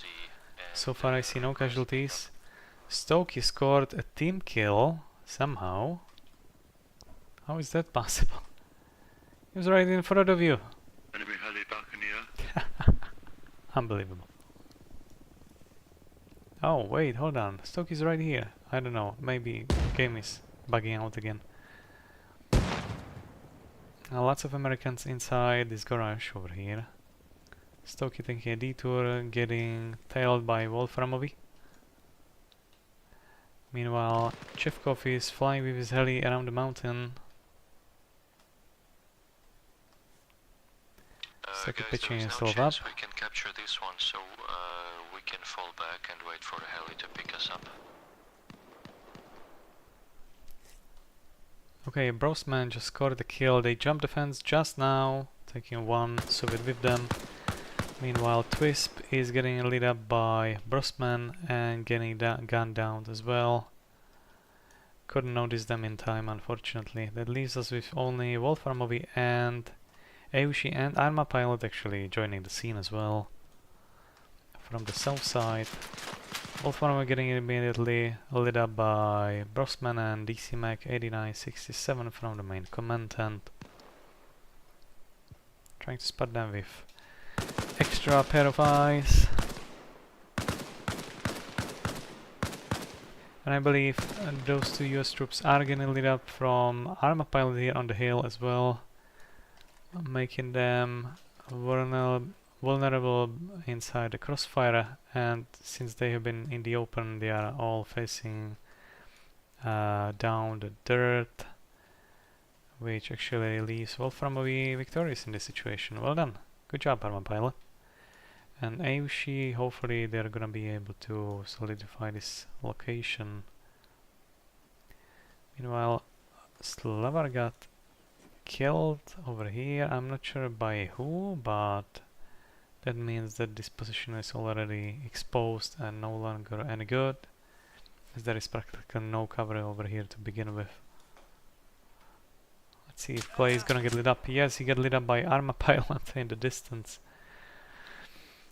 A: So far I see no casualties. Stokey scored a team kill somehow. How is that possible? He was right in front of you.
N: Enemy heli back in here.
A: Unbelievable. Oh wait, hold on. Stokey's right here. I don't know. Maybe game is bugging out again. Lots of Americans inside this garage over here. Stokey taking a detour, getting tailed by Wolframovi. Meanwhile, Chevkov is flying with his heli around the mountain. Stokey pitching himself up.
P: We can capture this one, so we can fall back and wait for the heli to pick us up.
A: Okay, Brosman just scored a kill. They jumped the fence just now, taking one Soviet with them. Meanwhile, Twisp is getting lit up by Brosman and getting gunned down as well. Couldn't notice them in time, unfortunately. That leaves us with only Wolframovi and Eushi and ArmA Pilot actually joining the scene as well. From the south side. Wolframovi getting immediately lit up by Brosman and DC Mac 8967 from the main command tent. Trying to spot them with extra pair of eyes. And I believe those two US troops are getting lit up from ArmA Pilot here on the hill as well, making them vulnerable inside the crossfire, and since they have been in the open they are all facing down the dirt, which actually leaves Wolframovi victorious in this situation. Well done. Good job, ArmA Pilot. And Eushi, hopefully they're gonna be able to solidify this location. Meanwhile, Slavar got killed over here. I'm not sure by who, but that means that this position is already exposed and no longer any good, as there is practically no cover over here to begin with. Let's see if Clay is gonna get lit up. Yes, he got lit up by ArmA Pilot in the distance.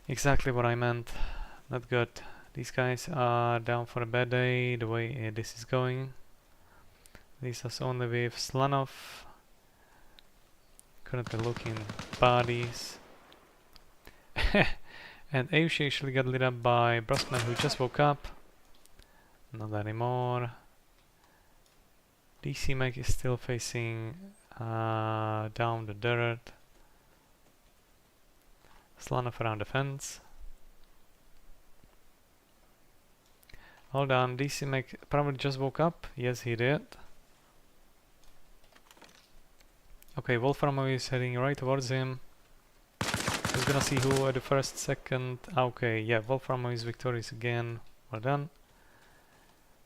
A: Exactly what I meant. Not good. These guys are down for a bad day the way this is going. Leaves us only with Slanov. Currently looking bodies. And Eushi actually got lit up by Brosman, who just woke up. Not anymore. DC Mac is still facing down the dirt. Slanov around the fence. Hold on, DC Mac probably just woke up. Yes, he did. Okay, Wolframov is heading right towards him. He's gonna see who at the first second. Okay, yeah, Wolframov is victorious again. Well done.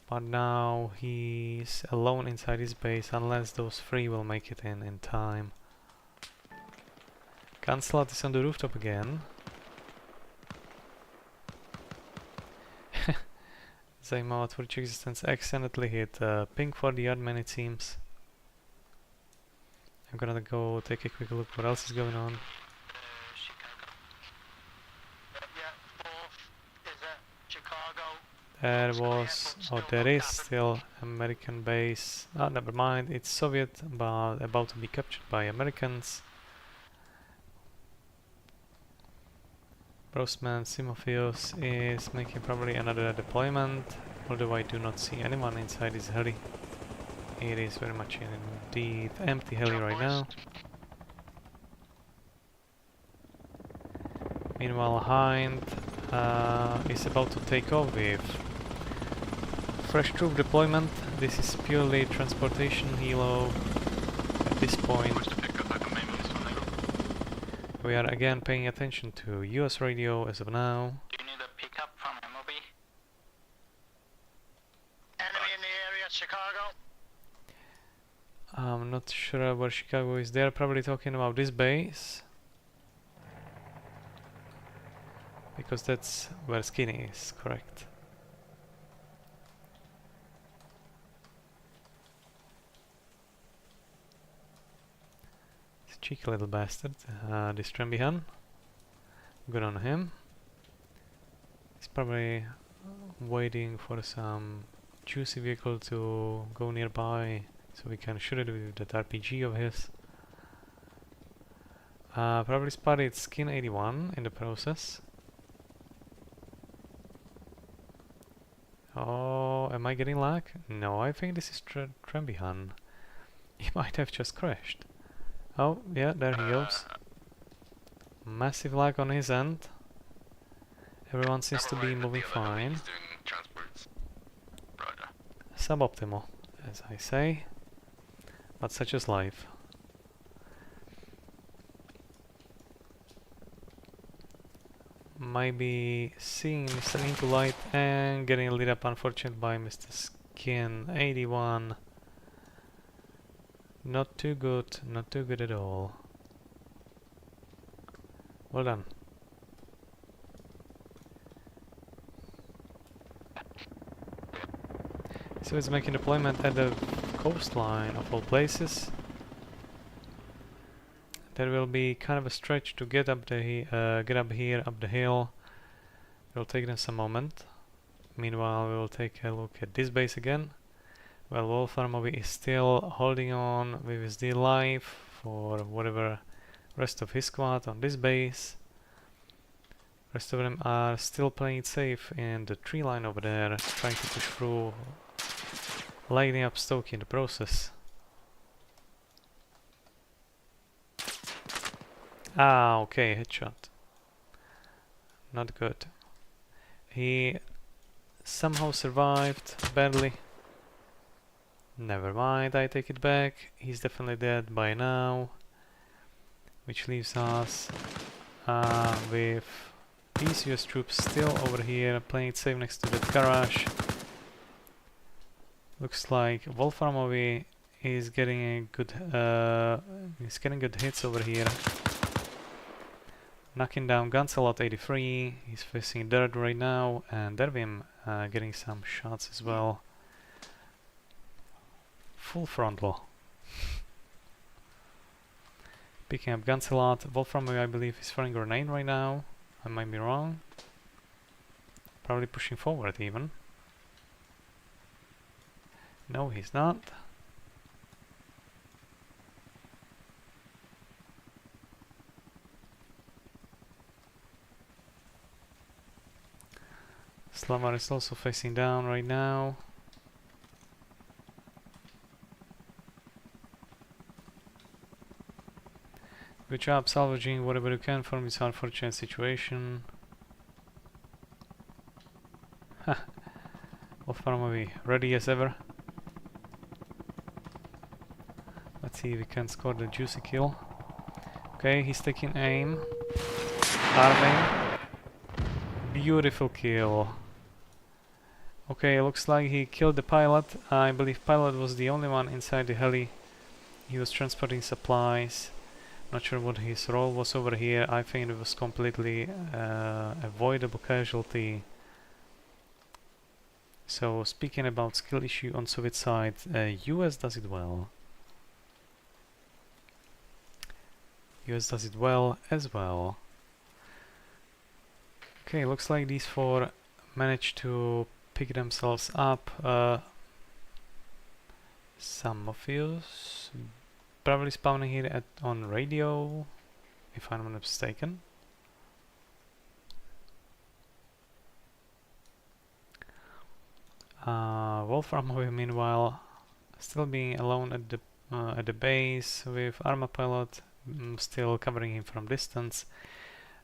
A: But now he's alone inside his base, unless those three will make it in time. Gunslot is on the rooftop again. Zaimao Twitch Existence accidentally hit ping for the admin, it seems. I'm gonna go take a quick look what else is going on. There was, oh, there is still American base. Ah, never mind, it's Soviet, but about to be captured by Americans. Brosman Simophios is making probably another deployment, although I do not see anyone inside his heli. It is very much indeed empty heli right now. Meanwhile, Hind is about to take off with fresh troop deployment. This is purely transportation helo at this point. We are again paying attention to US radio as of now.
I: Do you need a pickup from MOB? Enemy in the area, Chicago.
A: I'm not sure where Chicago is. They're probably talking about this base, because that's where Skinny is, correct. Cheeky little bastard, this Trembihan. Good on him. He's probably waiting for some juicy vehicle to go nearby so we can shoot it with that RPG of his. Probably spotted Skin 81 in the process. Oh, am I getting lag? No, I think this is Trembihan. He might have just crashed. Oh, yeah, there he goes. Massive lag on his end. Everyone seems to be moving fine. Suboptimal, as I say. But such is life. Might be seeing Mr. Into Light and getting lit up, unfortunately, by Mr. Skin 81. Not too good at all. Well done. So it's making deployment at the coastline of all places. There will be kind of a stretch to get up here up the hill. It will take them some moment. Meanwhile, we will take a look at this base again. Well, Wolfarmovi is still holding on with his D life for whatever rest of his squad on this base. Rest of them are still playing it safe in the tree line over there, trying to push through, lighting up Stokey in the process. Ah, okay, headshot. Not good. He somehow survived, barely. Never mind, I take it back. He's definitely dead by now. Which leaves us with these US troops still over here, playing it safe next to the garage. Looks like Wolfarmovi is getting a good good hits over here. Knocking down Gunsalot 83, he's facing dirt right now, and Dervim getting some shots as well. Full frontal. Picking up Gunsalot. Wolfram, I believe, is throwing a grenade right now. I might be wrong. Probably pushing forward even. No, he's not. Slavar is also facing down right now. Good job salvaging whatever you can from this unfortunate situation. Ha! Wolfarmovi ready as ever. Let's see if we can score the juicy kill. Okay, he's taking aim. ArmA. Beautiful kill. Okay, looks like he killed the pilot. I believe pilot was the only one inside the heli. He was transporting supplies. Not sure what his role was over here. I think it was completely avoidable casualty. So speaking about skill issue on Soviet side, US does it well. US does it well as well. Okay, looks like these four managed to pick themselves up. Some of yous probably spawning here on radio, if I'm not mistaken. Wolfram, meanwhile, still being alone at the base with ArmA pilot still covering him from distance.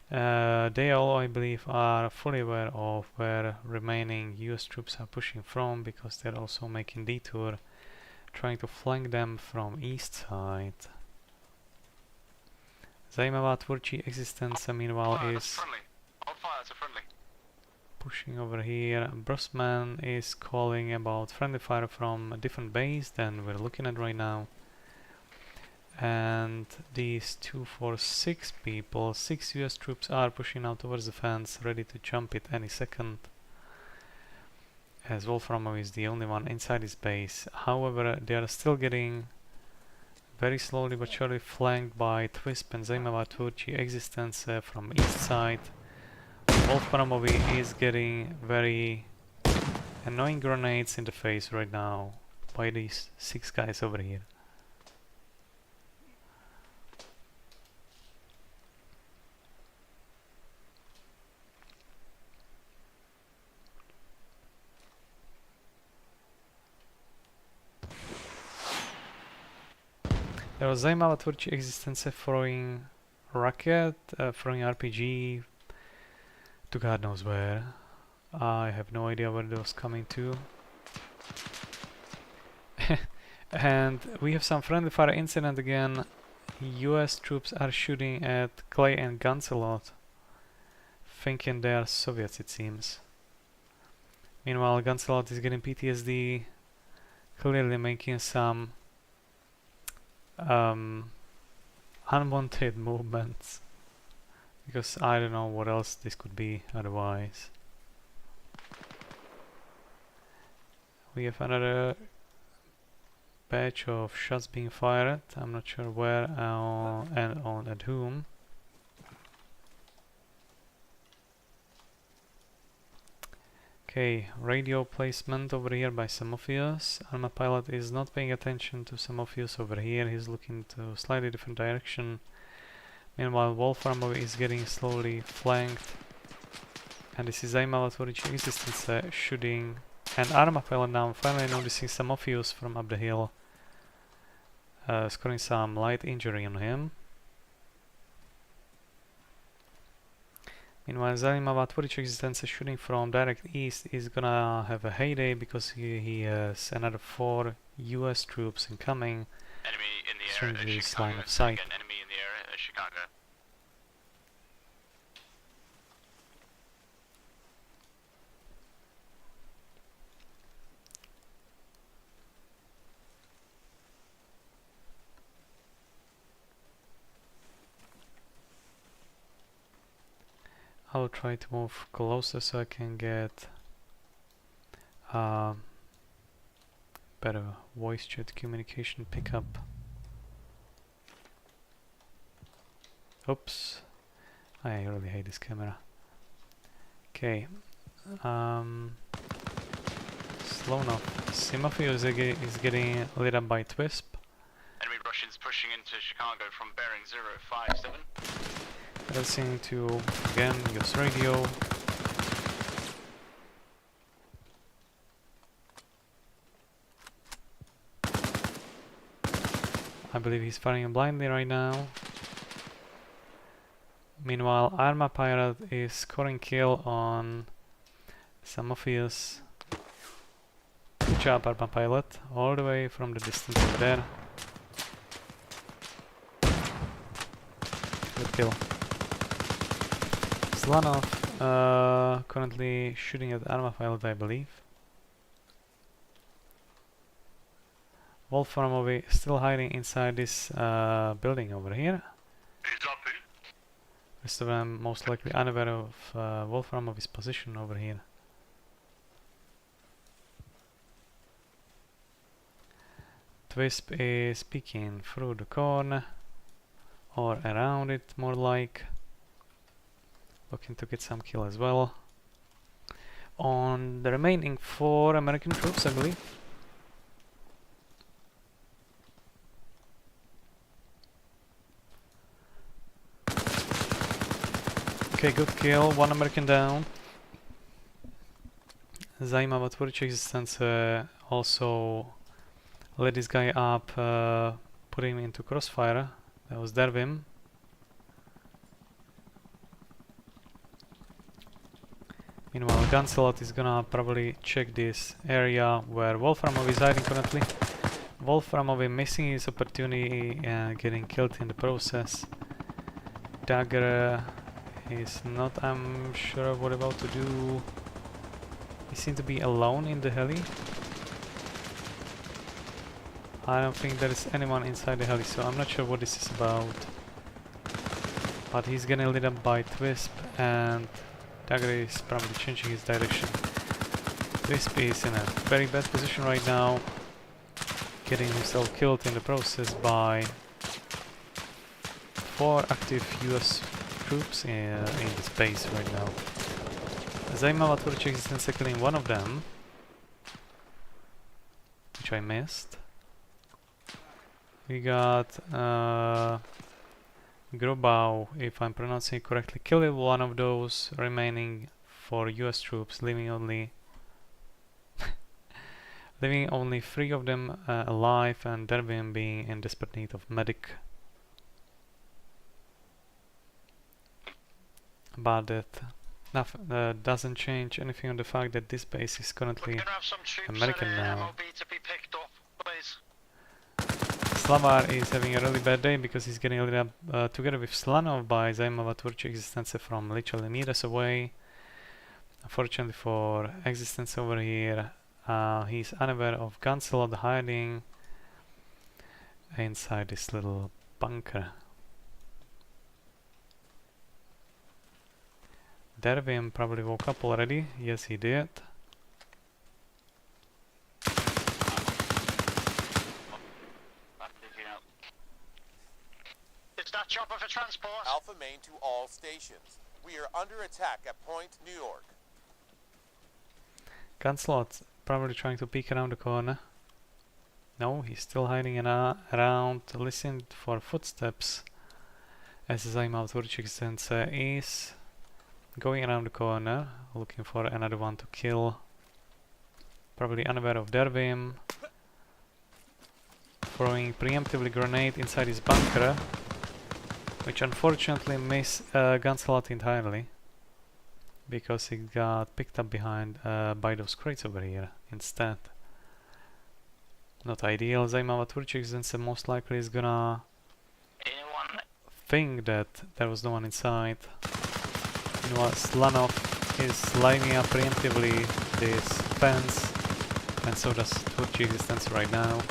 A: They all, I believe, are fully aware of where remaining US troops are pushing from, because they're also making detour, trying to flank them from east side. Zajímavá tvůrčí existence meanwhile is pushing over here. Brosman is calling about friendly fire from a different base than we're looking at right now. And these 2, 4, 6 people, 6 US troops are pushing out towards the fence, ready to jump it any second. As Wolframov is the only one inside his base. However, they are still getting very slowly but surely flanked by Twisp and Zaimava Existence from east side. Wolf Paramovi is getting very annoying grenades in the face right now by these 6 guys over here. There was Zaimava Tvorici Existence throwing rocket, throwing RPG to God knows where. I have no idea where it was coming to. And we have some friendly fire incident again. US troops are shooting at Clay and Gancelot, thinking they are Soviets, it seems. Meanwhile, Gancelot is getting PTSD, clearly making some unwanted movements, because I don't know what else this could be otherwise. We have another batch of shots being fired. I'm not sure where and on at whom. Okay, radio placement over here by Samofios. ArmA pilot is not paying attention to Samofios over here. He's looking to a slightly different direction. Meanwhile, Wolfram is getting slowly flanked. And this is Zaimava Tvorici Existence shooting. And ArmA pilot now finally noticing Samofios from up the hill. Scoring some light injury on him. Meanwhile, Zaimava Tvorici Existence shooting from direct east is gonna have a heyday because he has another 4 US troops incoming.
M: Enemy in the air
A: through
M: at
A: this
M: Chicago.
A: line of sight.
M: Again, enemy in the air at Chicago.
A: I'll try to move closer so I can get better voice chat communication pickup. Oops, I really hate this camera. Okay, slow enough. Simafio is getting lit up by Twisp.
M: Enemy Russians pushing into Chicago from bearing 057.
A: Listening to again use radio. I believe he's firing blindly right now. Meanwhile, ArmA pilot is scoring kill on Samofios. Good job, ArmA pilot, all the way from the distance over there. Good kill. Slanov currently shooting at ArmA pilot, I believe. Wolframovi still hiding inside this building over here. Rest of them most likely unaware of Wolframovi's position over here. Twisp is peeking through the corner or around it, more like. Looking to get some kill as well on the remaining 4 American troops, I believe. Okay, good kill, 1 American down. Zaimava Tvorici Existence also let this guy up, put him into crossfire. That was Dervim. Meanwhile, Gancelot is gonna probably check this area where Wolframov is hiding currently. Wolframov missing his opportunity and getting killed in the process. Dagger is not, I'm sure, what about to do. He seems to be alone in the heli. I don't think there is anyone inside the heli, so I'm not sure what this is about. But he's getting lit up by Twisp, and Dagger is probably changing his direction. Twisp is in a very bad position right now. getting himself killed in the process by 4 active US troops in this base right now. Zajímavá tvůrčí existence killing one of them, which I missed. We got Grobau, if I'm pronouncing it correctly, killed one of those remaining 4 US troops, leaving only 3 of them alive, and Dervin being in desperate need of medic. But that doesn't change anything on the fact that this base is currently American now. Slavar is having a really bad day because he's getting lit up together with Slanov by Zajímavá tvůrčí existence from literally meters away. Unfortunately for existence over here, he's unaware of Gunslot hiding inside this little bunker. Dervin probably woke up already. Yes, he did.
L: Is that chopper for transport? Alpha main to all stations. We are under attack at Point New York.
A: Gunslot probably trying to peek around the corner. No, he's still hiding around, listening for footsteps. As Zajímavá tvůrčí existence is going around the corner, looking for another one to kill. Probably unaware of Dervin. Throwing preemptively grenade inside his bunker, which unfortunately missed Gunslot entirely, because he got picked up behind by those crates over here instead. Not ideal. Zajímavá tvůrčí existence most likely is gonna think that there was no one inside. Meanwhile, Slanov is lining up preemptively this fence, and so does tvůrčí existence right now.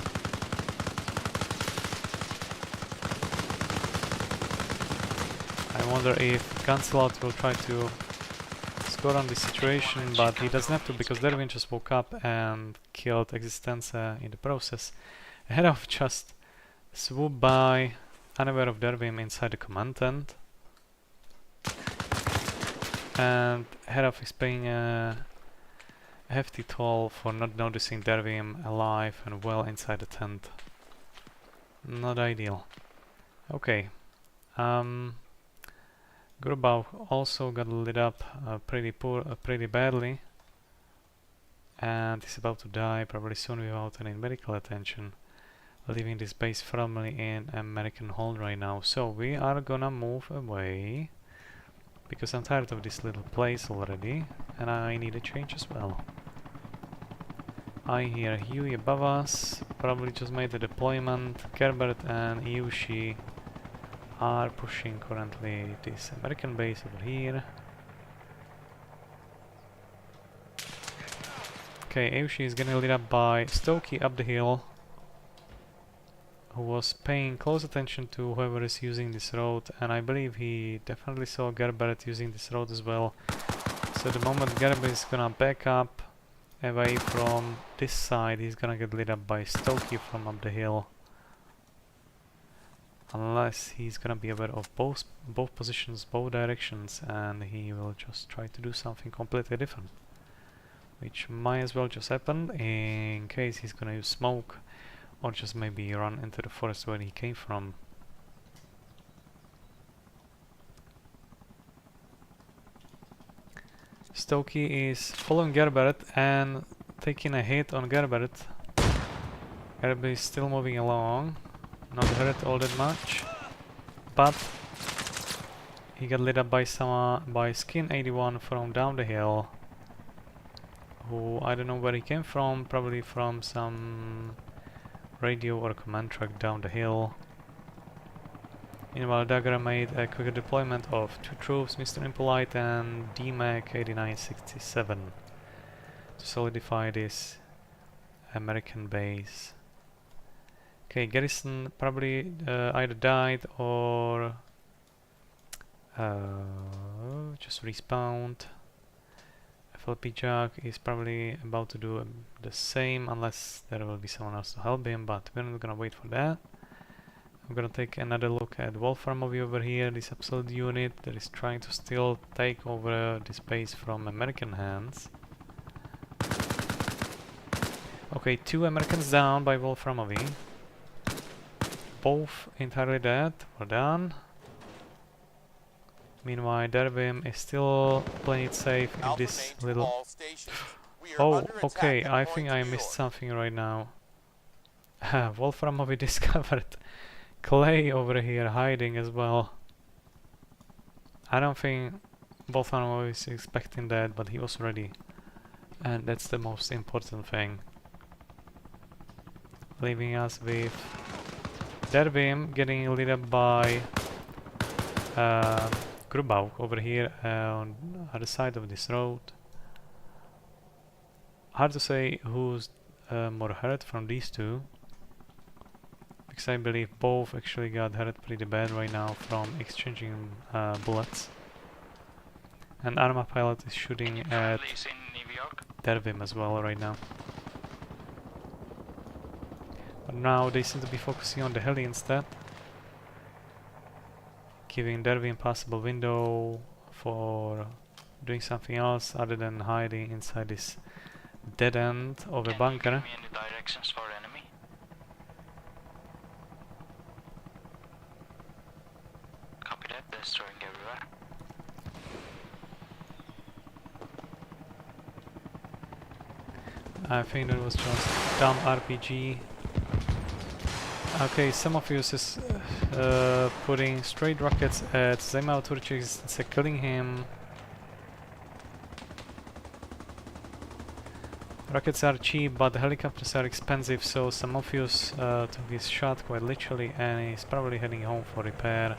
A: I wonder if Gunslot will try to score on this situation, but he doesn't have to because Dervin just woke up and killed Existenza in the process. Ahead of just swoop by, unaware of Dervin inside the command tent. And Heraf is paying a hefty toll for not noticing Dervin alive and well inside the tent. Not ideal. Okay. Grubau also got lit up pretty badly, and is about to die probably soon without any medical attention, leaving this base firmly in American hold right now. So we are gonna move away because I'm tired of this little place already, and I need a change as well. I hear Huey above us, probably just made the deployment. Gerbert and Iushi are pushing currently this American base over here. Okay, Iushi is getting lit up by Stokey up the hill, who was paying close attention to whoever is using this road, and I believe he definitely saw Gerbert using this road as well. So the moment Gerbert is gonna back up away from this side, he's gonna get lit up by Stokey from up the hill. Unless he's gonna be aware of both positions, both directions, and he will just try to do something completely different. Which might as well just happen in case he's gonna use smoke, or just maybe run into the forest where he came from. Stokey is following Gerbert and taking a hit on Gerbert. Gerbert is still moving along, not hurt all that much, but he got lit up by Skin 81 from down the hill, who I don't know where he came from, probably from some radio or command track down the hill. Meanwhile, Dagger made a quick deployment of 2 troops, Mr. Impolite and DMAC 8967, to solidify this American base. Okay, Garrison probably either died or just respawned. FLP Jack is probably about to do the same, unless there will be someone else to help him, but we're not gonna wait for that. I'm gonna take another look at Wolframovi over here, this absolute unit that is trying to still take over this base from American hands. Okay, 2 Americans down by Wolframovi. Both entirely dead, well done. Meanwhile, Dervim is still playing it safe in this little... Oh, okay, I think I missed something right now. Wolframovi discovered Clay over here hiding as well. I don't think Wolframovi is expecting that, but he was ready. And that's the most important thing. Leaving us with Dervim getting lit up by Grubau over here on the other side of this road. Hard to say who's more hurt from these two, because I believe both actually got hurt pretty bad right now from exchanging bullets. And ArmA pilot is shooting at Dervim as well right now. But now they seem to be focusing on the heli instead, giving Dervim possible window for doing something else other than hiding inside this dead end of a bunker.
I: Give me any directions for enemy? Copy that, destroying everywhere.
A: I think that was just dumb RPG. Okay, some of you is putting straight rockets at Zema Turchik, killing him. Rockets are cheap, but the helicopters are expensive, so some of you took his shot quite literally, and he's probably heading home for repair.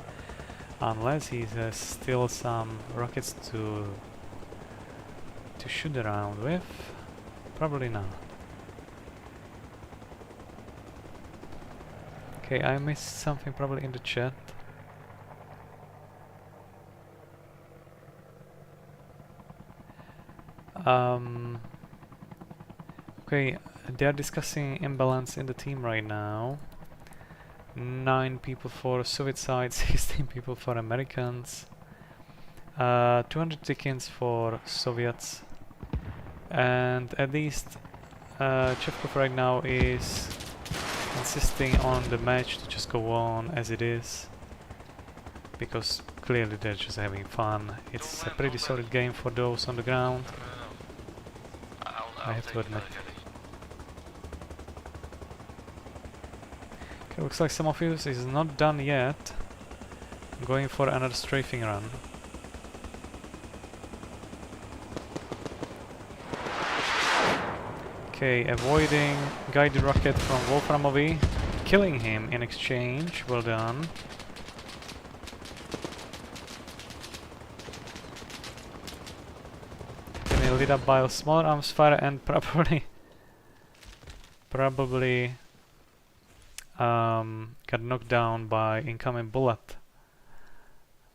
A: Unless he has still some rockets to shoot around with. Probably not. Okay, I missed something probably in the chat. Okay, they are discussing imbalance in the team right now. 9 people for Soviet side, 16 people for Americans. 200 tickets for Soviets. And at least Chevkov right now is insisting on the match to just go on as it is, because clearly they're just having fun. It's a pretty solid game for those on the ground, I have to admit. Okay, looks like some of you is not done yet. Going for another strafing run. Okay, avoiding guided rocket from Wolframovi, killing him in exchange, well done. Getting lit up by a smaller arms fire and probably got knocked down by incoming bullet.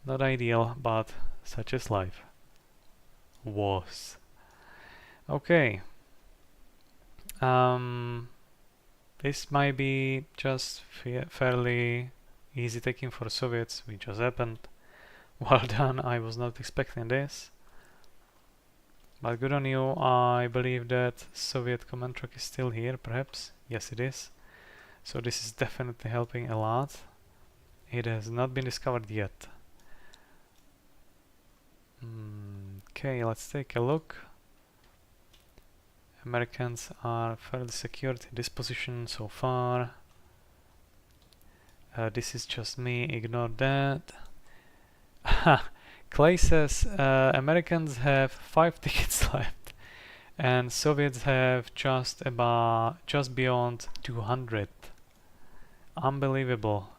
A: Not ideal, but such is life. Was. Okay. This might be just fairly easy taking for Soviets, which just happened. Well done, I was not expecting this. But good on you, I believe that Soviet command truck is still here, perhaps. Yes, it is. So this is definitely helping a lot. It has not been discovered yet. Okay, let's take a look. Americans are fairly secured in this position so far. This is just me, ignore that. Clay says Americans have 5 tickets left and Soviets have just beyond 200. Unbelievable.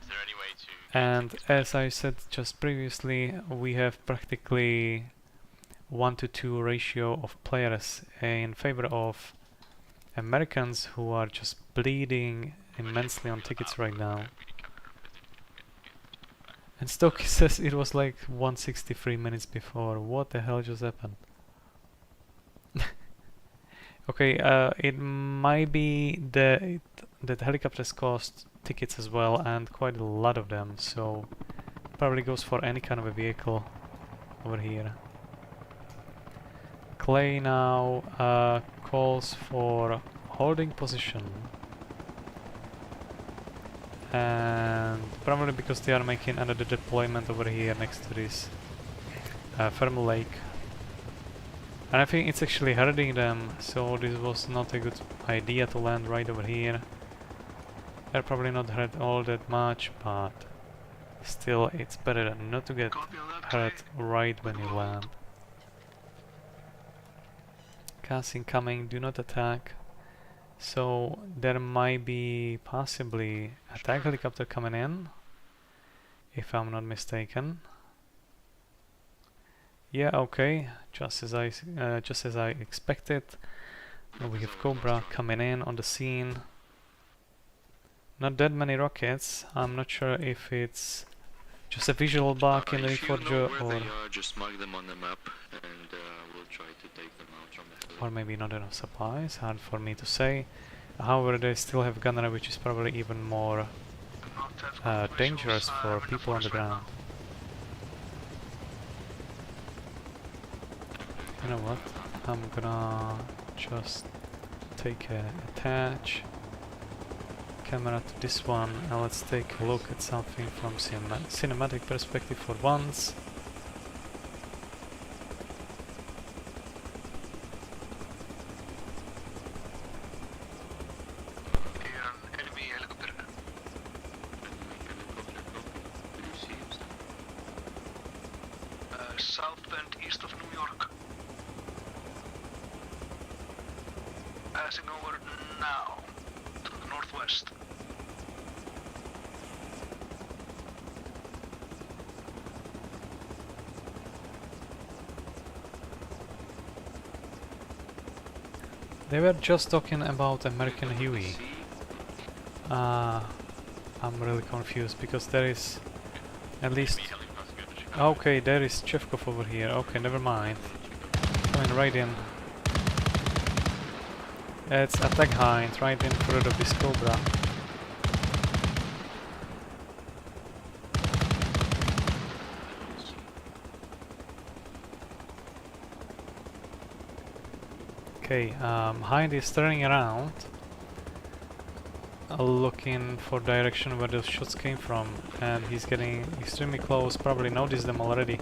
P: Is there any way to...
A: And as I said just previously, we have practically 1-to-2 ratio of players in favor of Americans, who are just bleeding immensely on tickets right now. And Stokey says it was like 163 minutes before. What the hell just happened? Okay, it might be that helicopters cost tickets as well, and quite a lot of them, so probably goes for any kind of a vehicle over here. Clay now calls for holding position, and probably because they are making another deployment over here next to this thermal lake. And I think it's actually hurting them, so this was not a good idea to land right over here. They're probably not hurt all that much, but still it's better than not to get hurt right when you land. Cars incoming, do not attack. So there might be possibly attack helicopter coming in, if I'm not mistaken. Yeah, okay, just as I expected. We have Cobra coming in on the scene. Not that many rockets. I'm not sure if it's just a visual bug in the Reforger, or
P: just mark them on the map and we'll try to take them out from the heli.
A: or maybe not enough supplies. Hard for me to say. However, they still have gunnery, which is probably even more dangerous for people on the ground. You know what? I'm gonna just take a attach camera to this one, and let's take a look at something from cinematic perspective for once.
N: Enemy helicopter. South bend east of New York. Passing over now to the northwest.
A: They were just talking about American Huey. I'm really confused because there is at least... Okay, there is Chevkov over here. Okay, never mind. Coming right in. It's attack hind right in front of this Cobra. Okay, Hind is turning around, looking for direction where those shots came from, and he's getting extremely close, probably noticed them already.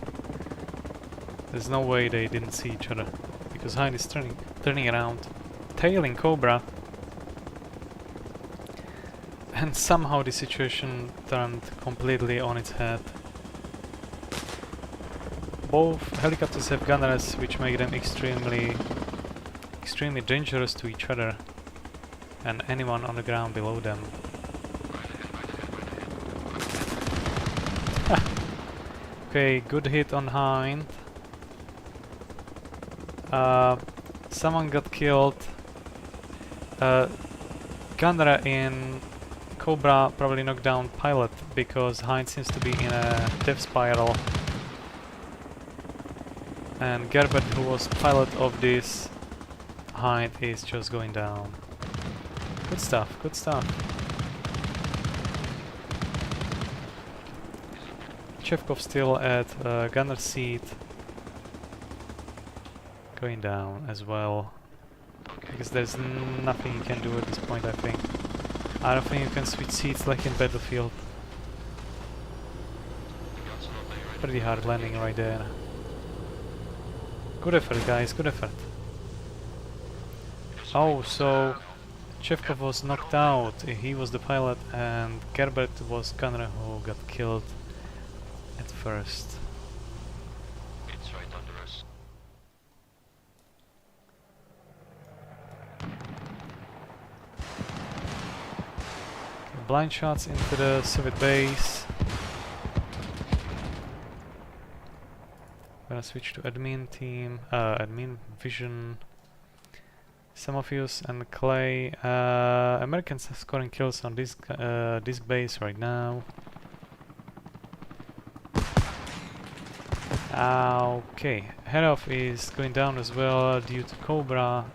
A: There's no way they didn't see each other, because Hind is turning around, tailing Cobra, and somehow the situation turned completely on its head. Both helicopters have gunners, which make them extremely dangerous to each other and anyone on the ground below them. Okay, good hit on Hind. Someone got killed. Gunner in Cobra probably knocked down pilot because Hind seems to be in a death spiral. And Gerbert, who was pilot of this Hind, is just going down. Good stuff, good stuff. Chevkov still at gunner seat, going down as well. Because there's nothing you can do at this point, I think. I don't think you can switch seats like in Battlefield. Pretty hard landing right there. Good effort, guys, good effort. Oh, so Chevkov was knocked out, he was the pilot, and Gerbert was gunner who got killed at first.
P: It's right under us.
A: Okay, blind shots into the Soviet base. Gonna switch to admin team, admin vision. Samofius and Clay. Americans are scoring kills on this this base right now. Okay, head off is going down as well due to Cobra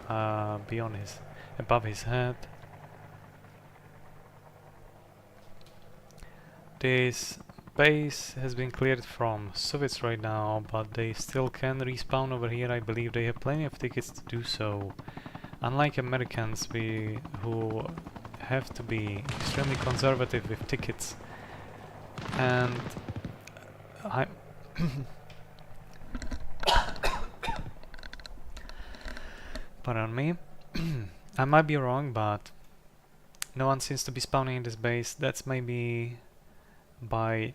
A: above his head. This base has been cleared from Soviets right now, but they still can respawn over here. I believe they have plenty of tickets to do so. Unlike Americans, who have to be extremely conservative with tickets, and I pardon me, I might be wrong, but no one seems to be spawning in this base. That's maybe by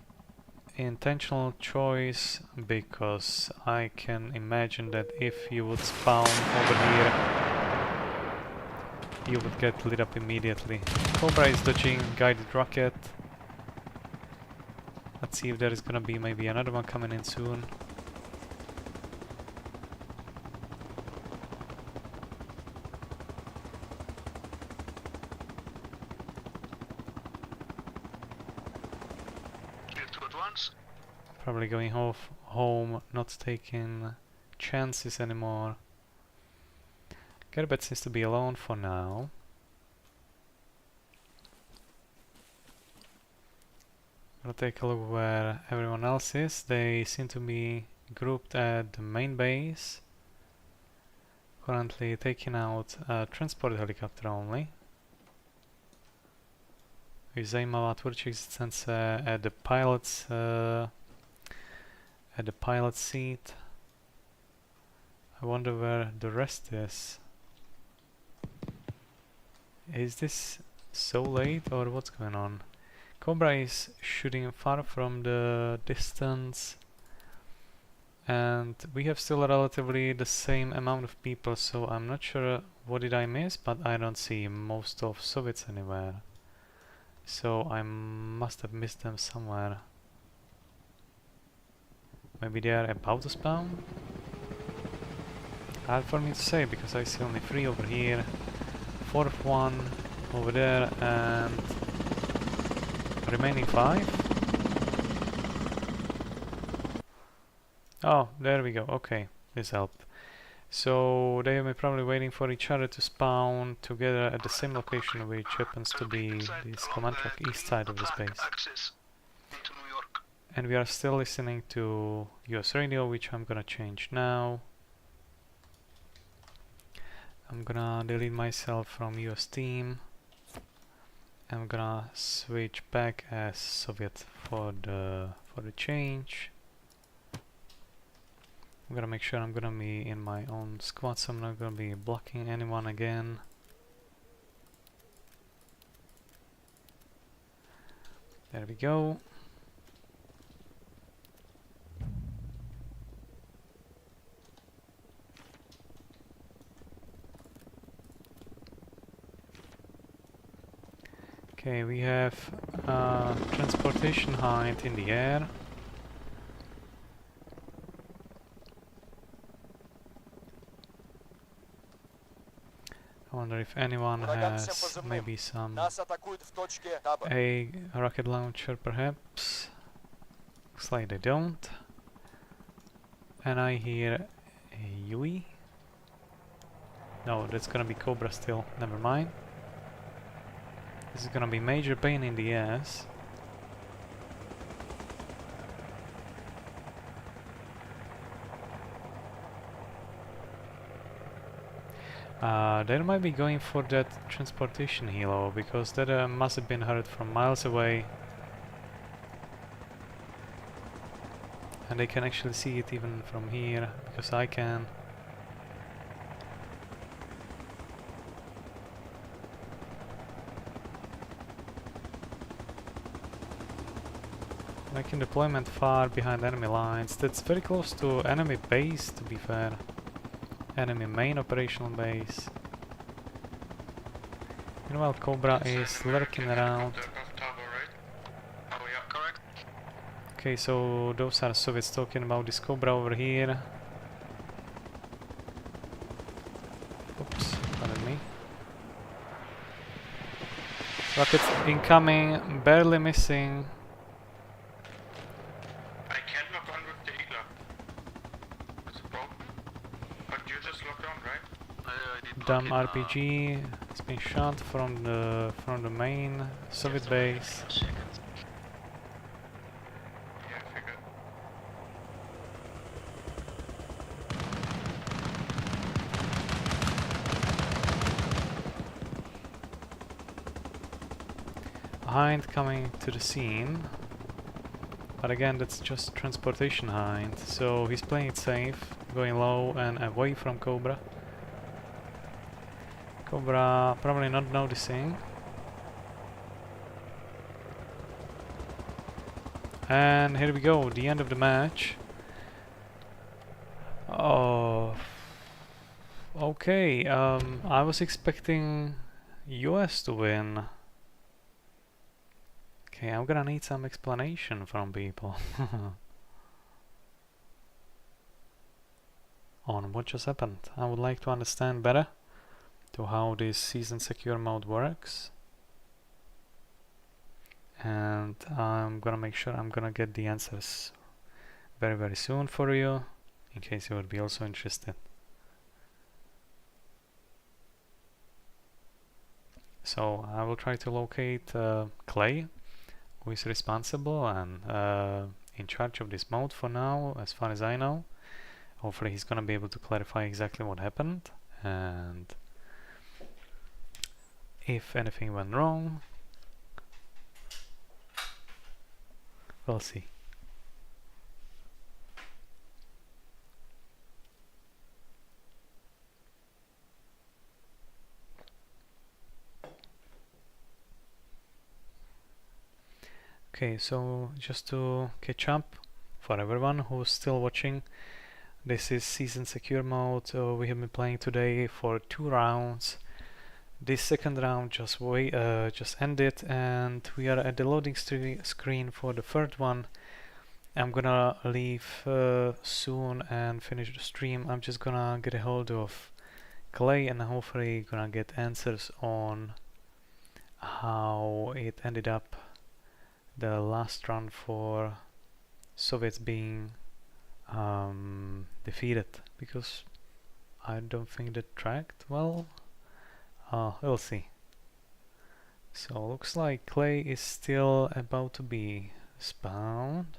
A: intentional choice, because I can imagine that if you would spawn over here, you would get lit up immediately. Cobra is dodging guided rocket. Let's see if there is gonna be maybe another one coming in soon. Probably going home, not taking chances anymore. Gerbet seems to be alone for now. I'll take a look where everyone else is. They seem to be grouped at the main base. Currently taking out a transport helicopter only. With zajímavá tvůrčí existence at the pilot's seat. I wonder where the rest is. Is this so late or what's going on? Cobra is shooting far from the distance, and we have still relatively the same amount of people, so I'm not sure what did I miss, but I don't see most of Soviets anywhere. So I must have missed them somewhere. Maybe they are about to spawn? Hard for me to say, because I see only 3 over here, 4th one over there, and remaining 5. Oh, there we go. Okay, this helped. So they are probably waiting for each other to spawn together at the same location, which happens to be this command track east side of the space. And we are still listening to US radio, which I'm gonna change now. I'm gonna delete myself from US team. I'm gonna switch back as Soviet for the change. I'm gonna make sure I'm gonna be in my own squad, so I'm not gonna be blocking anyone again. There we go. Okay, we have transportation height in the air. I wonder if anyone has maybe some a rocket launcher, perhaps. Looks like they don't. And I hear a Yui. No, that's gonna be Cobra still. Never mind. This is gonna be major pain in the ass. They might be going for that transportation helo, because that must have been heard from miles away. And they can actually see it even from here, because I can. Making deployment far behind enemy lines. That's very close to enemy base, to be fair. Enemy main operational base. Meanwhile, Cobra is lurking around. Okay, so those are Soviets talking about this Cobra over here. Oops, pardon me. Rockets incoming, barely missing. dumb RPG has been shot from the main Soviet base. Hind coming to the scene, but again that's just transportation Hind, so he's playing it safe, going low and away from Cobra. Cobra probably not noticing. And here we go, the end of the match. Oh, okay, I was expecting US to win. Okay, I'm gonna need some explanation from people on what just happened. I would like to understand better to how this season secure mode works, and I'm gonna make sure I'm gonna get the answers very soon for you, in case you would be also interested. So I will try to locate Clay, who is responsible and in charge of this mode for now, as far as I know. Hopefully he's gonna be able to clarify exactly what happened and if anything went wrong. We'll see. Okay, so just to catch up for everyone who's still watching, this is season secure mode. We have been playing today for 2 rounds. This second round just ended, and we are at the loading screen for the third one. I'm gonna leave soon and finish the stream. I'm just gonna get a hold of Clay and hopefully gonna get answers on how it ended up, the last round for Soviets being defeated, because I don't think that tracked well. We'll see. So looks like Clay is still about to be spawned.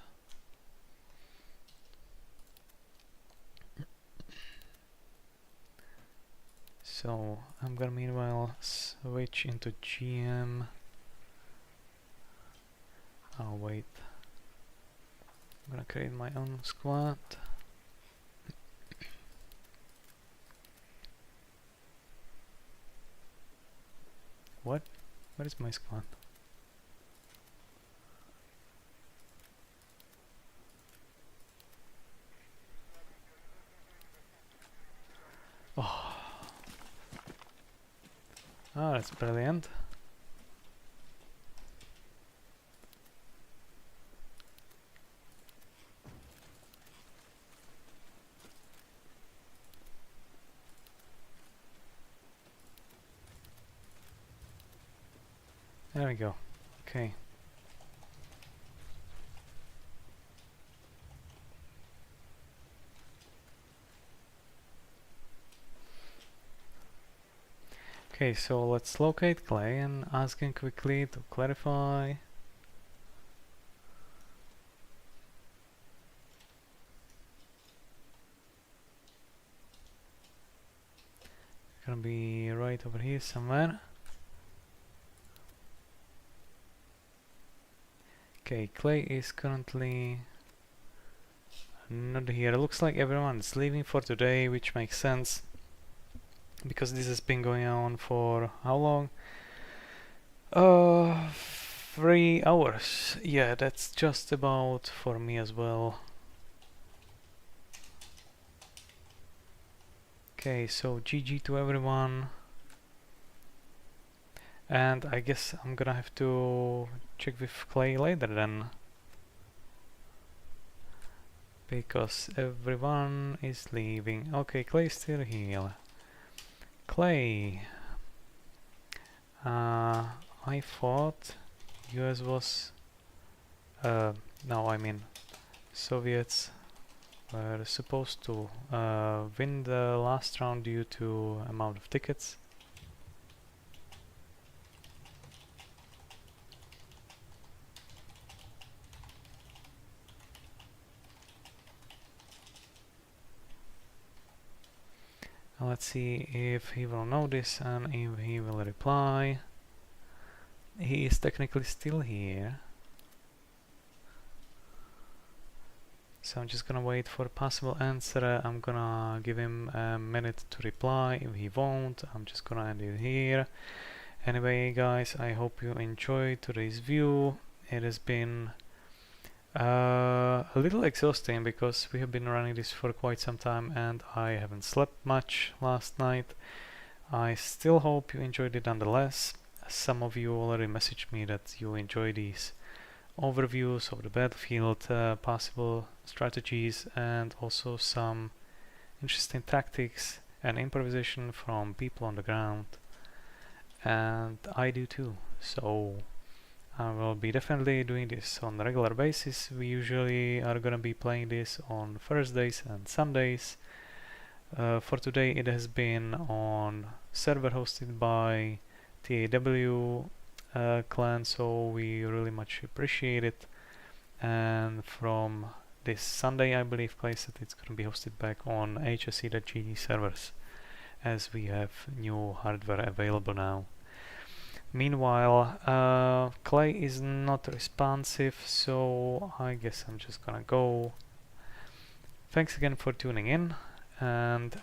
A: So I'm gonna meanwhile switch into GM. Oh wait, I'm gonna create my own squad. What? What is my squad? Oh, that's brilliant. There we go. Okay. Okay, so let's locate Clay and ask him quickly to clarify. Gonna be right over here somewhere. Okay, Clay is currently not here. Looks like everyone's leaving for today, which makes sense because this has been going on for how long? 3 hours. Yeah, that's just about for me as well. Okay, so GG to everyone. And I guess I'm gonna have to check with Clay later then, because everyone is leaving. Okay, Clay's still here. Clay, I thought US was no, I mean Soviets were supposed to win the last round due to amount of tickets. Let's see if he will notice and if he will reply. He is technically still here. So I'm just gonna wait for a possible answer. I'm gonna give him a minute to reply. If he won't, I'm just gonna end it here. Anyway guys, I hope you enjoyed today's view. It has been a little exhausting because we have been running this for quite some time and I haven't slept much last night. I still hope you enjoyed it nonetheless. Some of you already messaged me that you enjoy these overviews of the battlefield, possible strategies, and also some interesting tactics and improvisation from people on the ground. And I do too. So I will be definitely doing this on a regular basis. We usually are gonna be playing this on Thursdays and Sundays. For today it has been on server hosted by TAW clan, so we really much appreciate it. And from this Sunday, I believe, that it's gonna be hosted back on HSC.GG servers, as we have new hardware available now. Meanwhile, Clay is not responsive, so I guess I'm just gonna go. Thanks again for tuning in, and